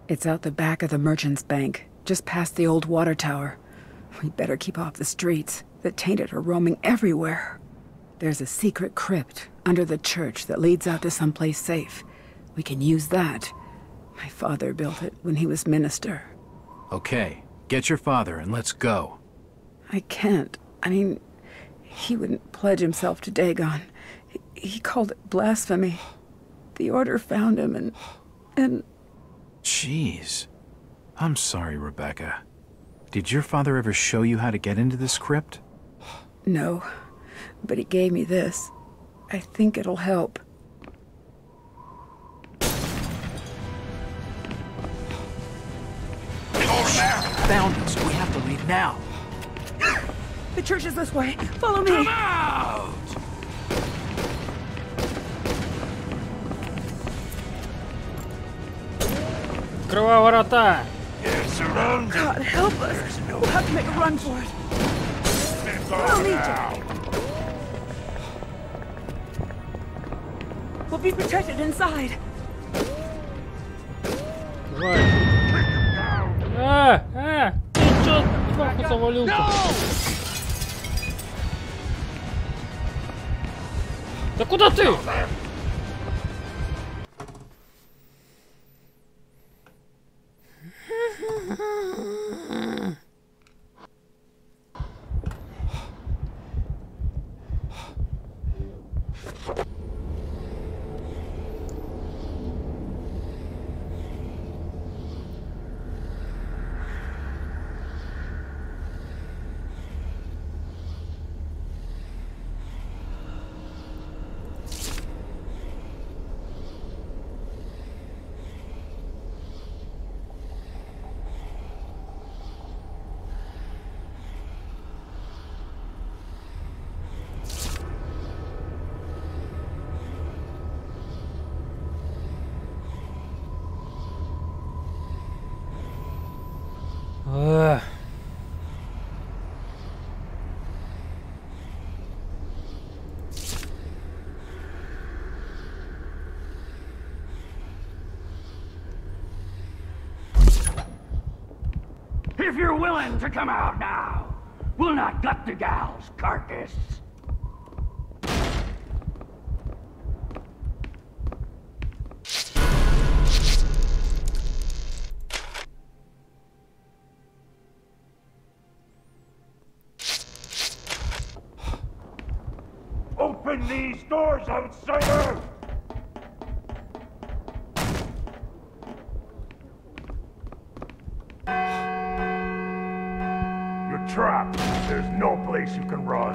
It's out the back of the Merchant's Bank, just past the old water tower. We'd better keep off the streets. The tainted are roaming everywhere. There's a secret crypt under the church that leads out to someplace safe. We can use that. My father built it when he was minister. Okay, get your father and let's go. I can't. I mean, he wouldn't pledge himself to Dagon. He called it blasphemy. The Order found him and... Jeez. I'm sorry, Rebecca. Did your father ever show you how to get into this crypt? No, but he gave me this. I think it'll help. Found us. We have to leave now. The church is this way. Follow me. Come out! Открывай ворота! God help us. We'll have to make a run for it. Follow me, Jack. We'll be protected inside. Давай. Ты чё, чувак, завалил-то? Да куда ты? If you're willing to come out now, we'll not gut the gal's carcass. Open these doors, outsider! You're trapped. There's no place you can run.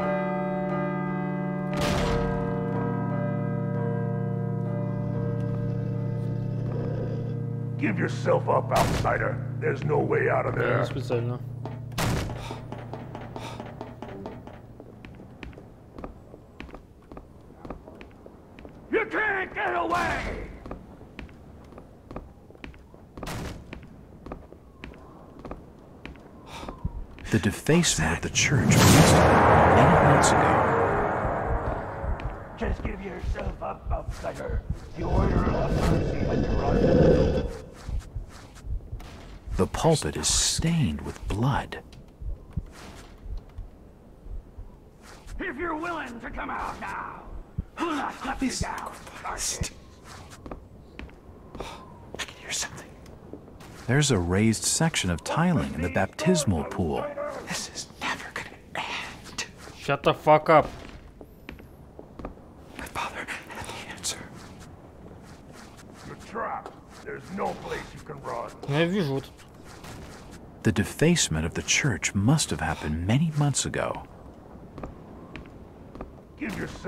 Give yourself up, outsider. There's no way out of there. Специально. You can't get away! The defacement of the church must have been many months ago. Just give yourself up, outsider. The order of mercy has run. The pulpit is stained with blood. If you're willing to come out now, we'll not cut you down. I can hear something. There's a raised section of tiling in the baptismal pool. This is never gonna end. Shut the fuck up. My father had the answer. You're trapped. There's no place you can run. Я вижу вот. The defacement of the church must have happened many months ago.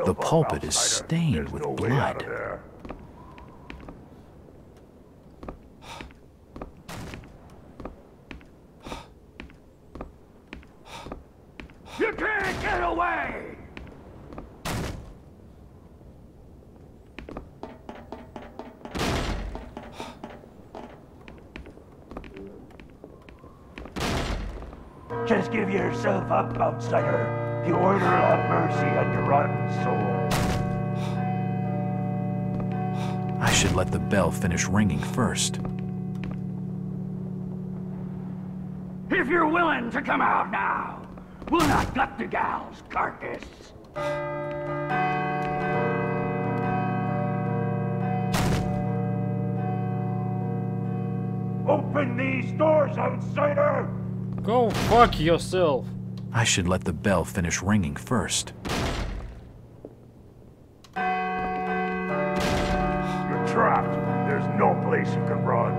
The pulpit is stained with blood. You can't get away! Just give yourself up, outsider. The order will have mercy on your rotten soul. I should let the bell finish ringing first. If you're willing to come out now, we'll not gut the gal's carcass. Open these doors, outsider! Go fuck yourself. I should let the bell finish ringing first. You're trapped. There's no place you can run.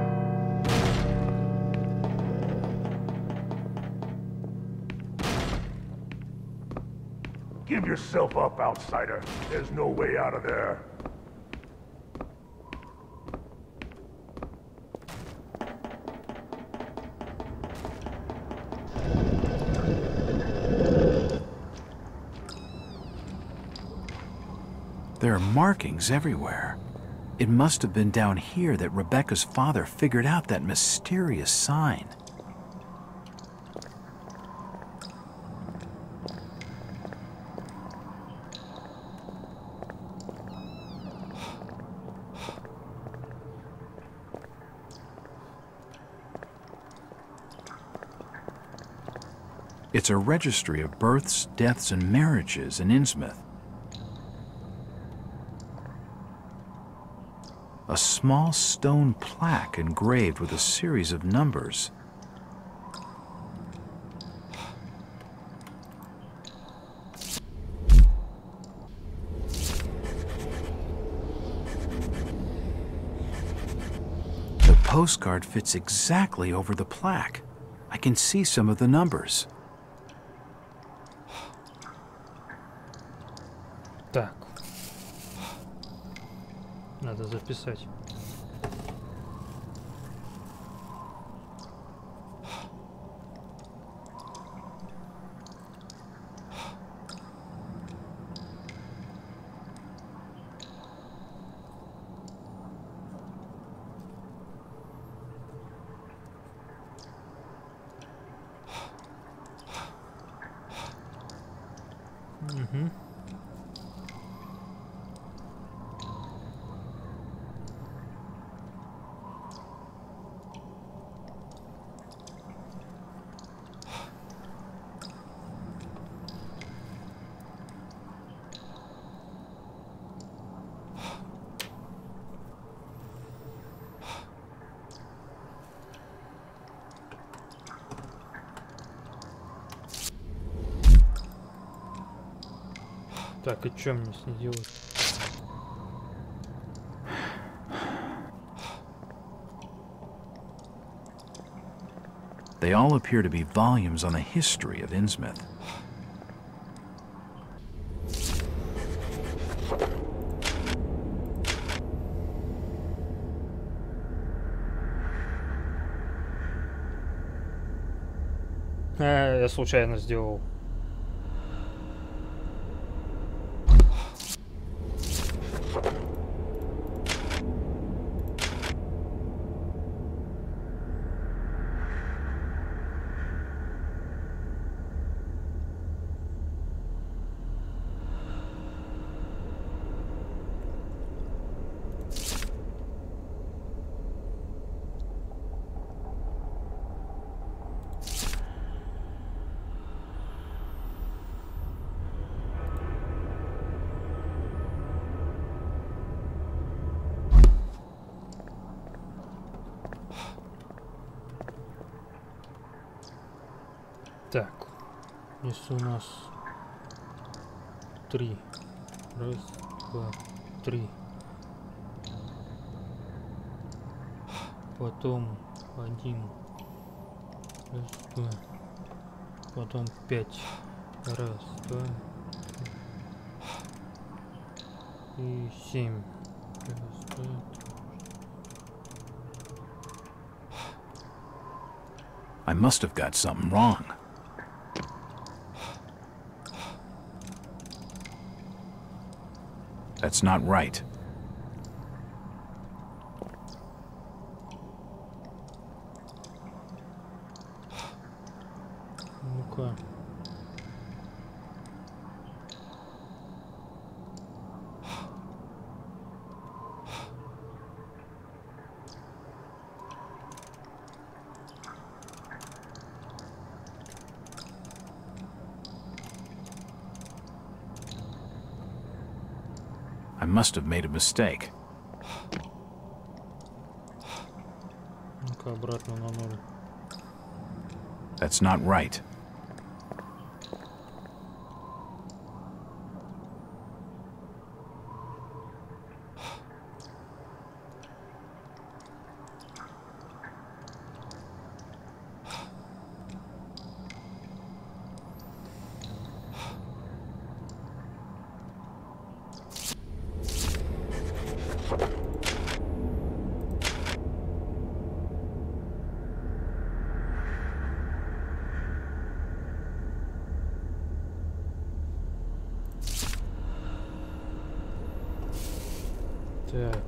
Give yourself up, outsider. There's no way out of there. There are markings everywhere. It must have been down here that Rebecca's father figured out that mysterious sign. It's a registry of births, deaths, and marriages in Innsmouth. A small stone plaque engraved with a series of numbers. The postcard fits exactly over the plaque. I can see some of the numbers. Так. Надо записать. Угу. Так, и что мне с ней делать? They all appear to be volumes on the history of Innsmouth. Я случайно сделал. Так, если у нас 3. Раз, два, 3. Потом 1. Раз, два. Потом 5. Раз, два. И 7. Раз, два. I must have got something wrong. That's not right. Ну-ка. I must have made a mistake. Ну-ка, обратно на 0. That's not right. Так.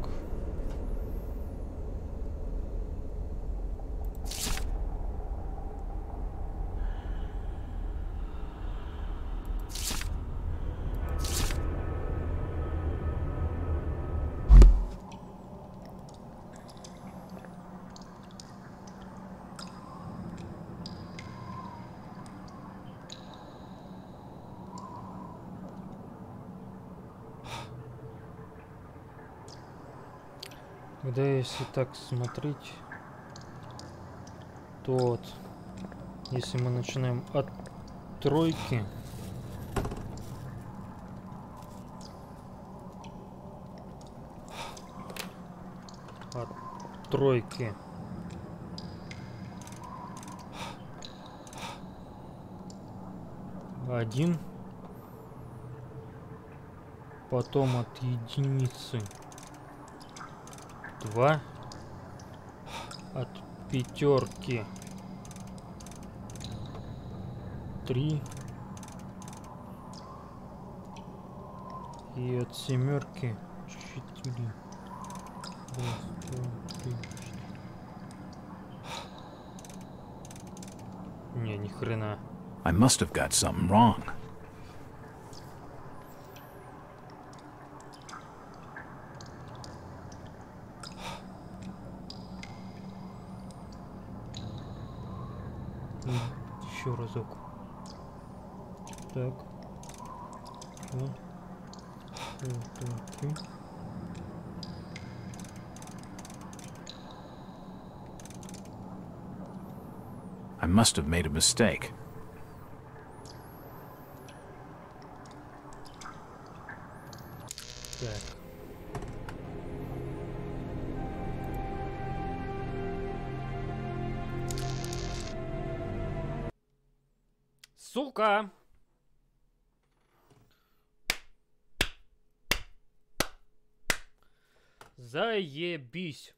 Когда если так смотреть, то вот, если мы начинаем от 3, от 3, один, потом от единицы 2, от 5 3 и от 7 4. Раз, два, 3, 4. Не, ни хрена. I must have got something wrong. Еще разок. Так. 2, 3. I must have made a mistake. Так. Сука! Заебись!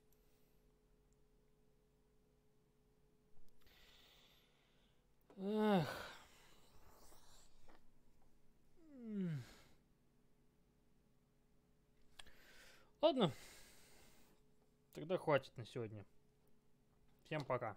Эх. Ладно. Тогда хватит на сегодня. Всем пока.